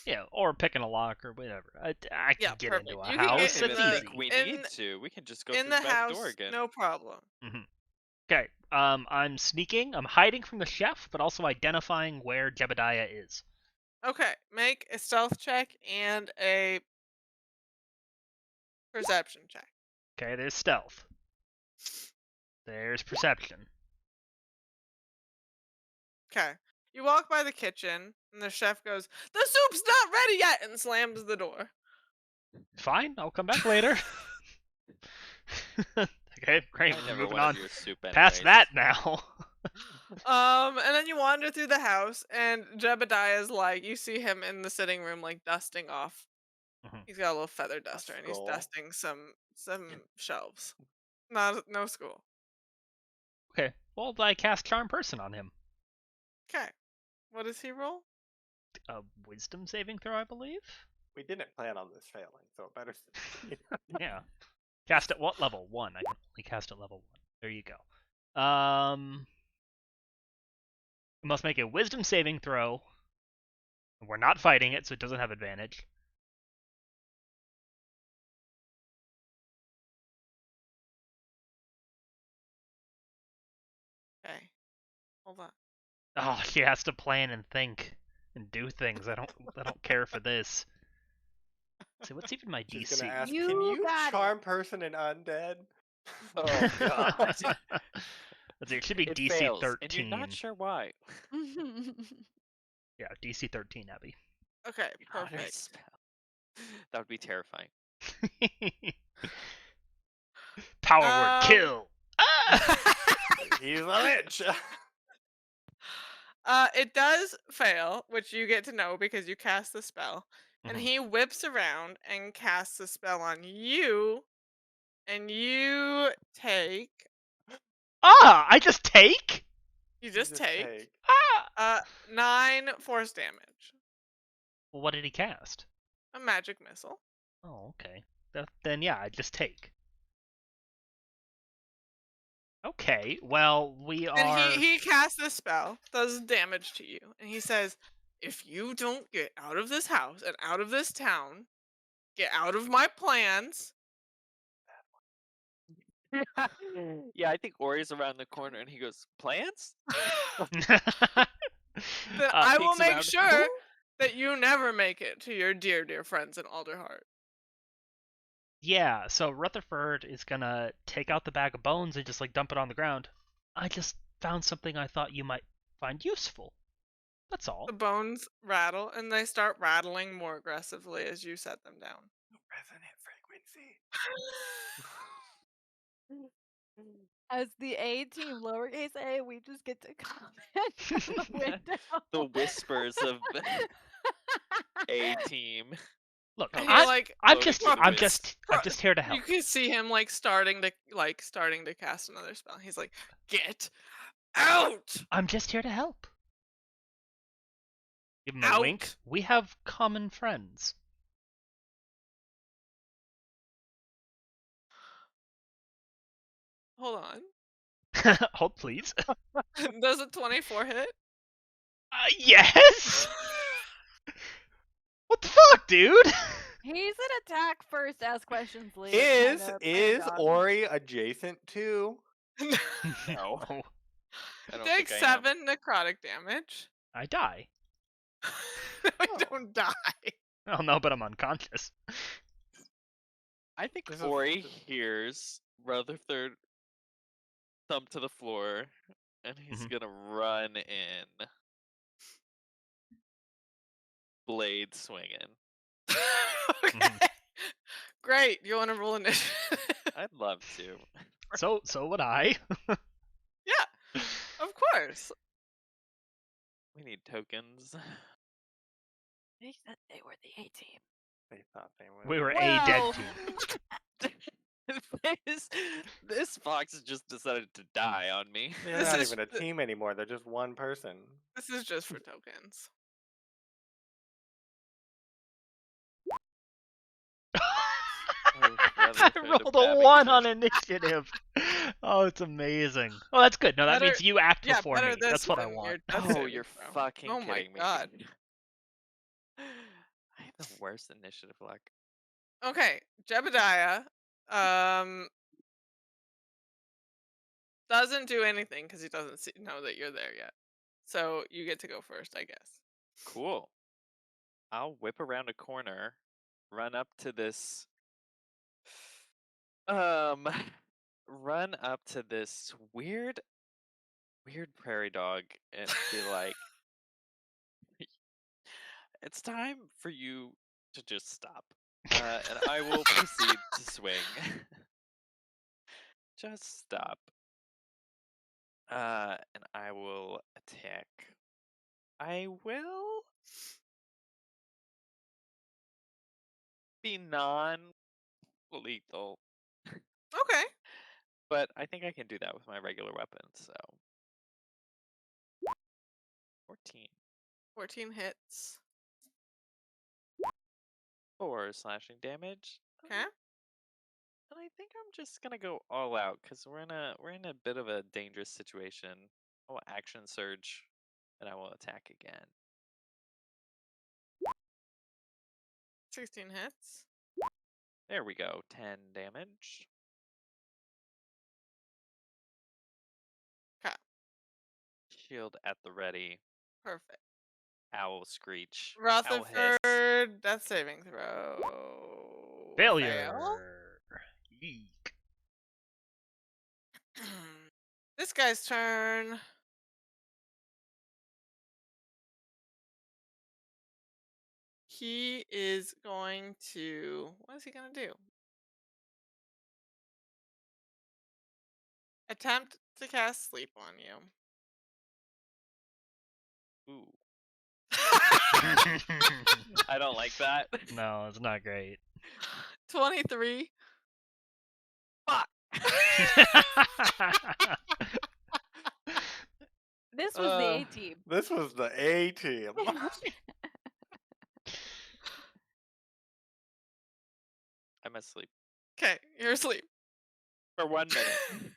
Yeah, or picking a lock or whatever. I can Yeah, get perfect. into a You can house. get It's into If easy. we in- need to, we can just go in through the the back house, door again. no problem. Okay. I'm sneaking. I'm hiding from the chef, but also identifying where Jebediah is. Okay, make a stealth check and a perception check. Okay, there's stealth. There's perception. Okay. You walk by the kitchen, and the chef goes, "The soup's not ready yet," and slams the door. Fine, I'll come back later. Okay, great. I We're never moving wanted on your soup past anyways. that now. And then you wander through the house, and Jebediah's like, you see him in the sitting room, like dusting off. Mhm. He's got a little feather duster, and he's skull. dusting some shelves. No school. Okay, well, I cast Charm Person on him. Okay, what does he roll? A Wisdom saving throw, I believe. We didn't plan on this failing, so it better succeed. Yeah. Cast at what level? 1. I can only cast at level 1. There you go. You must make a Wisdom saving throw. We're not fighting it, so it doesn't have advantage. Okay, hold on. Oh, she has to plan and think and do things. I don't care for this. So what's even my She's DC? gonna ask, You can you got it. charm person and undead? Oh god. Let's see, it should be It DC fails, 13. and you're not sure why. Yeah, DC 13, Abby. Okay, Honor perfect. spell. That would be terrifying. Power word kill. Ah! He's a lich. It does fail, which you get to know because you cast the spell. And Mhm. he whips around and casts a spell on you, and you take. I just take? You just take Ah! 9 force damage. Well, what did he cast? A magic missile. Oh, okay. Then yeah, I just take. Okay, well, we And are... he casts this spell, does damage to you, and he says, if you don't get out of this house and out of this town, get out of my plans. Yeah, I think Ori's around the corner and he goes, plants? Then I will Peeks make around, sure "Who?" that you never make it to your dear, dear friends in Alderheart. Yeah, so Rutherford is gonna take out the bag of bones and just like dump it on the ground. I just found something I thought you might find useful. That's all. The bones rattle, and they start rattling more aggressively as you set them down. Resonant frequency. As the A team, lowercase a, we just get to comment on the window. The whispers of A team. Look, And Come you're on. like, I'm Floating just through the I'm mist. just I'm just here to you help. can see him like starting to cast another spell. He's like, get out! I'm just here to help. Give him a wink. Out! We have common friends. Hold on. Hold please. Does a 24 hit? Yes. What the fuck, dude? He's an attack first, ask questions later. Is kinda brain Ori adjacent to? No. Oh, I don't Take think I am. 7 necrotic damage. I die. No, you don't die. Oh no, but I'm unconscious. I think This is- Ori hears Rutherford thump to the floor, and he's Mhm. gonna run in. Blade swinging. Okay. Mhm. Great. You want to roll initiative? I'd love to. So would I. Yeah, of course. We need tokens. They said they were the A team. They thought they would. We were a Well. dead team. this fox has just decided to die on me. They're This not is even a team anymore. They're just one person. This is just for tokens. I Rutherford rolled a 1 on Babbington. initiative. Oh, it's amazing. Oh, that's good. No, that Better- means you act Yeah, before better me. this That's what I than want. your death Oh, saving you're throw. fucking Oh my kidding me. god. I have the worst initiative luck. Okay, Jebediah doesn't do anything because he doesn't know that you're there yet. So you get to go first, I guess. Cool. I'll whip around a corner, run up to this run up to this weird prairie dog and be like, it's time for you to just stop. And I will proceed to swing. Just stop. And I will attack. I will be non-lethal, Okay. but I think I can do that with my regular weapon. So 14. 14 hits. 4 slashing damage. Okay. And I think I'm just gonna go all out because we're in a bit of a dangerous situation. I will action surge, and I will attack again. 16 hits. There we go. 10 damage. Okay. Shield at the ready. Perfect. Owl screech. Owl hiss. Rutherford, death saving throw. Failure. Fail. Yeek. This guy's turn. He is going to. What is he going to do? Attempt to cast sleep on you. Ooh. I don't like that. No, it's not great. 23. Fuck. This was the A team. This was the A team. I'm asleep Okay, you're asleep. for 1 minute.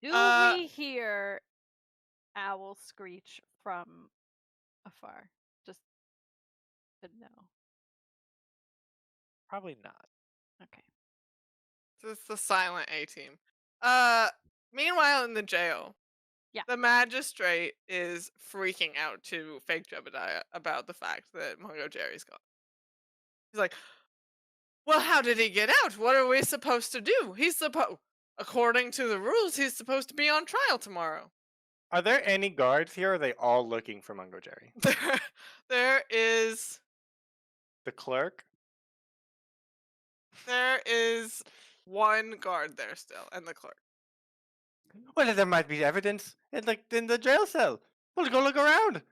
Do we hear owl screech from afar? Just to know. Probably not. Okay. So it's the silent A team. Meanwhile, in the jail, Yeah. the magistrate is freaking out to fake Jebediah about the fact that Mungojerry's gone. He's like, "Well, how did he get out? What are we supposed to do? According to the rules, he's supposed to be on trial tomorrow." Are there any guards here? Or are they all looking for Mungojerry? There is The clerk? one guard there still, and the clerk. Well, there might be evidence in the jail cell. Well, go look around.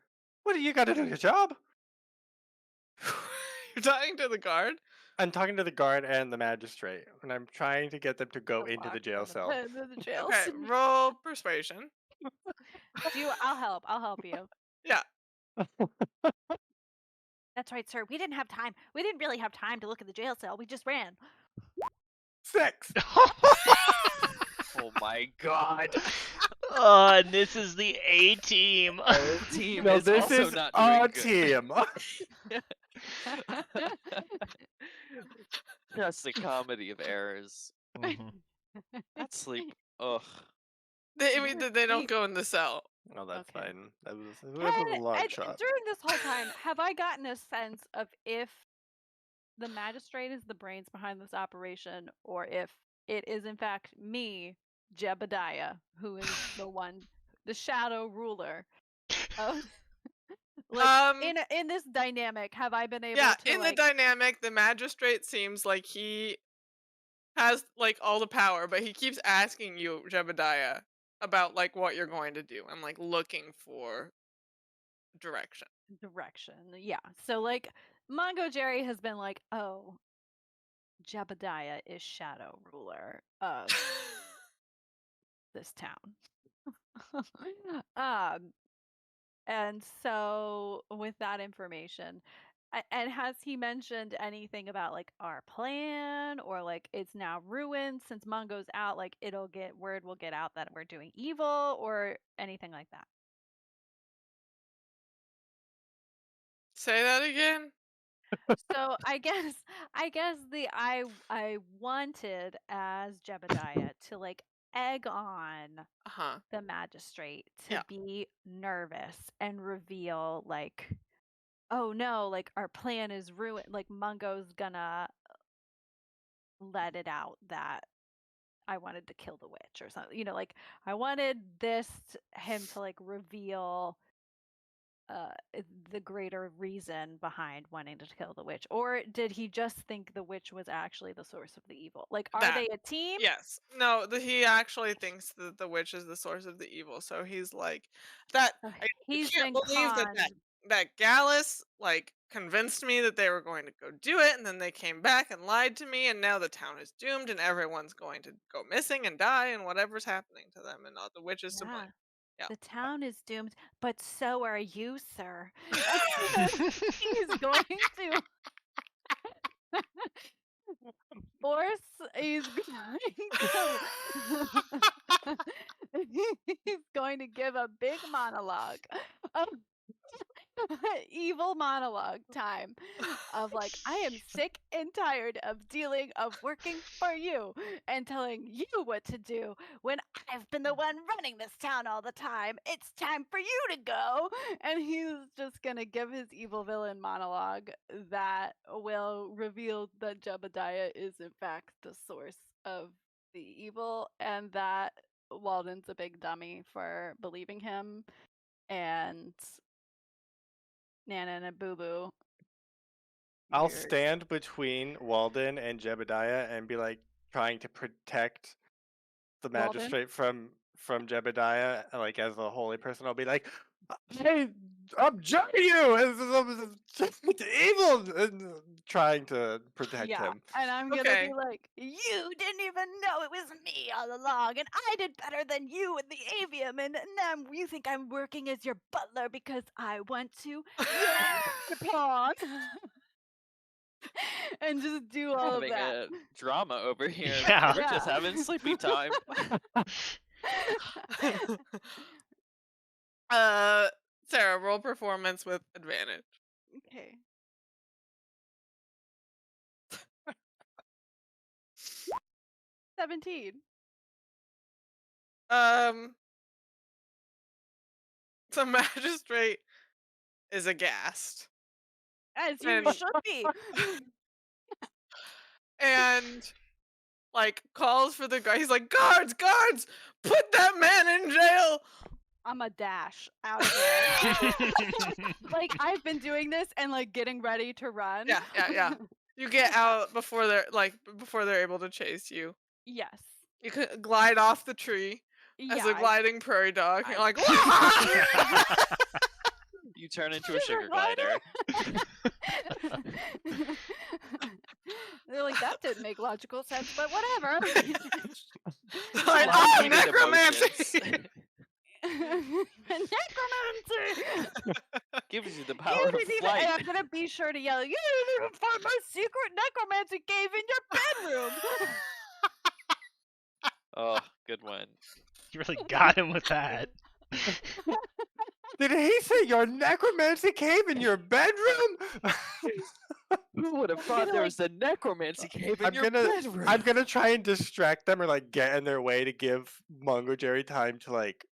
What do you got to do your job? You're talking to the guard? I'm talking to the guard and the magistrate, and I'm trying to get them to go into the jail cell. Into the jail. Okay, roll persuasion. I'll help. I'll help you. Yeah. That's right, sir. We didn't have time. We didn't really have time to look at the jail cell. We just ran. 6. Oh my god. And this is the A team. Our team No, is this also is not our doing good. team. Just a comedy of errors. Mhm. That sleep. Ugh. They don't go in the cell. Oh, that's Okay. fine. That was a long shot. During this whole time, have I gotten a sense of if the magistrate is the brains behind this operation, or if it is in fact me, Jebediah, who is the shadow ruler of in this dynamic? Have I been able to in the dynamic, the magistrate seems like he has like all the power, but he keeps asking you, Jebediah, about like what you're going to do and like looking for direction. Yeah. So like Mungojerry has been like, oh, Jebediah is shadow ruler of this town. And so with that information, and has he mentioned anything about like our plan, or like it's now ruined since Mungo's out, like word will get out that we're doing evil, or anything like that? Say that again? So I guess I wanted as Jebediah to like egg on Uh-huh. the magistrate to Yeah. be nervous and reveal like, oh no, like our plan is ruined, like Mungo's gonna let it out that I wanted to kill the witch or something. Like I wanted him to like reveal the greater reason behind wanting to kill the witch, or did he just think the witch was actually the source of the evil? Like, are That they a team? Yes. No, he actually thinks that the witch is the source of the evil. So he's like, that I He's can't been believe that conned. that Gallus like convinced me that they were going to go do it, and then they came back and lied to me, and now the town is doomed, and everyone's going to go missing and die, and whatever's happening to them, and all the witch is to blame. Yeah. Yeah. The town is doomed, but so are you, sir. He's going to he's going to give a big monologue of evil monologue time of like, I am sick and tired of working for you and telling you what to do when I've been the one running this town all the time. It's time for you to go. And he's just gonna give his evil villain monologue that will reveal that Jebediah is in fact the source of the evil, and that Walden's a big dummy for believing him, and Nana and Boo Boo. I'll You're stand between Walden and Jebediah and be like trying to protect the Walden? magistrate from Jebediah, like as a holy person. I'll be like, I abjure you as evil, and trying to protect Yeah, him. and I'm gonna Okay. be like, you didn't even know it was me all along, and I did better than you in the avium, and now you think I'm working as your butler because I want to? You're pawn. And just do all of Having that. a drama over here. Yeah. We're just Yeah. having sleeping time. Sarah, roll performance with advantage. Okay. 17. The magistrate is aghast As you And- should be. and like calls for the guy. He's like, guards, put that man in jail. I'm a dash out of there. Like, I've been doing this and like getting ready to run. Yeah. You get out before they're able to chase you. Yes. You could glide off the tree as a Yeah. gliding prairie dog. You're like, You turn into a Sugar sugar glider. They're like, that didn't make logical sense, but whatever. like, Well, oh, you need necromancy. emotions. Necromancy! Gives you the You power of didn't even, flight. and I'm gonna be sure to yell, you didn't even find my secret necromancy cave in your bedroom! Oh, good one. You really got him with that. Did he say your necromancy cave in your bedroom? Who would have thought gonna, there like- was a necromancy cave in I'm your gonna- bedroom? I'm gonna try and distract them or like get in their way to give Mungojerry time to like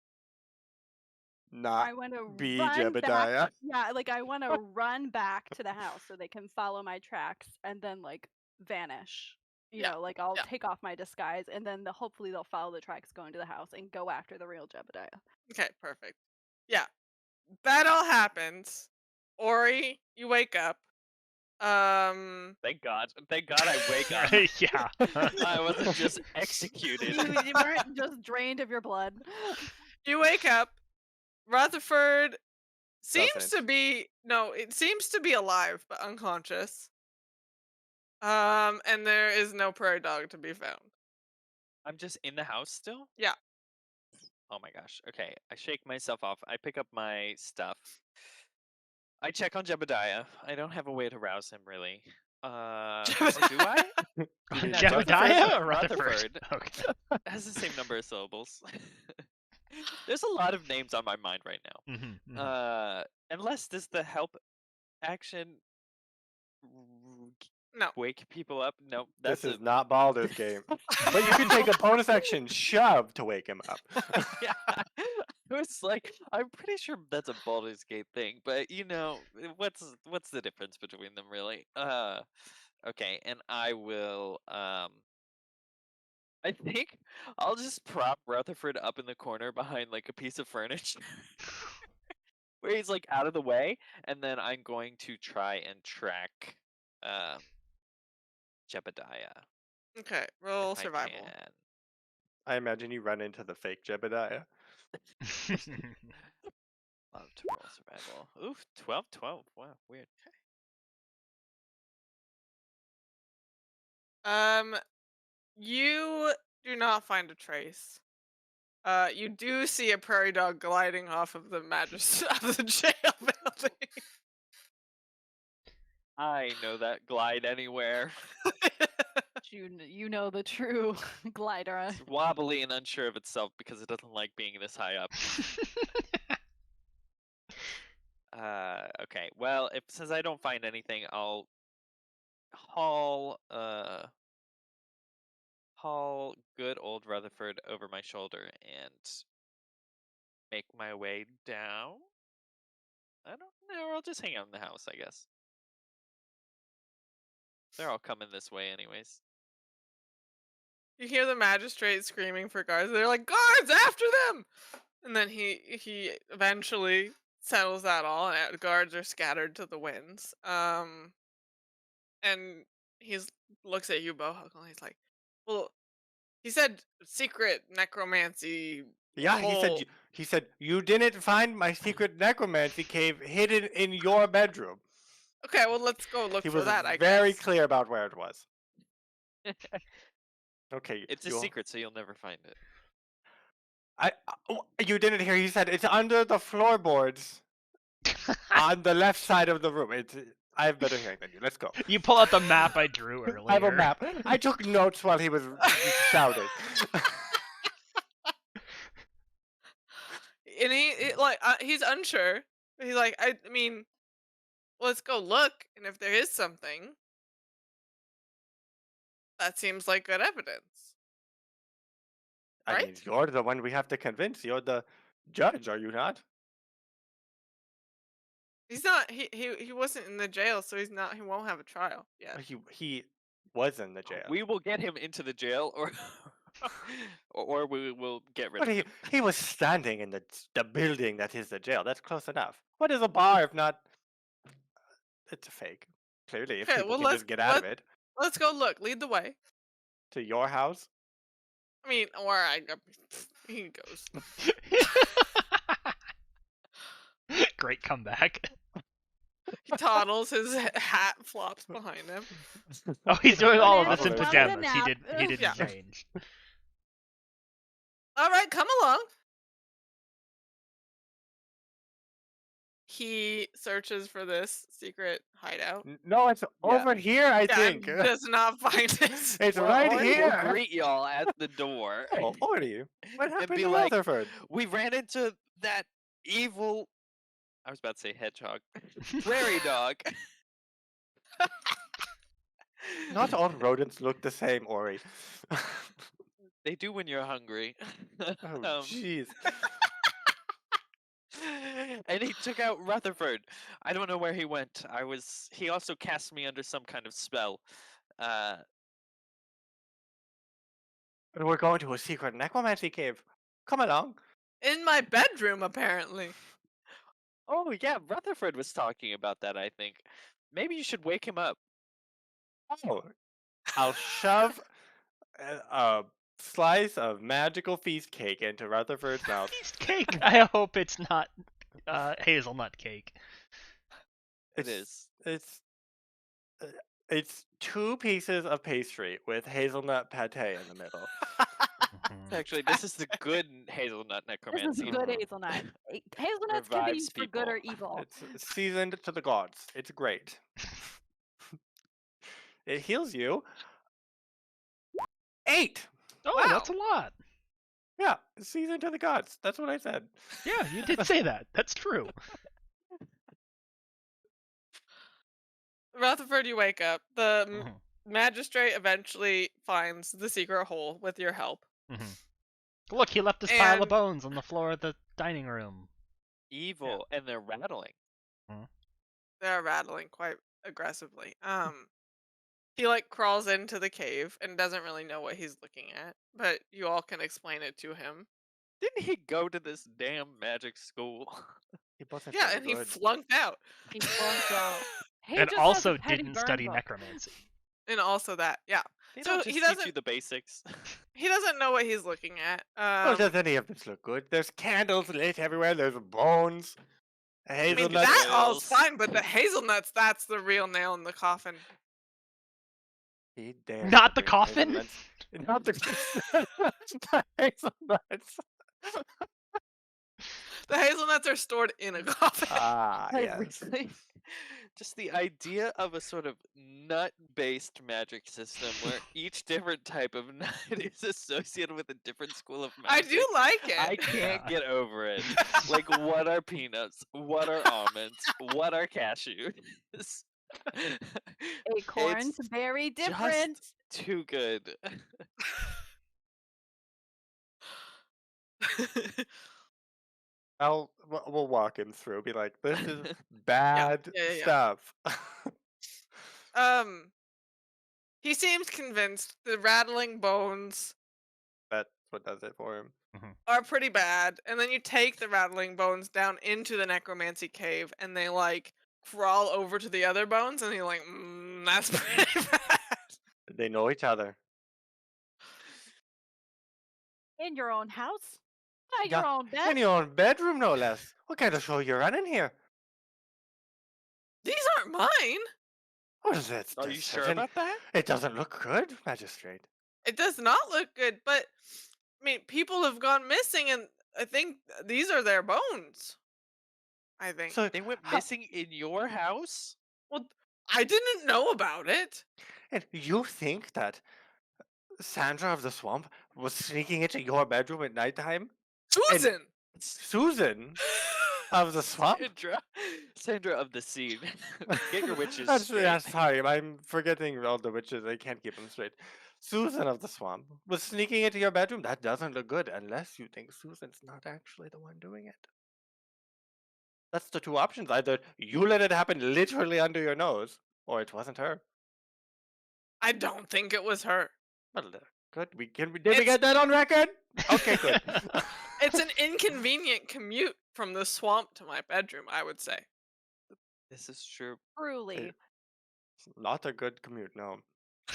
not I want to be run back. Jebediah. Yeah, like I want to run back to the house so they can follow my tracks and then like vanish. You Yeah, know, like I'll yeah. take off my disguise and then hopefully they'll follow the tracks going to the house and go after the real Jebediah. Okay, perfect. Yeah, that all happens. Ori, you wake up. Thank God I wake up. Yeah. I wasn't just executed. You weren't just drained of your blood. You wake up. Rutherford seems Doesn't. to be it seems to be alive but unconscious. And there is no prairie dog to be found. I'm just in the house still? Yeah. Oh my gosh. Okay. I shake myself off. I pick up my stuff. I check on Jebediah. I don't have a way to rouse him really. Or do I? No, Jebediah or Rutherford. Rutherford? Okay. It has the same number of syllables. There's a lot of names on my mind right now. Mhm. Unless does the help action No. wake people up? Nope. This That's is not Baldur's game. But you can take a bonus action shove to wake him up. yeah. It's like I'm pretty sure that's a Baldur's Gate thing, but you know, what's the difference between them really? Okay, and I will I think I'll just prop Rutherford up in the corner behind like a piece of furniture. where he's like out of the way, and then I'm going to try and track Jebediah Okay, roll if I survival. can. I imagine you run into the fake Jebediah. Love to roll survival. Oof, 12. Wow, weird. You do not find a trace. You do see a prairie dog gliding off of the of the jail building. I know that glide anywhere. You know the true glider. It's wobbly and unsure of itself because it doesn't like being this high up. Okay. Well, since I don't find anything, I'll haul good old Rutherford over my shoulder and make my way down. I don't know, or I'll just hang out in the house, I guess. They're all coming this way anyways. You hear the magistrate screaming for guards. They're like, guards, after them! And then he eventually settles that all, and guards are scattered to the winds. And he's looks at you, Bohuckle, and he's like, well, he said secret necromancy. Yeah, hole. he said you didn't find my secret necromancy cave hidden in your bedroom. Okay, well, let's go look He for was that, I very guess. clear about where it was. Okay, It's a secret, so you'll never find it. You didn't hear. He said it's under the floorboards on the left side of the room. I have better hearing than you. Let's go. You pull out the map I drew earlier. I have a map. I took notes while he was shouting. And he's unsure. He's like, I mean, let's go look, and if there is something, that seems like good evidence. I mean, Right? you're the one we have to convince. You're the judge, are you not? He's not. He wasn't in the jail, so he's not. He won't have a trial. Yeah. He was in the jail. We will get him into the jail, or we will get rid But of him. he was standing in the building that is the jail. That's close enough. What is a bar if not? It's a fake. Clearly, if Okay, people well, can just get out of it. Let's go look. Lead the way. To your house? I mean, or I go. He goes. Great comeback. He toddles. His hat flops behind him. Oh, he's doing all of this in Probably. pajamas. He Nap. didn't Yeah. change. All right, come along. He searches for this secret hideout. No, it's over here, I Yeah, think. does not find it. It's Well, right Ori will here. greet y'all at the door. Oh, Ori, what happened be to like, Rutherford? We ran into that evil. I was about to say hedgehog. Prairie dog. Not all rodents look the same, Ori. They do when you're hungry. Oh, jeez. And he took out Rutherford. I don't know where he went. He also cast me under some kind of spell. We're going to a secret necromancy cave. Come along. In my bedroom, apparently. Oh yeah, Rutherford was talking about that, I think. Maybe you should wake him up. Oh, I'll shove a slice of magical feast cake into Rutherford's mouth. Feast cake. I hope it's not hazelnut cake. It is. It's 2 pieces of pastry with hazelnut pate in the middle. Actually, this is the good hazelnut This necromancy. is good hazelnut. Hazelnuts can be Revives used for good or people. evil. It's seasoned to the gods. It's great. It heals you. 8! Oh, Wow. that's a lot. Yeah, it's seasoned to the gods. That's what I said. Yeah, you did say that. That's true. Rutherford, you wake up. The Mhm. magistrate eventually finds the secret hole with your help. Look, he left this pile of And- bones on the floor of the dining room. Evil, and they're rattling. They're rattling quite aggressively. He crawls into the cave and doesn't really know what he's looking at, but you all can explain it to him. Didn't he go to this damn magic school? wasn't Yeah, very and he good. flunked out. He flunked out. He And just has a also petty didn't burn study book. necromancy. And also that, yeah. They So don't just teach you the basics. he doesn't know what he's looking at. Well, does any of this look good? There's candles lit everywhere. There's bones. I mean, Hazelnuts. that all's oils. fine, but the hazelnuts, that's the real nail in the coffin. He dared Not to the bring coffin? hazelnuts. Not the, the hazelnuts. The hazelnuts are stored in a coffin. Ah, I yes. really- Just the idea of a sort of nut-based magic system where each different type of nut is associated with a different school of I magic. do like it. I can't Yeah. get over it. Like, what are peanuts? What are almonds? What are cashews? Acorns, It's very different. just too good. We'll walk him through. Be like, this is Yeah, bad yeah. stuff. He seems convinced the rattling bones That's what does it for him. are pretty bad, and then you take the rattling bones down into the necromancy cave, and they like crawl over to the other bones, and you're like, that's pretty bad. They know each other. In your own house? Not Yeah, your own bed? In your own bedroom, no less. What kind of show you're running here? These aren't mine. What is it? Are you This sure doesn't- about that? It doesn't look good, Magistrate. It does not look good, but I mean, people have gone missing, and I think these are their bones. I think. So They went how- missing in your house? Well, I didn't know about it. And you think that Sandra of the Swamp was sneaking into your bedroom at nighttime? Susan. Susan of the Swamp? Sandra of the Sea. Get your witches That's, straight. yeah, sorry, I'm forgetting all the witches. I can't keep them straight. Susan of the Swamp was sneaking into your bedroom. That doesn't look good unless you think Susan's not actually the one doing it. That's the two options. Either you let it happen literally under your nose, or it wasn't her. I don't think it was her. Well, good. Did we It's- get that on record? Okay, good. It's an inconvenient commute from the swamp to my bedroom, I would say. This is true. Truly. Not a good commute, no. I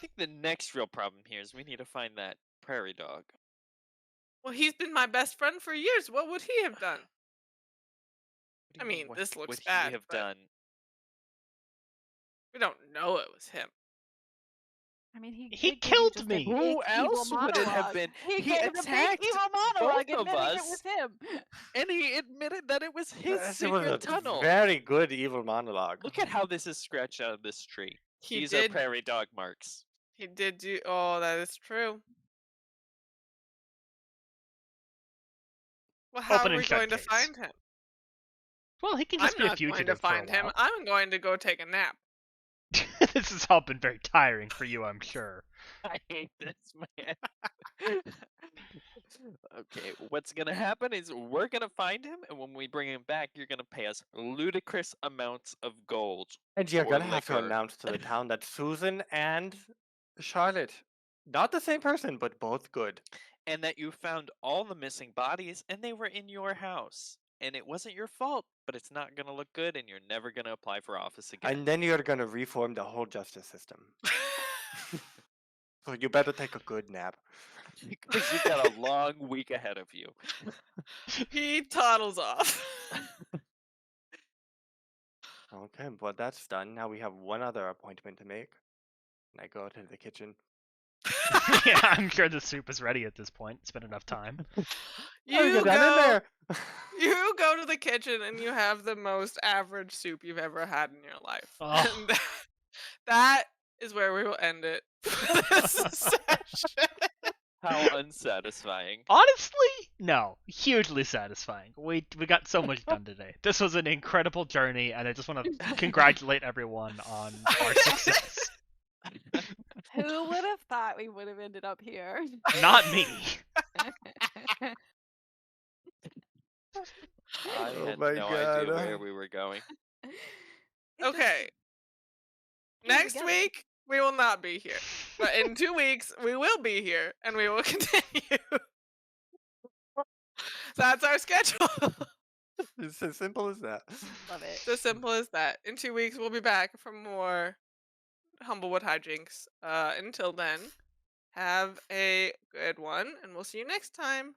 think the next real problem here is we need to find that prairie dog. Well, he's been my best friend for years. What would he have done? What do I you mean, what this looks would he bad, have but- done? We don't know it was him. I mean, He did give you killed just a me. big Who evil else would it have monologue. been? He He gave a big attacked evil monologue both of admitting it us. was him. And he admitted that it was his This was secret a tunnel. very good evil monologue. Look at how this is scratched out of this tree. He These did. are prairie dog marks. He did do. Oh, that is true. Well, how Open are and we shut going to case. find him? Well, he can I'm just be a not going to fugitive for a find him. while. I'm going to go take a nap. This has all been very tiring for you, I'm sure. I hate this, man. Okay, what's gonna happen is we're gonna find him, and when we bring him back, you're gonna pay us ludicrous amounts of gold. And you're Or gonna have to liquor. announce to the town that Susan and Charlotte, not the same person, but both good. And that you found all the missing bodies, and they were in your house. And it wasn't your fault, but it's not gonna look good, and you're never gonna apply for office again. And then you're gonna reform the whole justice system. So you better take a good nap. Because you've got a long week ahead of you. He toddles off. Okay, well that's done. Now we have one other appointment to make. And I go to the kitchen. Yeah, I'm sure the soup is ready at this point. It's been enough time. Oh, You get that in go. there. You go to the kitchen and you have the most average soup you've ever had in your life. Oh. And that is where we will end it for this session. How unsatisfying. Honestly, no. Hugely satisfying. We got so much done today. This was an incredible journey, and I just want to congratulate everyone on our success. Who would have thought we would have ended up here? Not me. I Oh had my no God. idea where we were going. Okay. Next week, we will not be here. But in 2 weeks, we will be here and we will continue. That's our schedule. It's as simple as that. Love it. It's as simple as that. In 2 weeks, we'll be back for more Humblewood hijinks. Until then, have a good one, and we'll see you next time.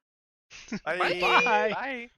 Bye. Bye. Bye.